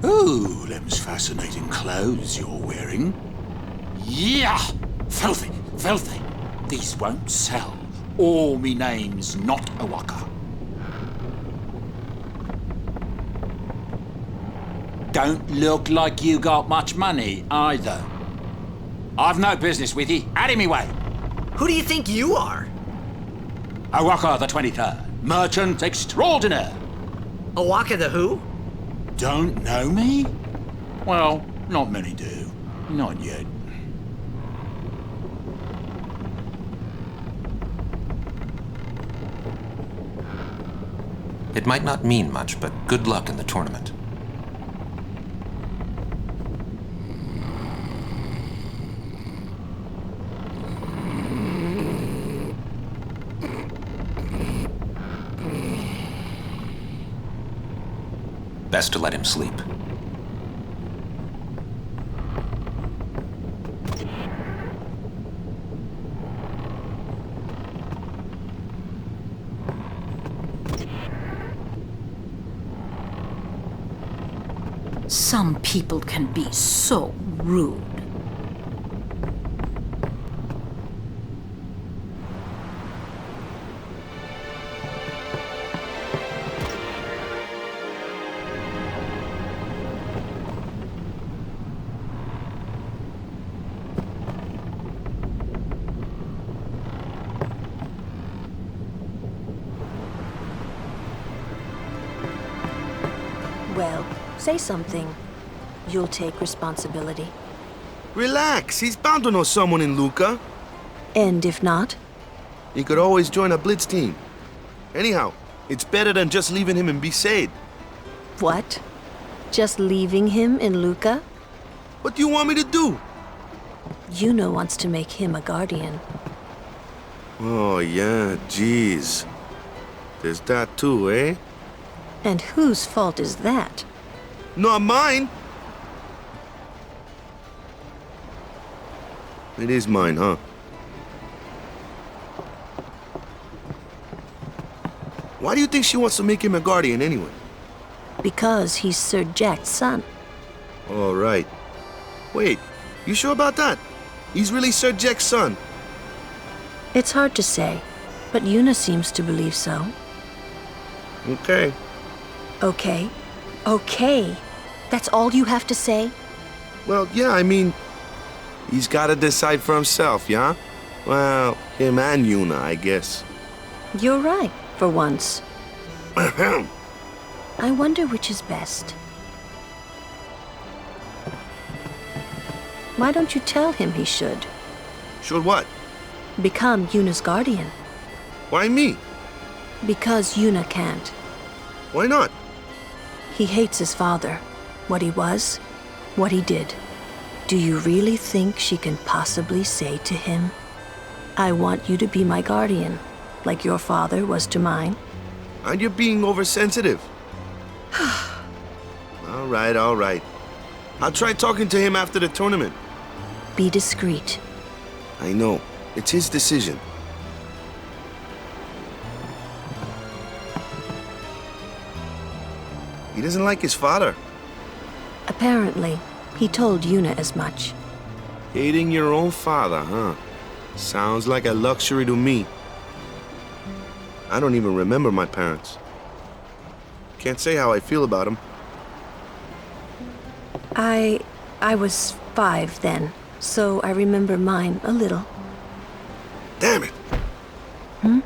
Ooh, them's fascinating clothes you're wearing. Yeah! Filthy, filthy. These won't sell. Or me name's not a Wakka. Don't look like you got much money, either. I've no business with you. Out of me way. Who do you think you are? A Wakka the 23rd. Merchant extraordinaire. A Wakka the who? Don't know me? Well, not many do. Not yet. It might not mean much, but good luck in the tournament. Best to let him sleep. Some people can be so rude. Well, say something. You'll take responsibility. Relax, he's bound to know someone in Luca. And if not? He could always join a blitz team. Anyhow, it's better than just leaving him in Besaid. What? Just leaving him in Luca? What do you want me to do? Yuna wants to make him a guardian. Oh, yeah, jeez. There's that too, eh? And whose fault is that? Not mine. It is mine, huh? Why do you think she wants to make him a guardian anyway? Because he's Sir Jack's son. All right. Wait, you sure about that? He's really Sir Jack's son? It's hard to say, but Yuna seems to believe so. Okay. Okay. Okay. That's all you have to say? Well, yeah, I mean, he's gotta decide for himself, yeah? Well, him and Yuna, I guess. You're right, for once. I wonder which is best. Why don't you tell him he should? Should what? Become Yuna's guardian. Why me? Because Yuna can't. Why not? He hates his father. What he was, what he did. Do you really think she can possibly say to him, I want you to be my guardian, like your father was to mine. And you're being oversensitive. All right, all right. I'll try talking to him after the tournament. Be discreet. I know. It's his decision. He doesn't like his father. Apparently, he told Yuna as much. Hating your own father, huh? Sounds like a luxury to me. I don't even remember my parents. Can't say how I feel about them. I was 5 then, so I remember mine a little. Damn it! Hmm?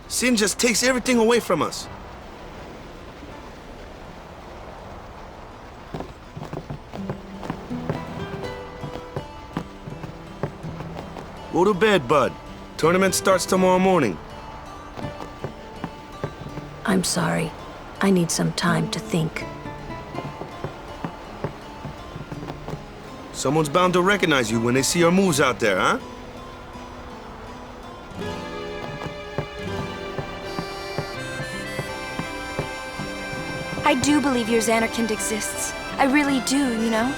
Sin just takes everything away from us. Go to bed, bud. Tournament starts tomorrow morning. I'm sorry. I need some time to think. Someone's bound to recognize you when they see your moves out there, huh? I do believe your Xanarkand exists. I really do, you know?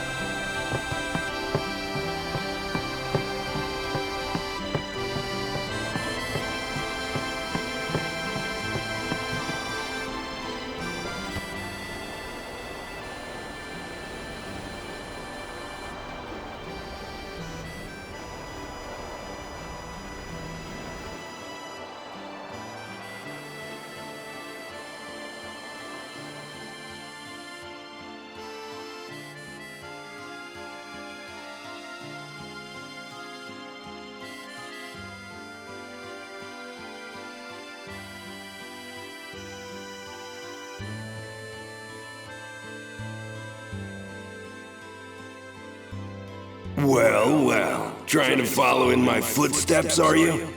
Well, well. Trying to follow in my footsteps, are you?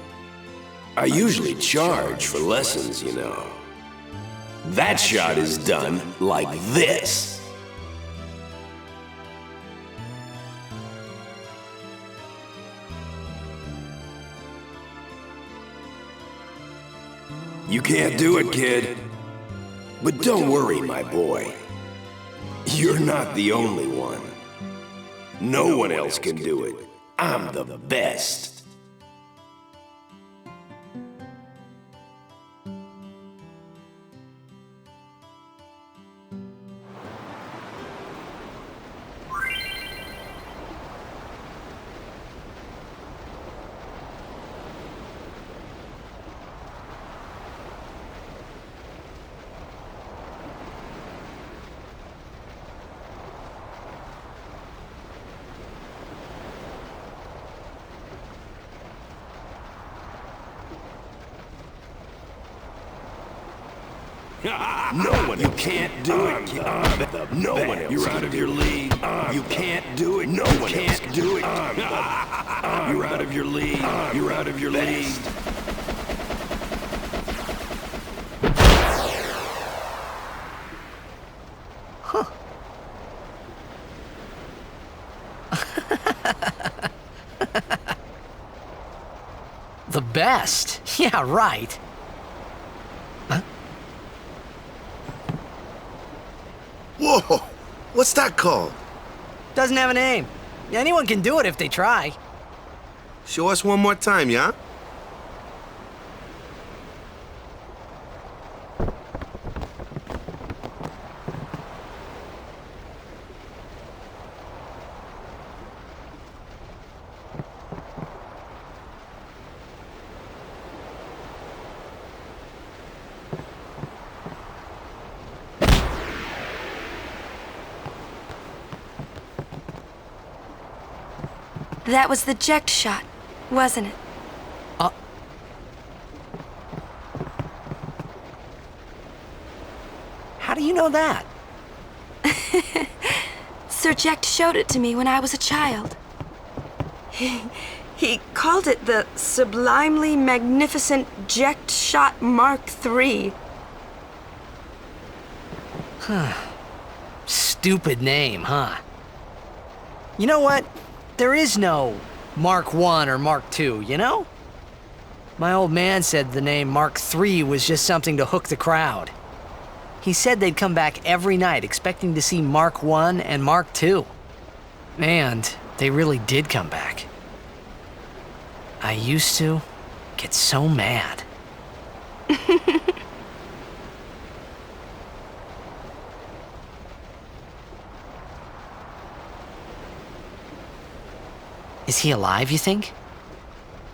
I usually charge for lessons, you know. That shot is done like this. You can't do it, kid. But don't worry, my boy. You're not the only one. No one else can do it. I'm the best. No one, you can't do it, kid. No one else. You're out of your league. You can't do it. No one can't do it. You're out of your league. You're out of your league. Huh. The best? Yeah, right. Whoa! What's that called? Doesn't have a name. Anyone can do it if they try. Show us one more time, yeah? That was the eject shot, wasn't it? How do you know that? Sir Jekt showed it to me when I was a child. He called it the Sublimely Magnificent Jekt Shot Mark III. Huh. Stupid name, huh? You know what? There is no Mark I or Mark II, you know? My old man said the name Mark III was just something to hook the crowd. He said they'd come back every night expecting to see Mark I and Mark II. And they really did come back. I used to get so mad. Is he alive, you think?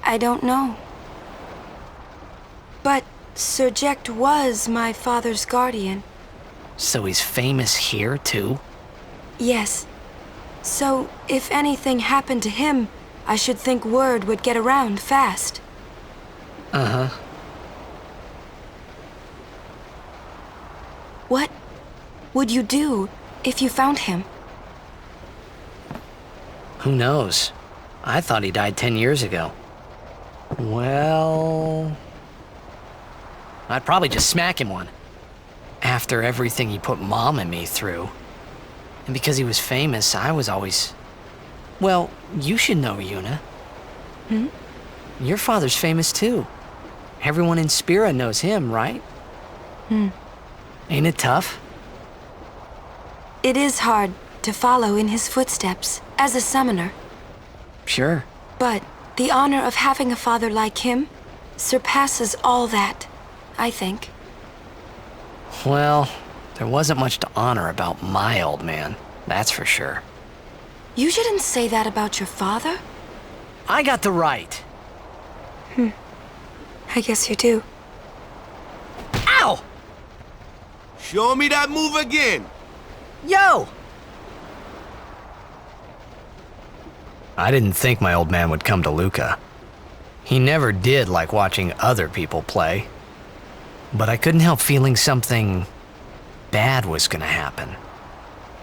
I don't know. But Sir Jecht was my father's guardian. So he's famous here, too? Yes. So, if anything happened to him, I should think word would get around fast. Uh-huh. What would you do if you found him? Who knows? I thought he died 10 years ago. Well... I'd probably just smack him one. After everything he put Mom and me through. And because he was famous, I was always... Well, you should know, Yuna. Hmm? Your father's famous too. Everyone in Spira knows him, right? Hmm. Ain't it tough? It is hard to follow in his footsteps as a summoner. Sure. But the honor of having a father like him surpasses all that, I think. Well, there wasn't much to honor about my old man, that's for sure. You shouldn't say that about your father. I got the right. I guess you do. Ow! Show me that move again. Yo! I didn't think my old man would come to Luca. He never did like watching other people play. But I couldn't help feeling something bad was gonna happen.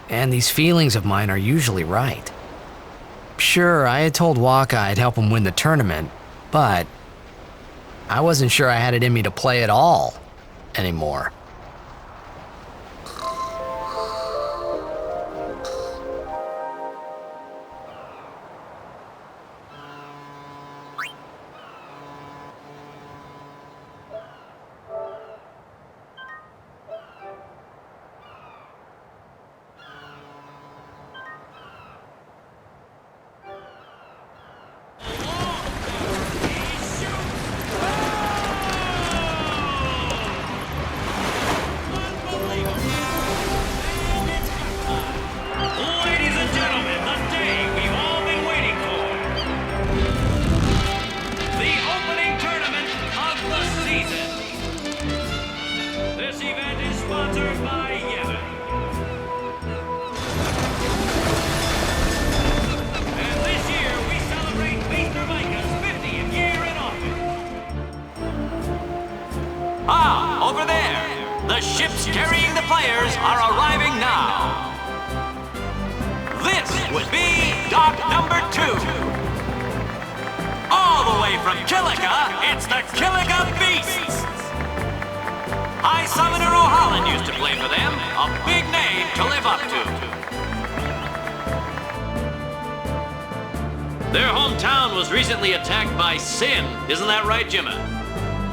And these feelings of mine are usually right. Sure, I had told Wakka I'd help him win the tournament, but I wasn't sure I had it in me to play at all anymore. Over there! The ships carrying the players are arriving now! This would be dock number 2! All the way from Kilika, it's the Kilika Beasts! High Summoner O'Holland used to play for them, a big name to live up to. Their hometown was recently attacked by Sin, isn't that right, Jimmy?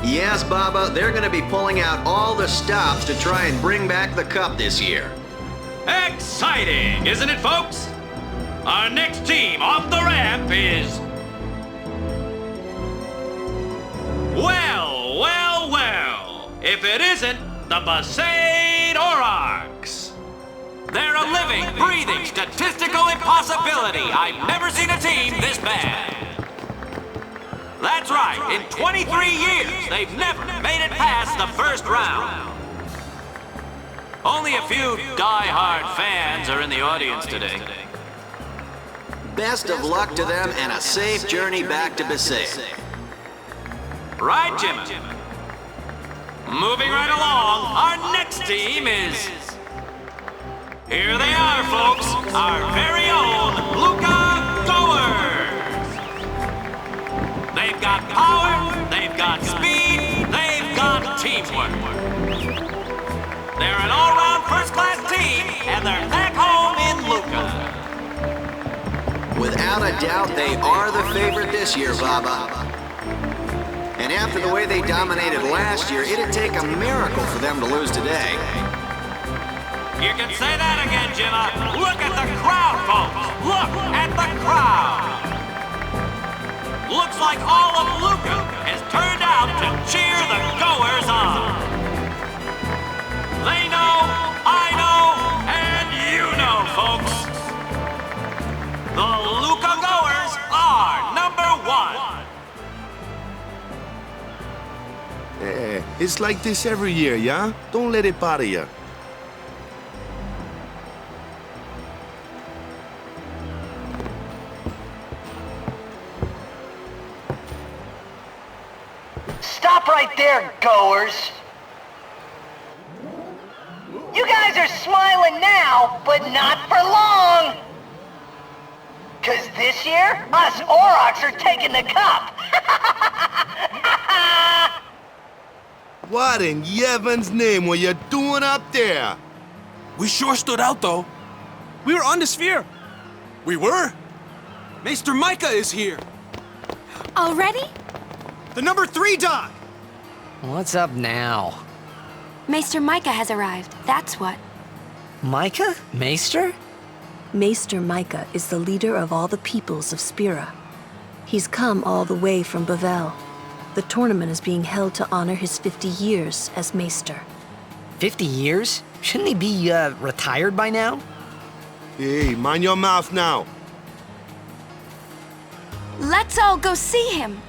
Yes, Baba, they're gonna be pulling out all the stops to try and bring back the cup this year. Exciting, isn't it, folks? Our next team off the ramp is... Well, well, well. If it isn't the Besaid Aurochs. They're a living, breathing, statistical impossibility. I've never seen a team this bad. That's right, in 23 years, they've never made it past the first round. Only a few die-hard fans are in the audience today. Best of luck to them and a safe journey back to Besaid. Right, Jimmy? Moving right along, our next team is... Here they are, folks, our very own Luca Goers! They've got power, they've got speed, they've got teamwork. They're an all-round first-class team, and they're back home in Luca. Without a doubt, they are the favorite this year, Baba. And after the way they dominated last year, it'd take a miracle for them to lose today. You can say that again, Jimma. Look at the crowd, folks. Look at the crowd. Looks like all of Luca has turned out to cheer the goers on. They know, I know, and you know, folks. The Luca goers are #1. It's like this every year, yeah? Don't let it bother you. Stop right there, goers! You guys are smiling now, but not for long! 'Cause this year, us Aurochs are taking the cup! What in Yevon's name were you doing up there? We sure stood out, though. We were on the sphere. We were. Maester Micah is here. Already? The number 3 dot. What's up now? Maester Micah has arrived, that's what. Micah? Maester? Maester Micah is the leader of all the peoples of Spira. He's come all the way from Bavel. The tournament is being held to honor his 50 years as Maester. 50 years? Shouldn't he be, retired by now? Hey, mind your mouth now. Let's all go see him.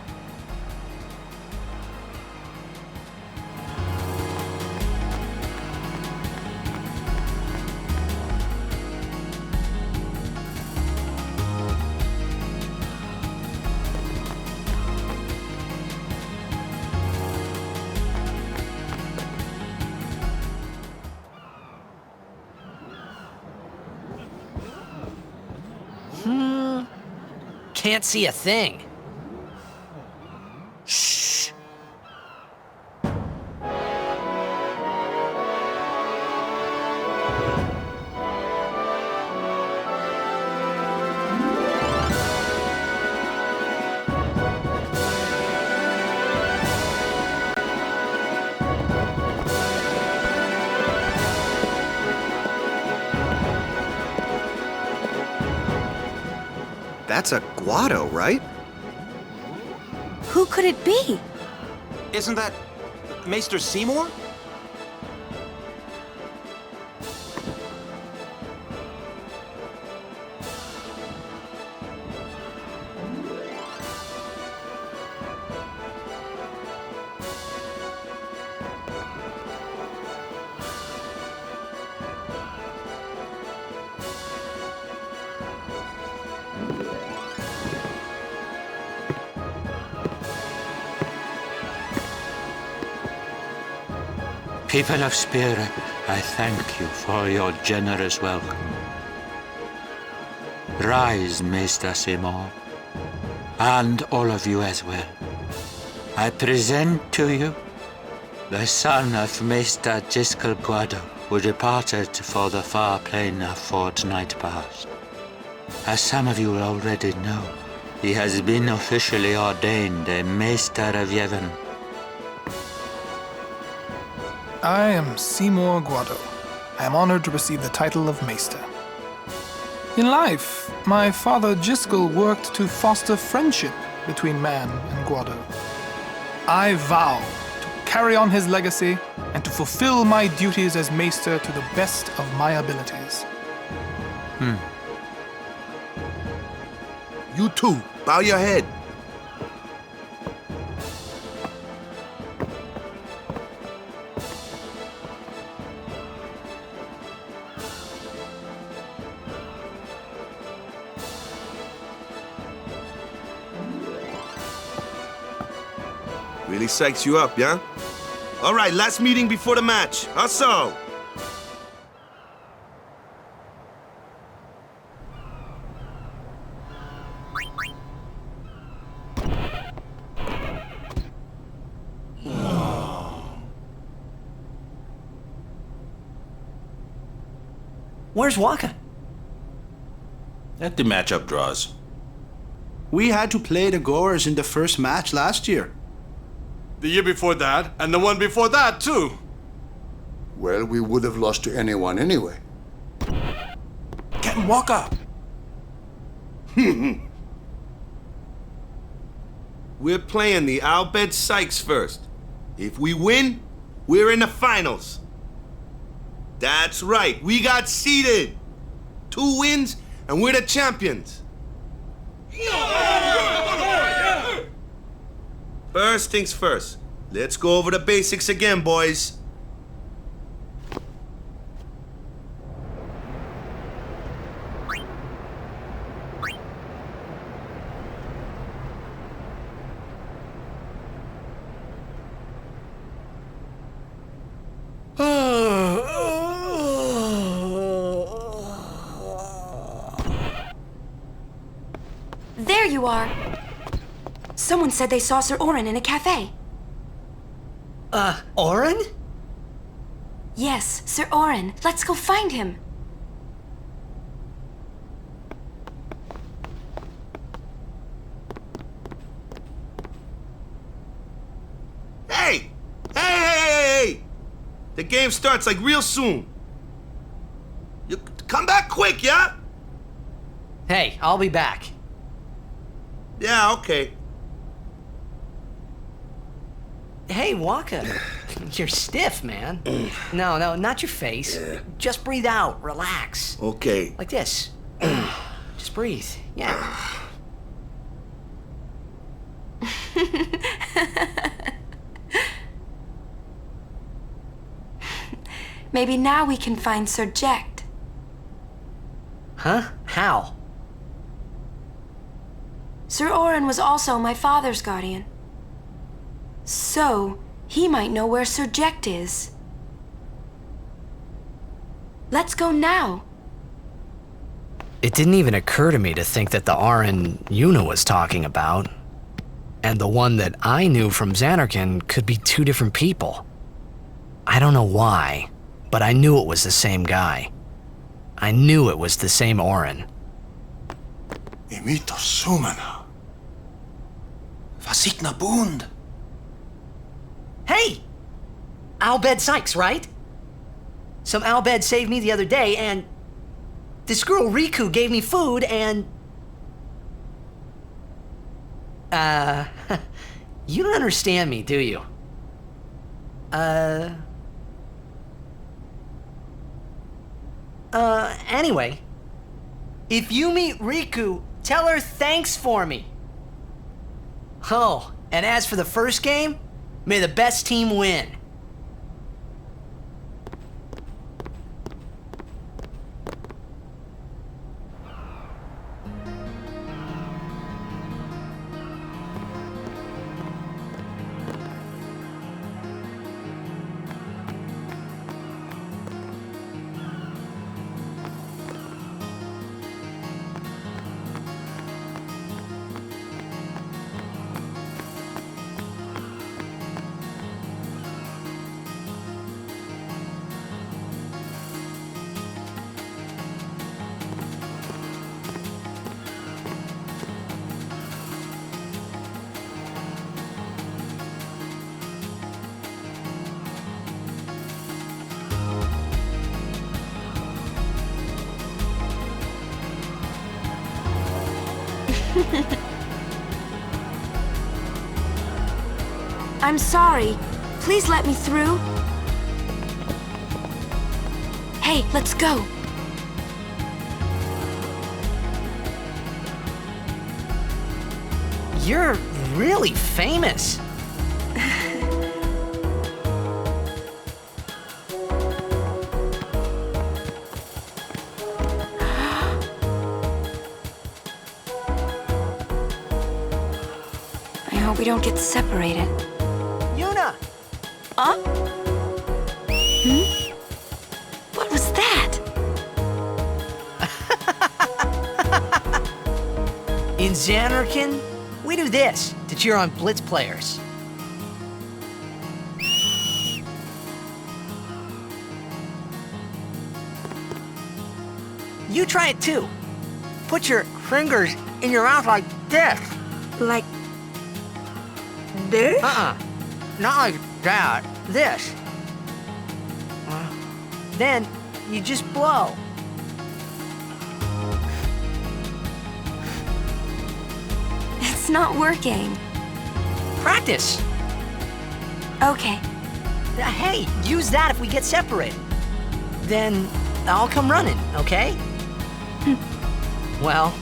Can't see a thing. Shh. That's a Guado, right? Who could it be? Isn't that Maester Seymour? People of Spira, I thank you for your generous welcome. Rise, Maester Seymour, and all of you as well. I present to you the son of Maester Jiskel Guado, who departed for the far plain a fortnight past. As some of you already know, he has been officially ordained a Maester of Yevon. I am Seymour Guado. I am honored to receive the title of Maester. In life, my father Jiskel worked to foster friendship between man and Guado. I vow to carry on his legacy and to fulfill my duties as Maester to the best of my abilities. You too, bow your head. Really psychs you up, yeah? All right, last meeting before the match. How so? Where's Wakka? Let the matchup draws. We had to play the Goers in the first match last year. The year before that, and the one before that, too. Well, we would have lost to anyone anyway. Captain Wakka! We're playing the Al Bhed Sykes first. If we win, we're in the finals. That's right, we got seeded. 2 wins, and we're the champions. First things first, let's go over the basics again, boys. There you are. Someone said they saw Sir Orin in a cafe. Orin? Yes, Sir Orin. Let's go find him. Hey! Hey! The game starts like real soon. You come back quick, yeah? Hey, I'll be back. Yeah, okay. Hey, Wakka. You're stiff, man. No, not your face. Just breathe out. Relax. Okay. Like this. Just breathe. Yeah. Maybe now we can find Sir Jecht. Huh? How? Sir Orin was also my father's guardian. So, he might know where Sir Jecht is. Let's go now. It didn't even occur to me to think that the Orin Yuna was talking about, and the one that I knew from Zanarkand could be 2 different people. I don't know why, but I knew it was the same guy. I knew it was the same Orin. Yuna the Summoner. Was ich na bund? Hey! Al Bhed Sykes, right? Some Al Bhed saved me the other day, and this girl Riku gave me food, and... you don't understand me, do you? Anyway, if you meet Riku, tell her thanks for me. Oh, and as for the first game, may the best team win. I'm sorry. Please let me through. Hey, let's go. You're really famous. I hope we don't get separated. Yuna! Huh? What was that? In Zanarkand, we do this to cheer on Blitz players. You try it too. Put your fingers in your mouth like this. Like this? not like that. This. Then you just blow. It's not working. Practice. Okay. Hey, use that if we get separated. Then I'll come running, okay? Well,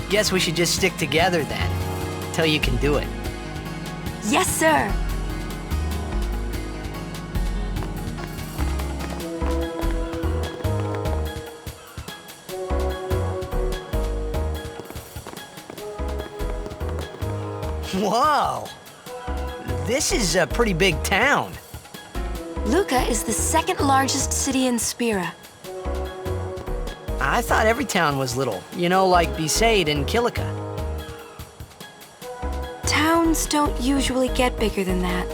guess we should just stick together then, till you can do it. Yes, sir. Whoa! This is a pretty big town. Luca is the second largest city in Spira. I thought every town was little, you know, like Besaid and Kilika. Towns don't usually get bigger than that.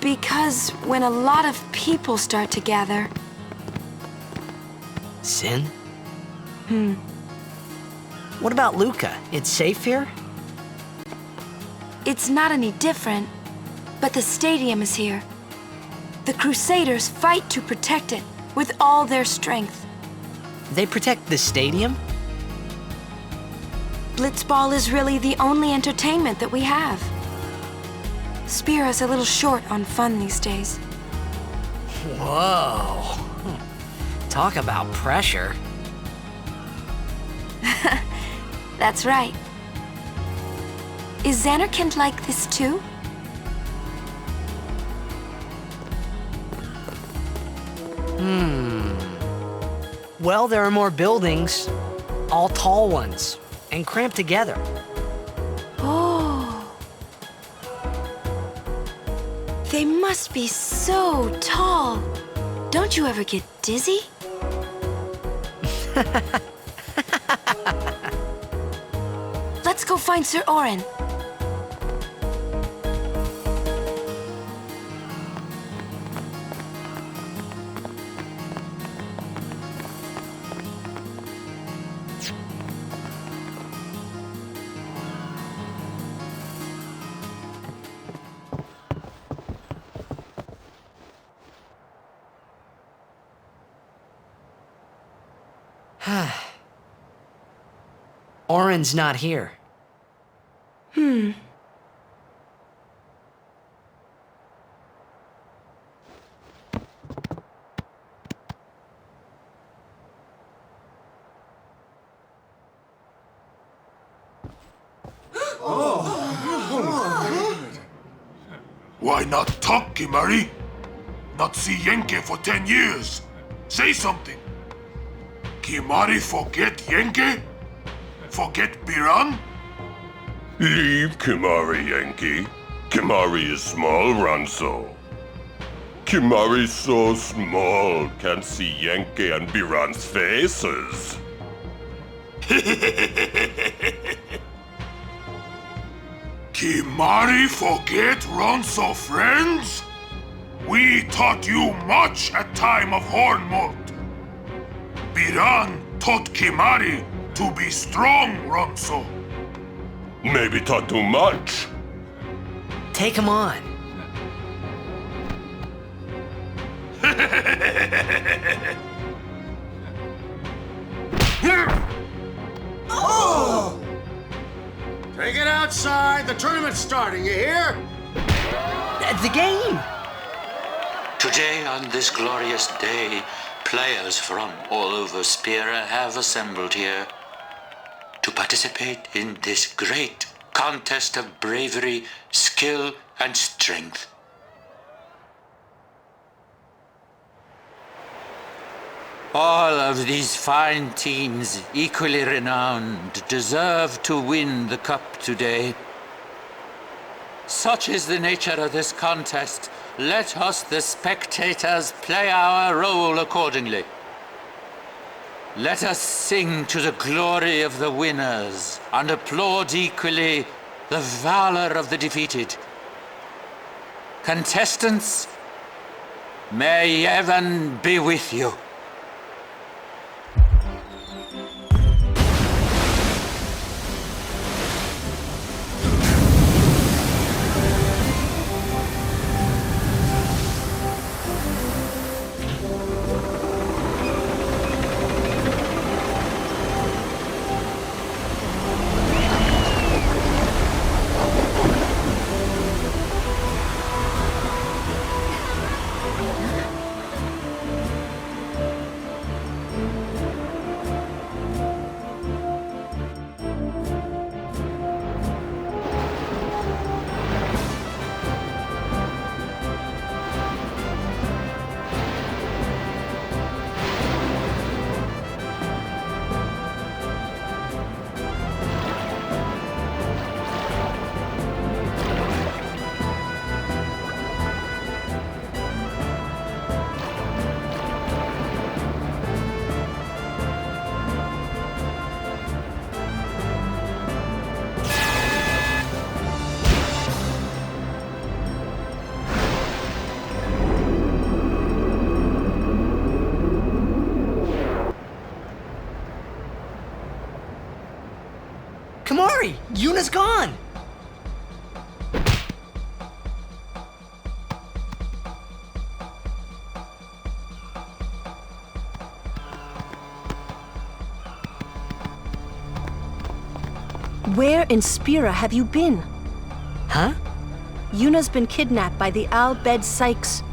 Because when a lot of people start to gather... Sin? What about Luca? It's safe here? It's not any different, but the stadium is here. The Crusaders fight to protect it with all their strength. They protect the stadium? Blitzball is really the only entertainment that we have. Spira's a little short on fun these days. Whoa. Talk about pressure. That's right. Is Zanarkand like this too? Well, there are more buildings, all tall ones, and cramped together. Oh. They must be so tall. Don't you ever get dizzy? Let's go find Sir Orin. Orin's not here. Why not talk, Kimari? Not see Yenke for 10 years. Say something. Kimari forget Yenke? Forget Biran? Leave Kimari, Yankee. Kimari is small, Ranso. Kimari's so small, can't see Yankee and Biran's faces. Kimari forget Ronso friends? We taught you much at time of Hornmold. Biran taught Kimari to be strong, Ronso. Maybe taught too much. Take him on. Oh! Take it outside. The tournament's starting, you hear? The game! Today, on this glorious day, players from all over Spira have assembled here to participate in this great contest of bravery, skill, and strength. All of these fine teams, equally renowned, deserve to win the cup today. Such is the nature of this contest. Let us, the spectators, play our role accordingly. Let us sing to the glory of the winners and applaud equally the valor of the defeated. Contestants, may heaven be with you. Hurry! Yuna's gone! Where in Spira have you been? Huh? Yuna's been kidnapped by the Al Bhed Sykes.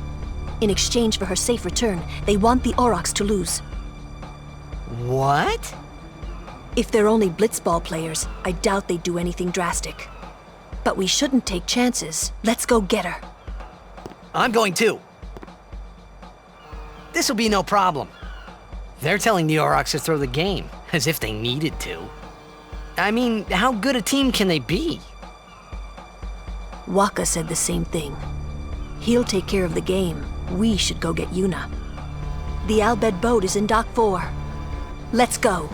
In exchange for her safe return, they want the Aurochs to lose. What? If they're only Blitzball players, I doubt they'd do anything drastic. But we shouldn't take chances. Let's go get her. I'm going too. This'll be no problem. They're telling the Aurochs to throw the game, as if they needed to. I mean, how good a team can they be? Wakka said the same thing. He'll take care of the game. We should go get Yuna. The Al Bhed boat is in Dock 4. Let's go.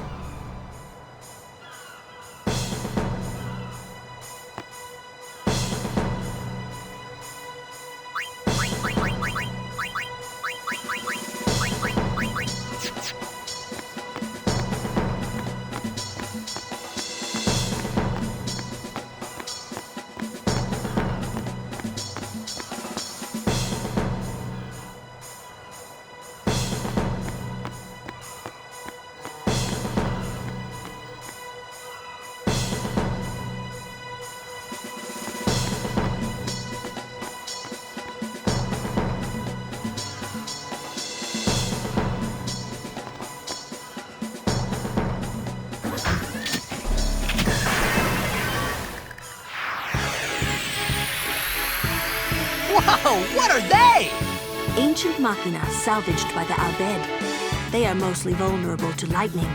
Whoa, what are they? Ancient machina salvaged by the Al Bhed. They are mostly vulnerable to lightning.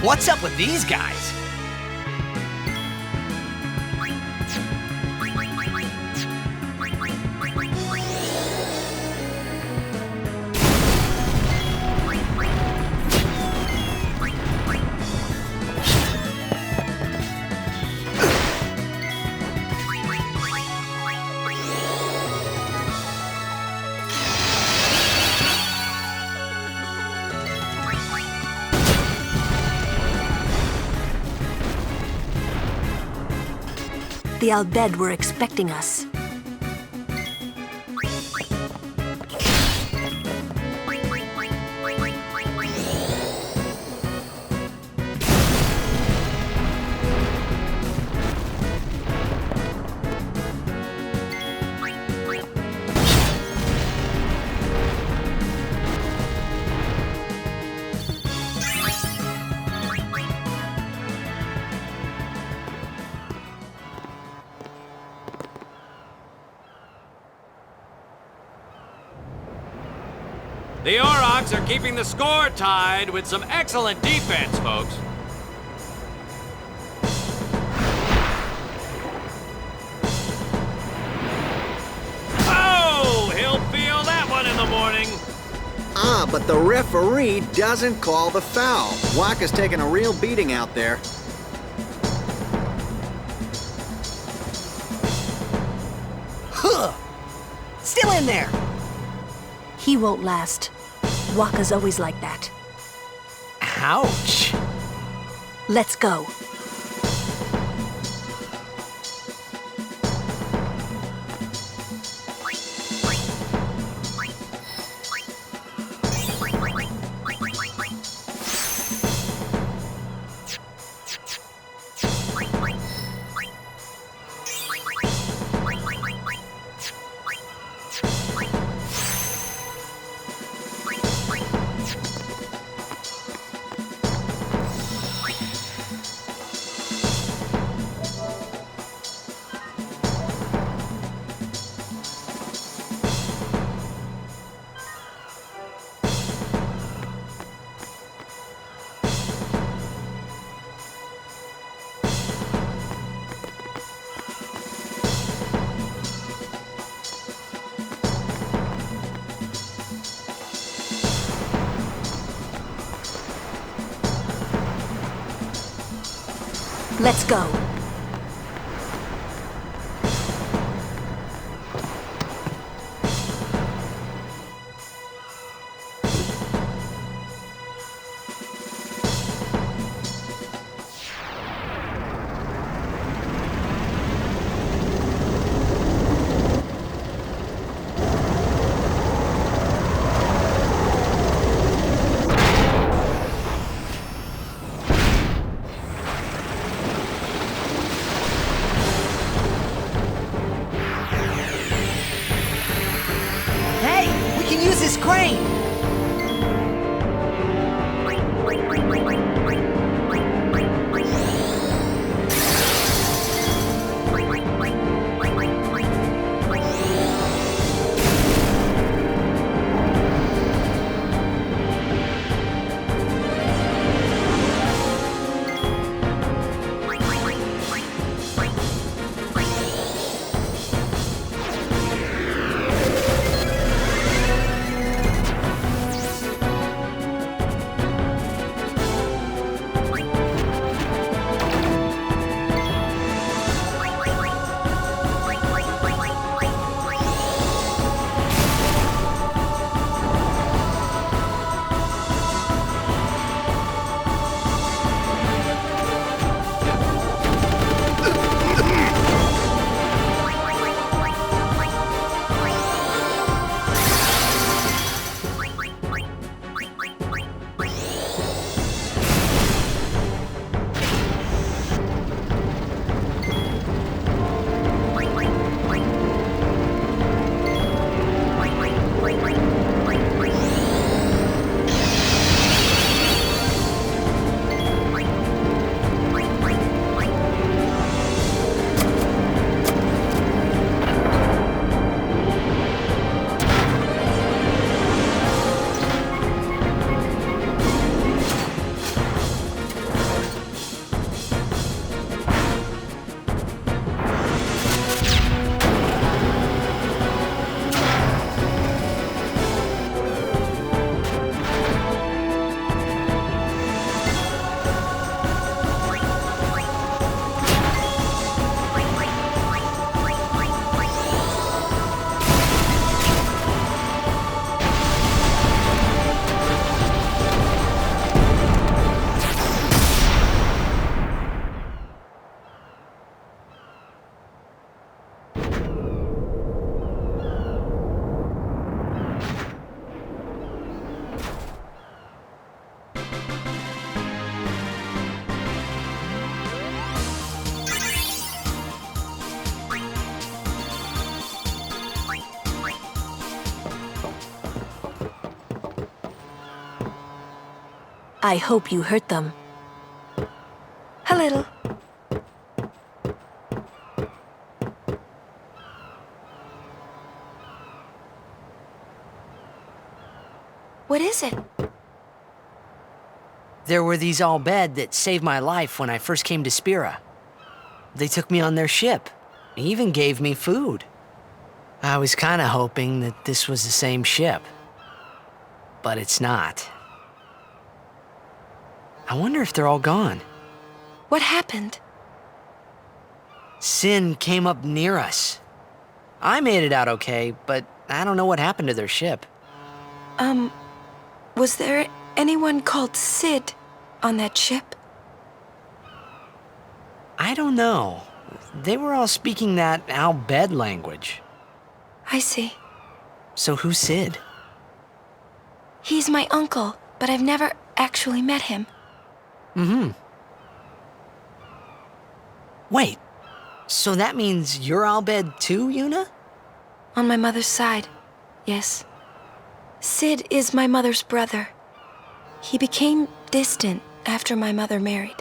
What's up with these guys? The Albed were expecting us. The Aurochs are keeping the score tied with some excellent defense, folks. Oh, he'll feel that one in the morning. Ah, but the referee doesn't call the foul. Wakka's taking a real beating out there. Huh! Still in there! He won't last. Wakka's always like that. Ouch! Let's go. Let's go. I hope you hurt them. A little. What is it? There were these Al-Bhed that saved my life when I first came to Spira. They took me on their ship, even gave me food. I was kinda hoping that this was the same ship. But it's not. I wonder if they're all gone. What happened? Sin came up near us. I made it out okay, but I don't know what happened to their ship. Was there anyone called Sid on that ship? I don't know. They were all speaking that Al-Bhed language. I see. So who's Sid? He's my uncle, but I've never actually met him. Wait, so that means you're Al-Bhed too, Yuna? On my mother's side, yes. Sid is my mother's brother. He became distant after my mother married.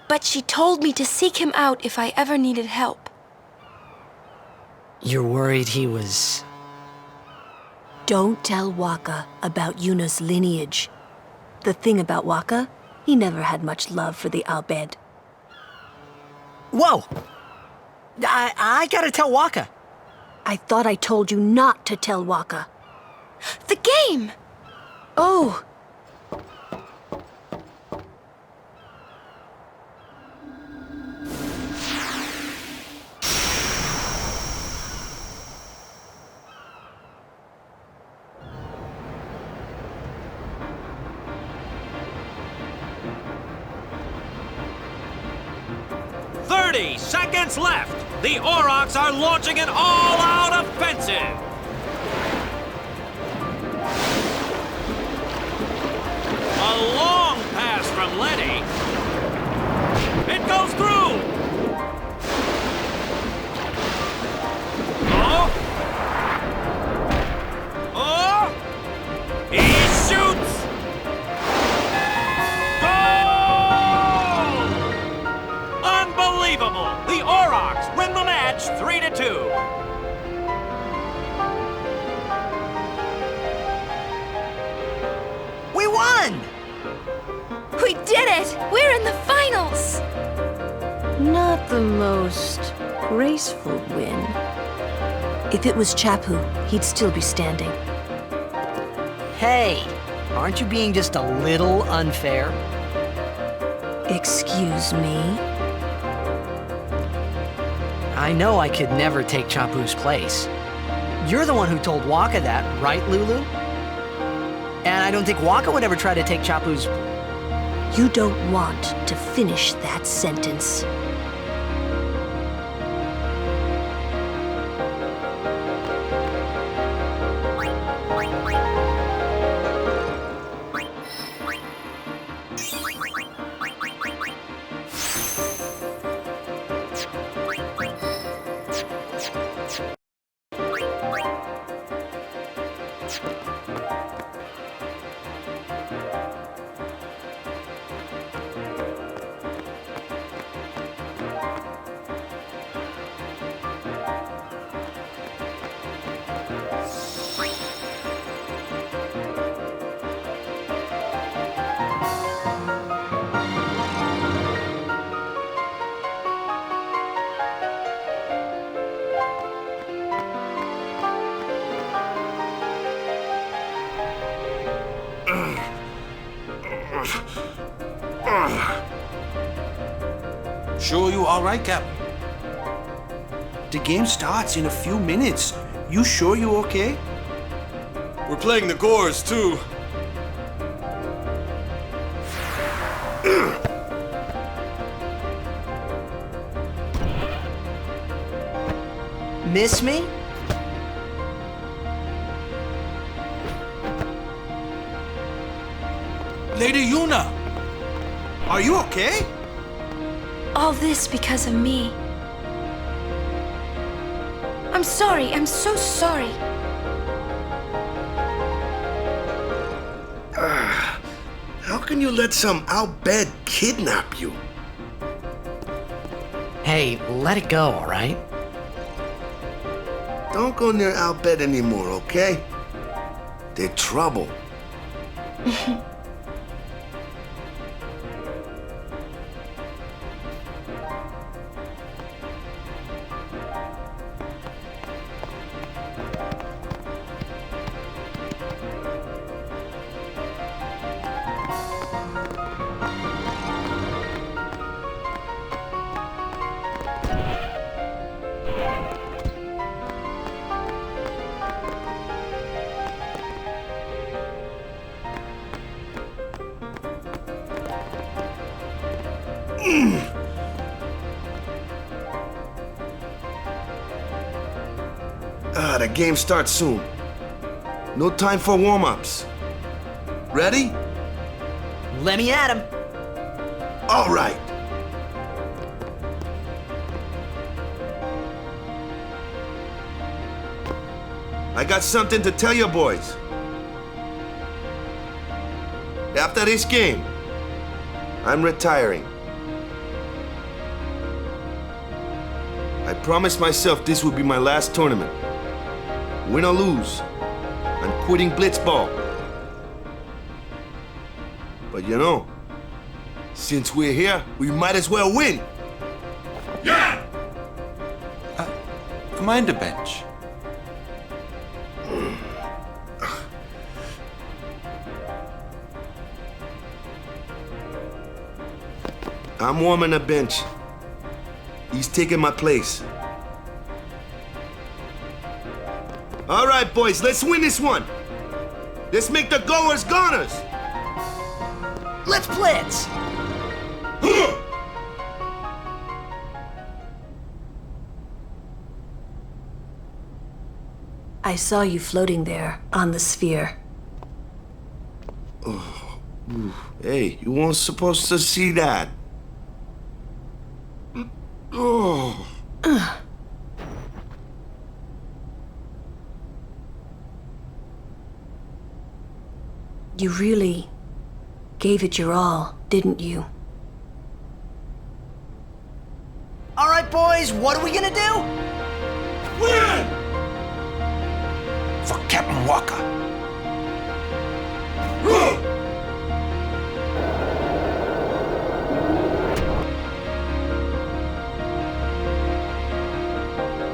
But she told me to seek him out if I ever needed help. You're worried he was... Don't tell Wakka about Yuna's lineage. The thing about Wakka, he never had much love for the Al-Bhed. Whoa! I gotta tell Wakka. I thought I told you not to tell Wakka. The game! Oh! Seconds left. The Aurochs are launching an all-out offensive. A long pass from Letty. It goes through. Oh. Oh. He shoots. Unbelievable! The Aurochs win the match 3-2. We won! We did it! We're in the finals! Not the most graceful win. If it was Chappu, he'd still be standing. Hey, aren't you being just a little unfair? Excuse me? I know I could never take Chappu's place. You're the one who told Wakka that, right, Lulu? And I don't think Wakka would ever try to take Chappu's... You don't want to finish that sentence. Sure you all right, Captain? The game starts in a few minutes. You sure you okay? We're playing the Gores, too. Miss me? Lady Yuna! Are you okay? All this because of me. I'm sorry. I'm so sorry. can you let some outbed kidnap you? Hey, let it go, all right? Don't go near outbed anymore, okay? They're trouble. The game starts soon. No time for warm-ups. Ready? Let me at him. All right. I got something to tell you boys. After this game, I'm retiring. I promised myself this would be my last tournament. Win or lose, I'm quitting Blitzball. But you know, since we're here, we might as well win. Yeah! Mind a bench. I'm warming the bench. He's taking my place. All right, boys, let's win this one. Let's make the goers goners. Let's blitz. I saw you floating there on the sphere. Oh, hey, you weren't supposed to see that. Oh. You really gave it your all, didn't you? All right, boys, what are we gonna do? Win! For Captain Wakka.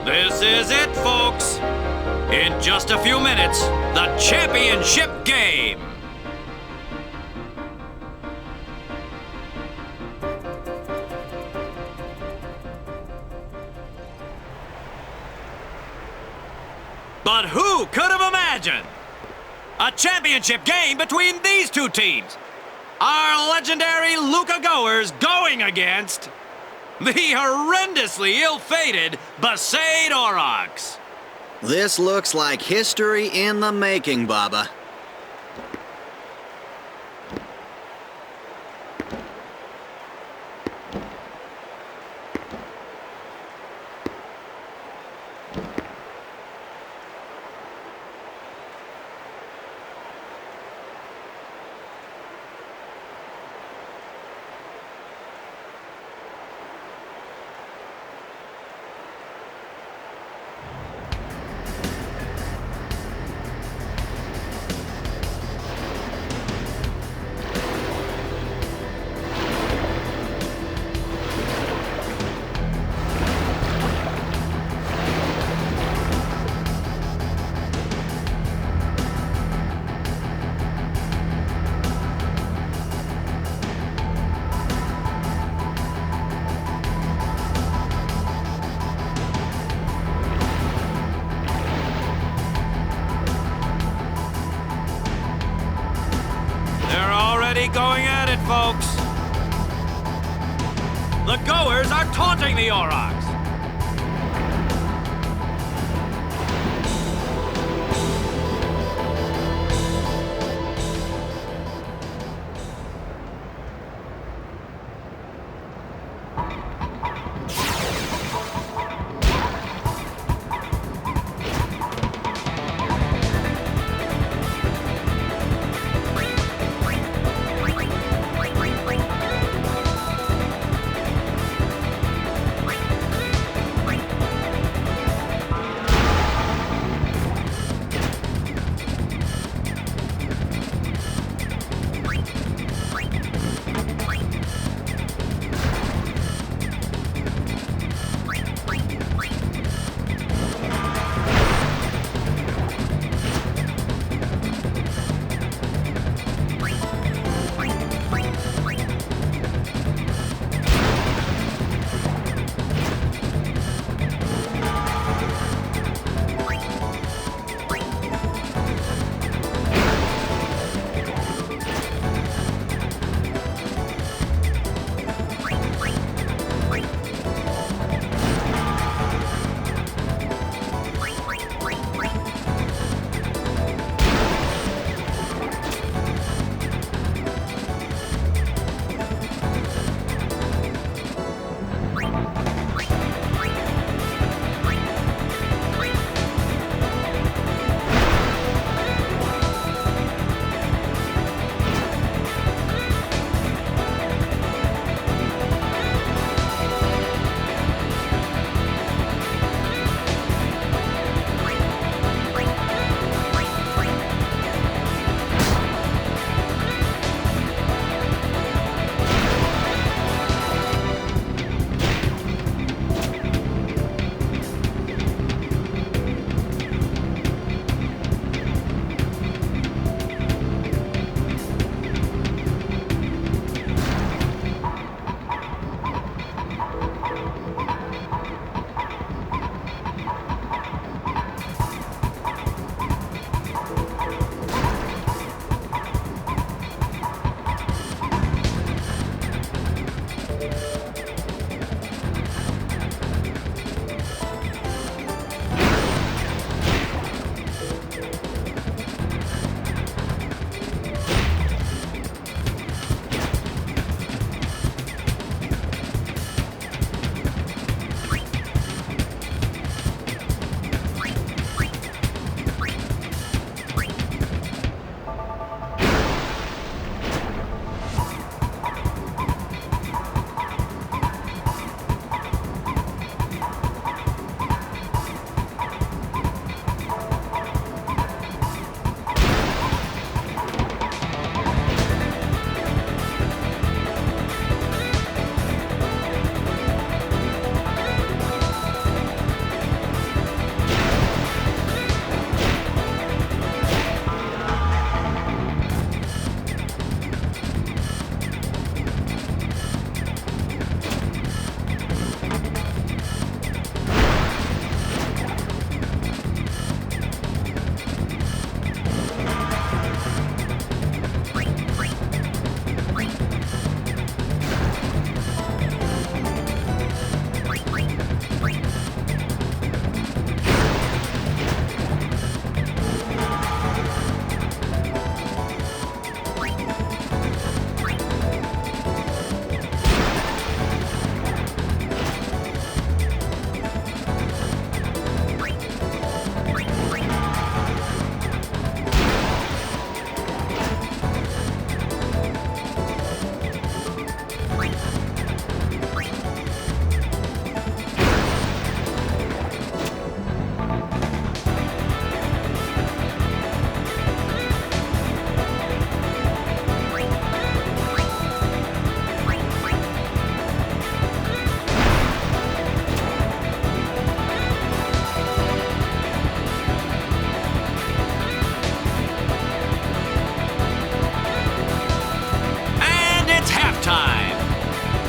This is it, folks. In just a few minutes, the championship game. But who could have imagined a championship game between these two teams? Our legendary Luca goers going against the horrendously ill-fated Besaid Aurochs. This looks like history in the making, Baba. Going at it, folks. The goers are taunting the Aurochs.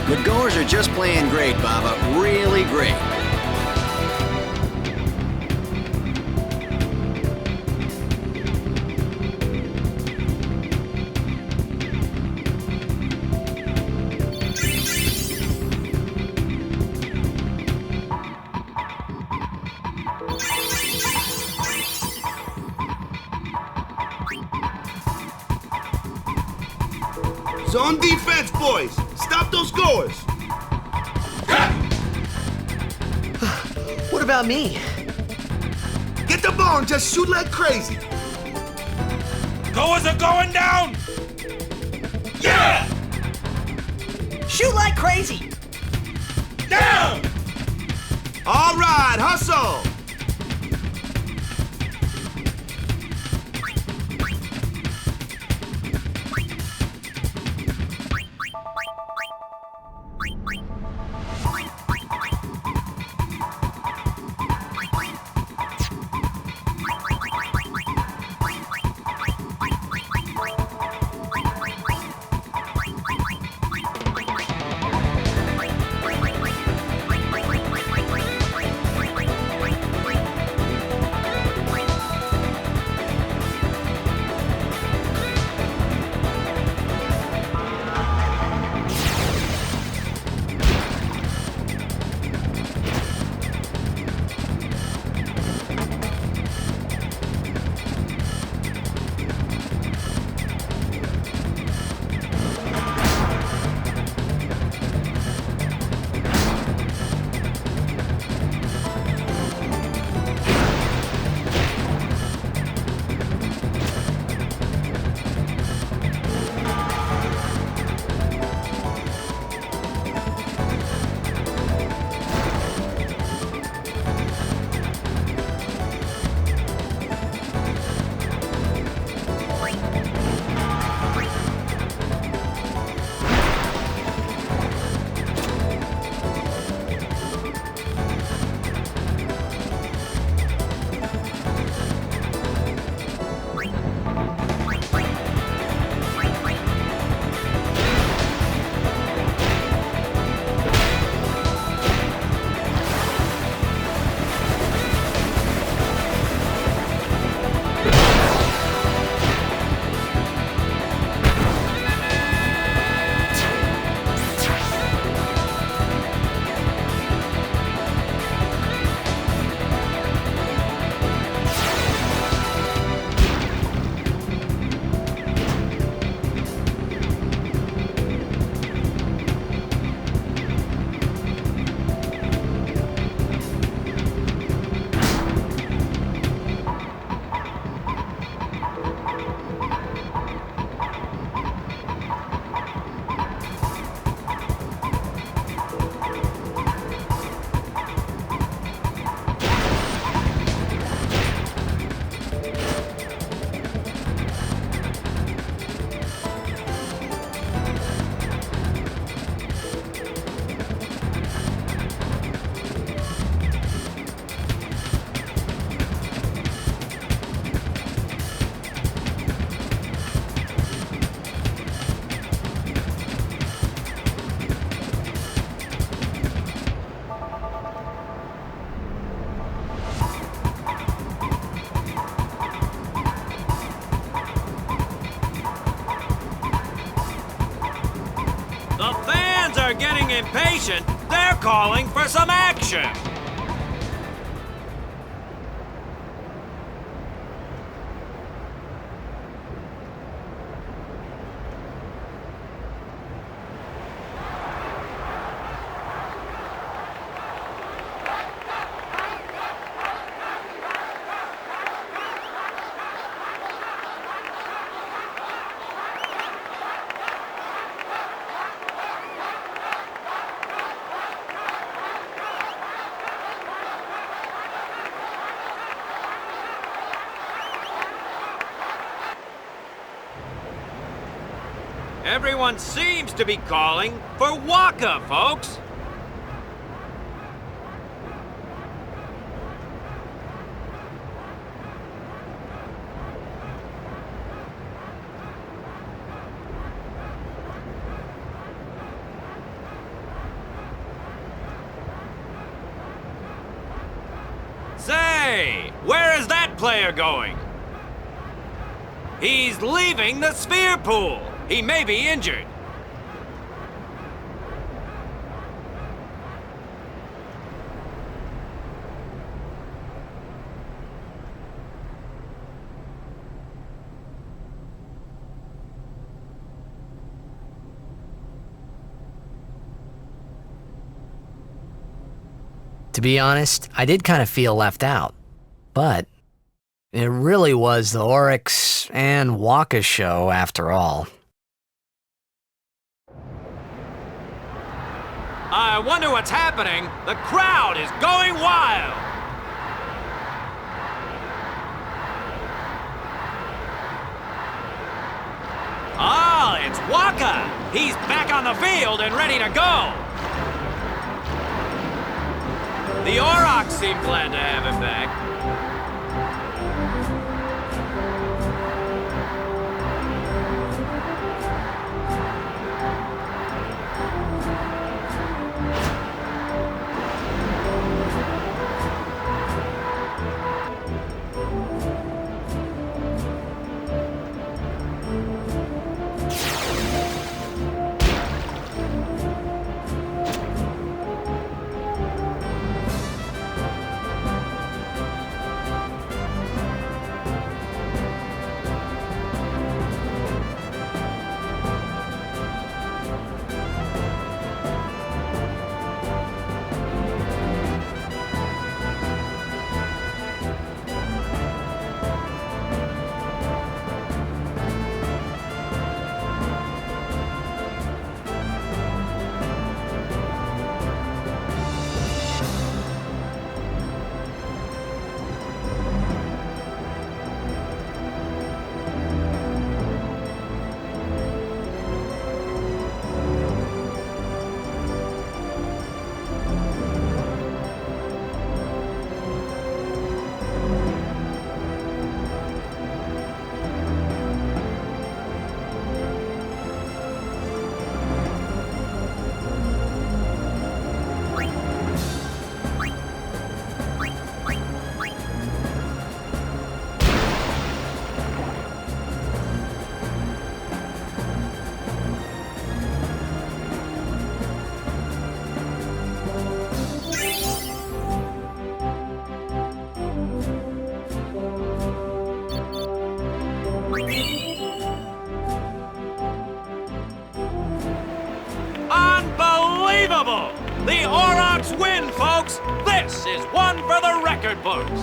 The goers are just playing great, Baba. Really great. Zone defense, boys! Stop those goers! What about me? Get the ball and just shoot like crazy! Goers are going down! Yeah! Shoot like crazy! Down! All right, hustle! The fans are getting impatient. They're calling for some action. Everyone seems to be calling for Wakka, folks. Say, where is that player going? He's leaving the sphere pool. He may be injured. To be honest, I did kind of feel left out. But it really was the Oryx and Wakka show after all. I wonder what's happening. The crowd is going wild. Ah, it's Wakka. He's back on the field and ready to go. The Aurochs seem glad to have him back. Unbelievable! The Aurochs win, folks! This is one for the record books!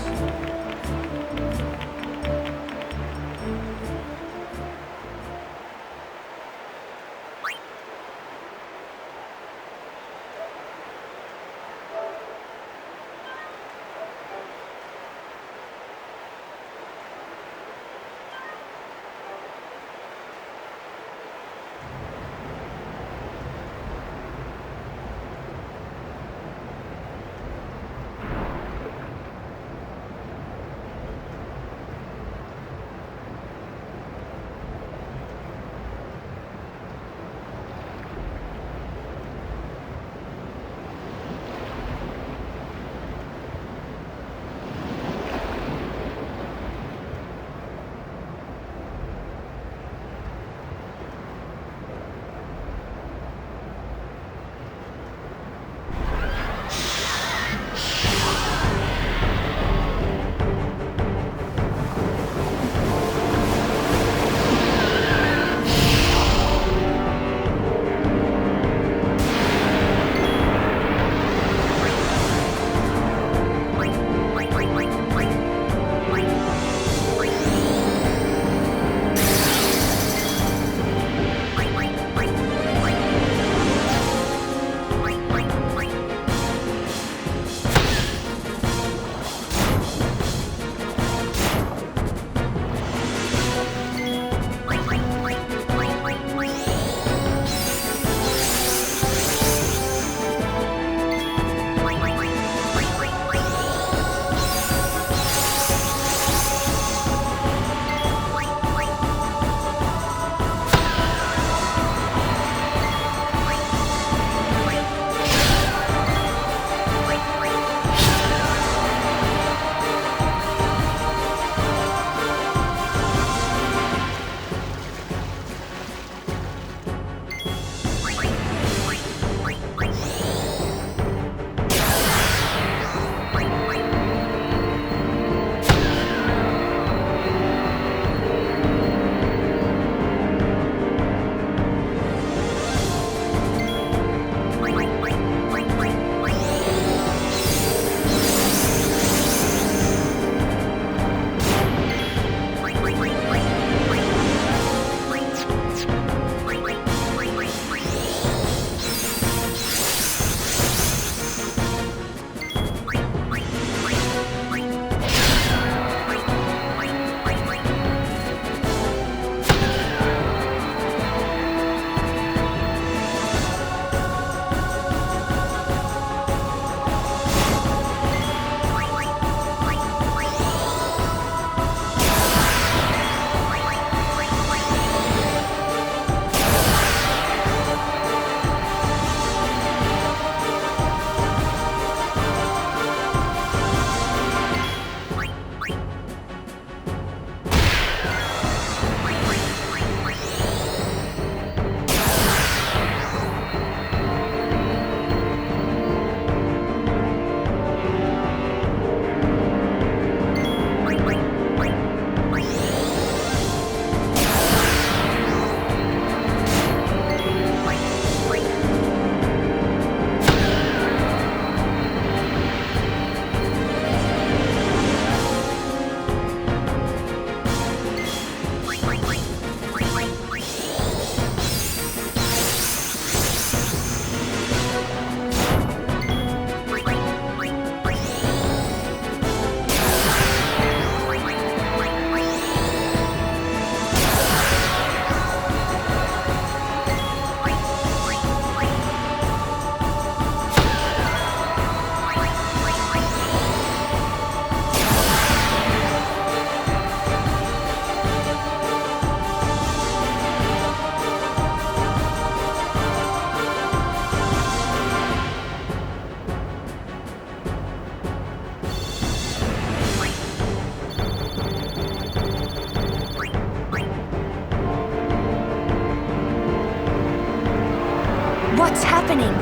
What's happening?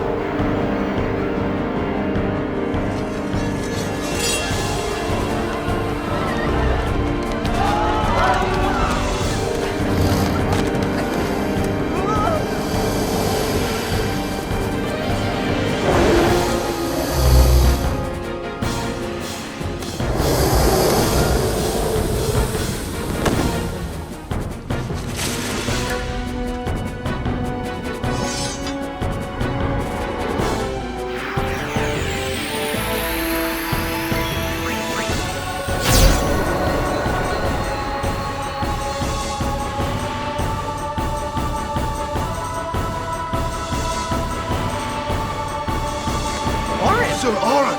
Sir Aura!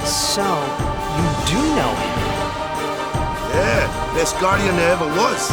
So, you do know him? Yeah, best guardian there ever was.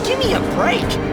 Give me a break!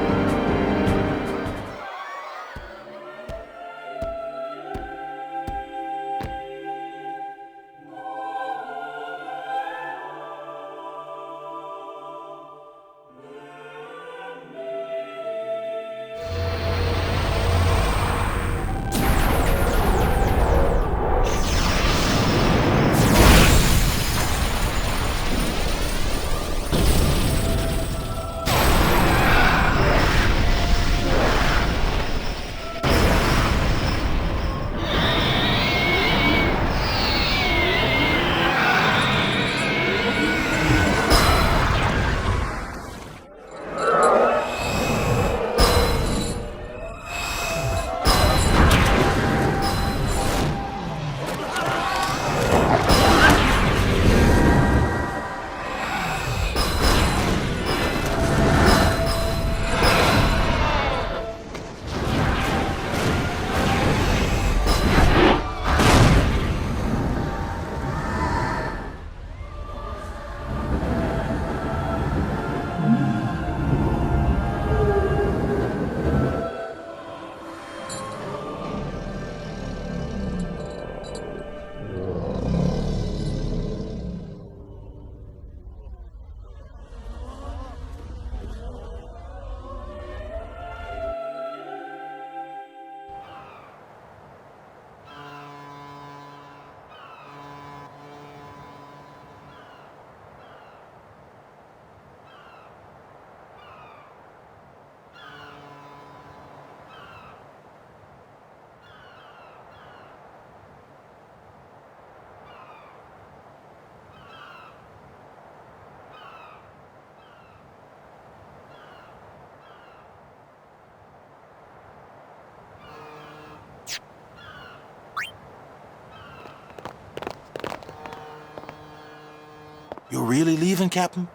You're really leaving, Captain?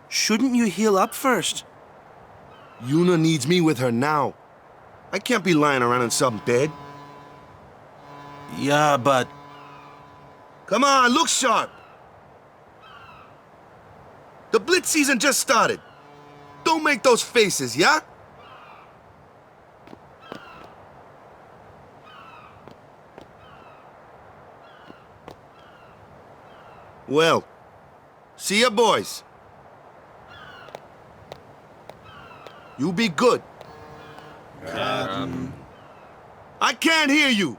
Shouldn't you heal up first? Yuna needs me with her now. I can't be lying around in some bed. Yeah, but... Come on, look sharp! The Blitz season just started. Don't make those faces, yeah? Well, see ya, boys. You be good. Captain. I can't hear you.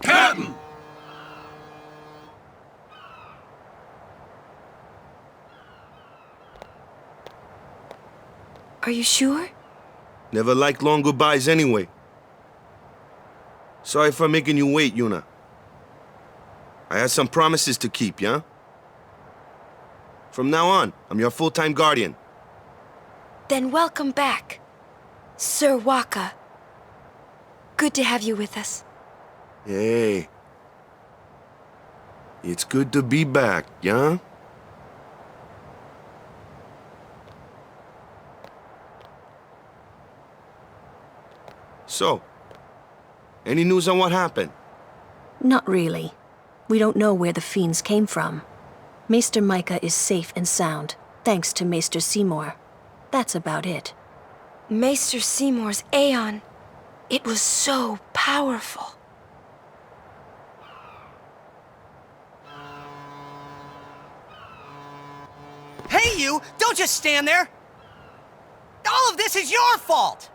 Captain! Are you sure? Never liked long goodbyes anyway. Sorry for making you wait, Yuna. I had some promises to keep, yeah? From now on, I'm your full-time guardian. Then welcome back, Sir Wakka. Good to have you with us. Hey. It's good to be back, yeah? So, any news on what happened? Not really. We don't know where the fiends came from. Maester Micah is safe and sound, thanks to Maester Seymour. That's about it. Maester Seymour's Aeon. It was so powerful. Hey, you! Don't just stand there! All of this is your fault!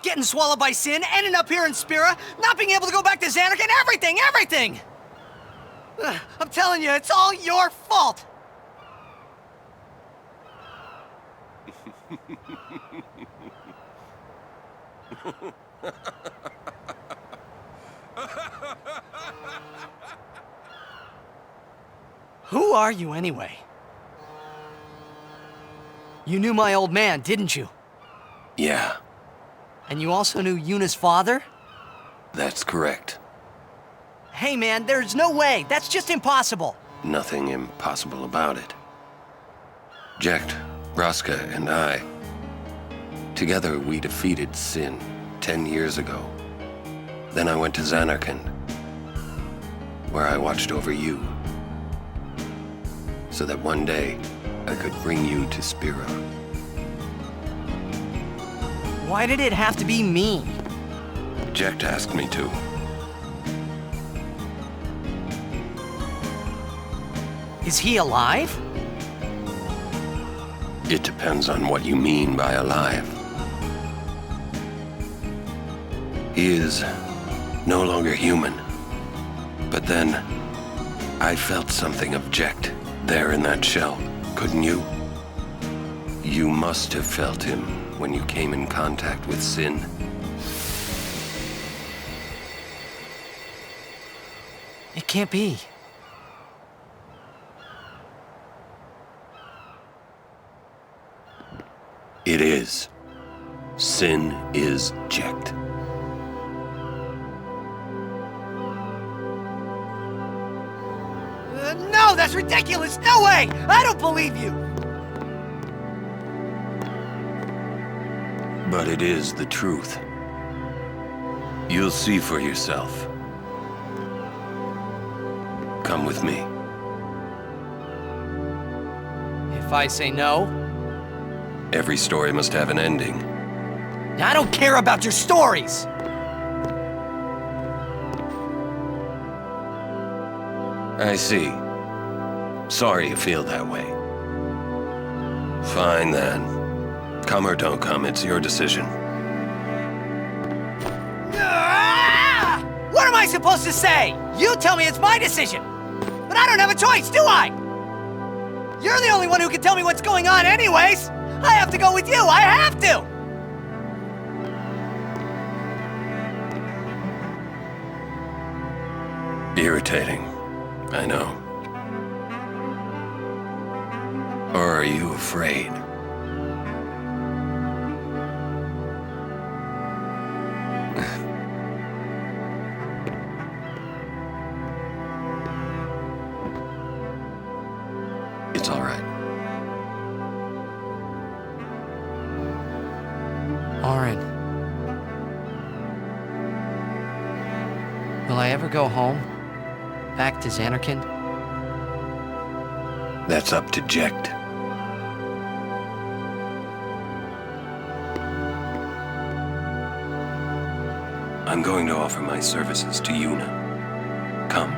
Getting swallowed by sin, ending up here in Spira, not being able to go back to Xanarkand, everything! I'm telling you, it's all your fault! Who are you, anyway? You knew my old man, didn't you? Yeah, And you also knew Yuna's father? that's correct. Hey man, there's no way! That's just impossible! Nothing impossible about it. Jecht, Braska, and I, together we defeated Sin 10 years ago. Then I went to Xanarkand, where I watched over you, so that one day I could bring you to Spira. Why did it have to be me? Jecht asked me to. Is he alive? It depends on what you mean by alive. He is no longer human. But then, I felt something of Jecht there in that shell, couldn't you? You must have felt him when you came in contact with Sin. It can't be. It is. Sin is Jecht. No, that's ridiculous! No way! I don't believe you! But it is the truth. You'll see for yourself. Come with me. If I say no? Every story must have an ending. I don't care about your stories! I see. Sorry you feel that way. Fine then. Come or don't come, it's your decision. Ah! What am I supposed to say? You tell me it's my decision! But I don't have a choice, do I? You're the only one who can tell me what's going on anyways! I have to go with you, I have to! Irritating, I know. Or are you afraid? It's all right. All right. Will I ever go home? Back to Xanarkand? That's up to Jecht. I'm going to offer my services to Yuna. Come.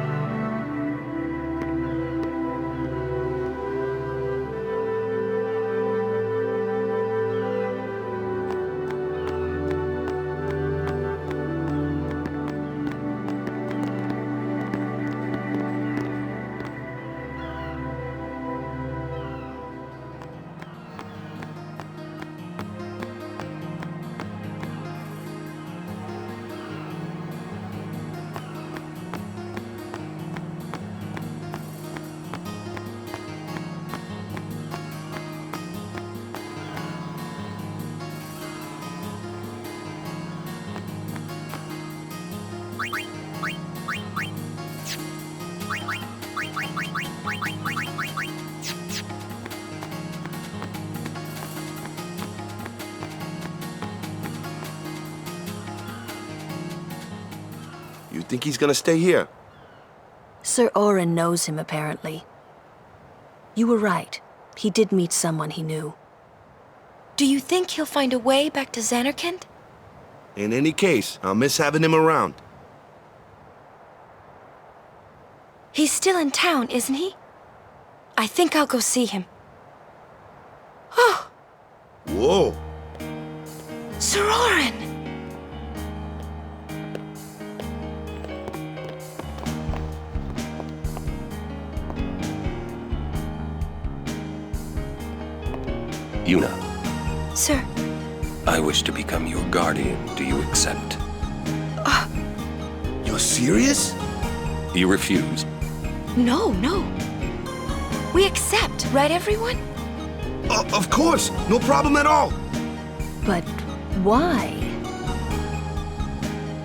You think he's gonna stay here? Sir Orin knows him, apparently. You were right. He did meet someone he knew. Do you think he'll find a way back to Zanarkand? In any case, I'll miss having him around. He's still in town, isn't he? I think I'll go see him. Oh! Whoa! Sir Orin! Yuna, Sir. I wish to become your guardian. Do you accept? You're serious? You refuse? No. We accept, right, everyone? Of course! No problem at all! But why?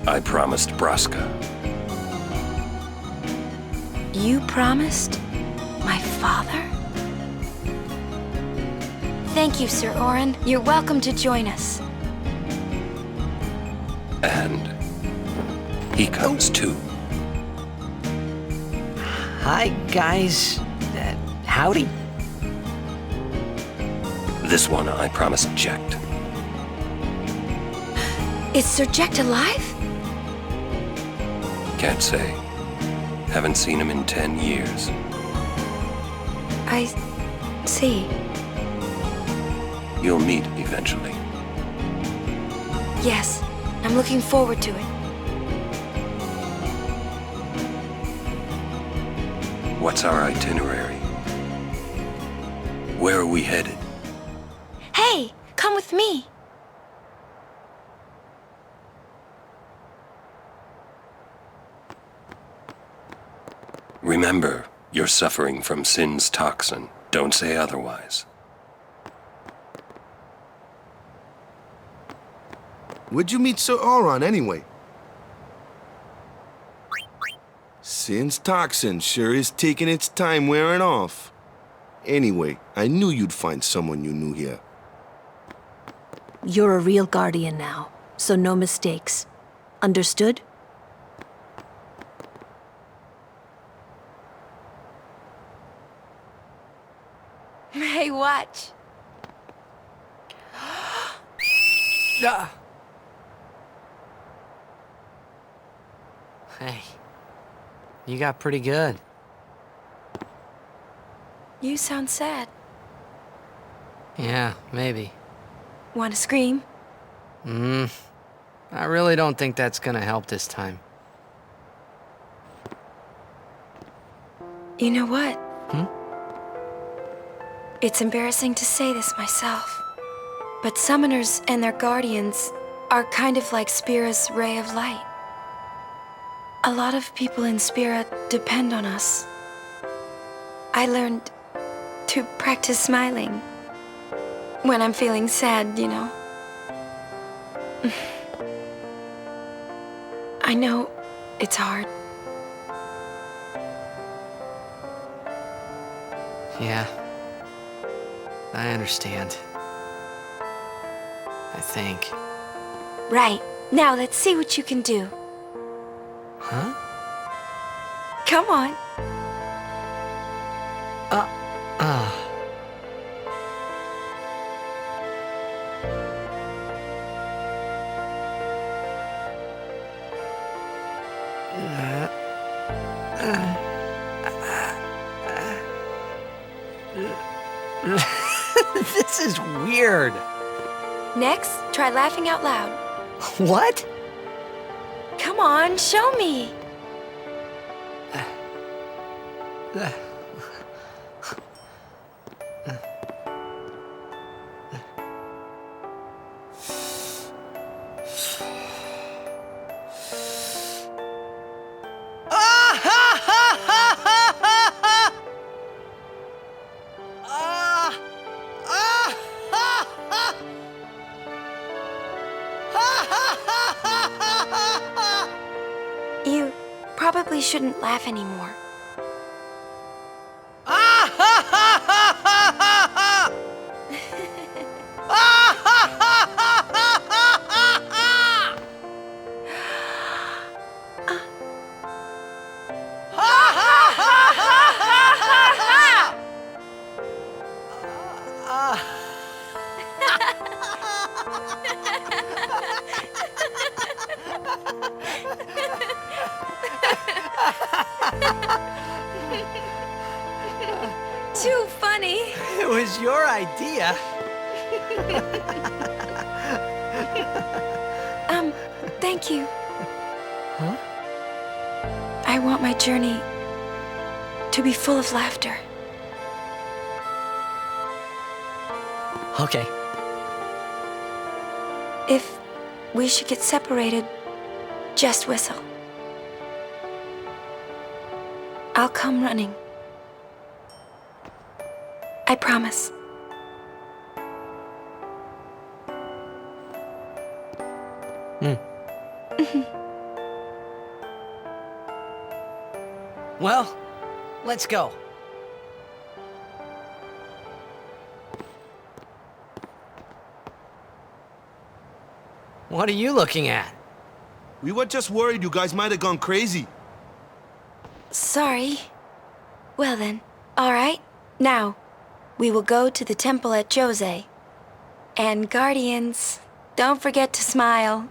I promised Braska. You promised my father? Thank you, Sir Orin. You're welcome to join us. And he comes too. Hi, guys. Howdy. This one I promised Jecht. Is Sir Jecht alive? Can't say. Haven't seen him in 10 years. I see. You'll meet eventually. Yes, I'm looking forward to it. What's our itinerary? Where are we headed? Hey, come with me. Remember, you're suffering from Sin's toxin. Don't say otherwise. Where'd you meet Sir Oron, anyway? Sin's toxin sure is taking its time wearing off. Anyway, I knew you'd find someone you knew here. You're a real guardian now, so no mistakes. Understood? Hey, watch. Hey, you got pretty good. You sound sad. Yeah, maybe. Want to scream? I really don't think that's gonna help this time. You know what? It's embarrassing to say this myself, but summoners and their guardians are kind of like Spira's ray of light. A lot of people in Spira depend on us. I learned to practice smiling when I'm feeling sad, you know. I know it's hard. Yeah, I understand. I think. Right. Now let's see what you can do. Huh? Come on. This is weird. Next, try laughing out loud. What? Come on, show me. You probably shouldn't laugh anymore. Too funny. It was your idea. Thank you. Huh? I want my journey to be full of laughter. Okay. If we should get separated, just whistle. I'll come running. I promise. Well, let's go. What are you looking at? We were just worried you guys might have gone crazy. Sorry. Well then, all right. Now, we will go to the temple at Jose. And Guardians, don't forget to smile.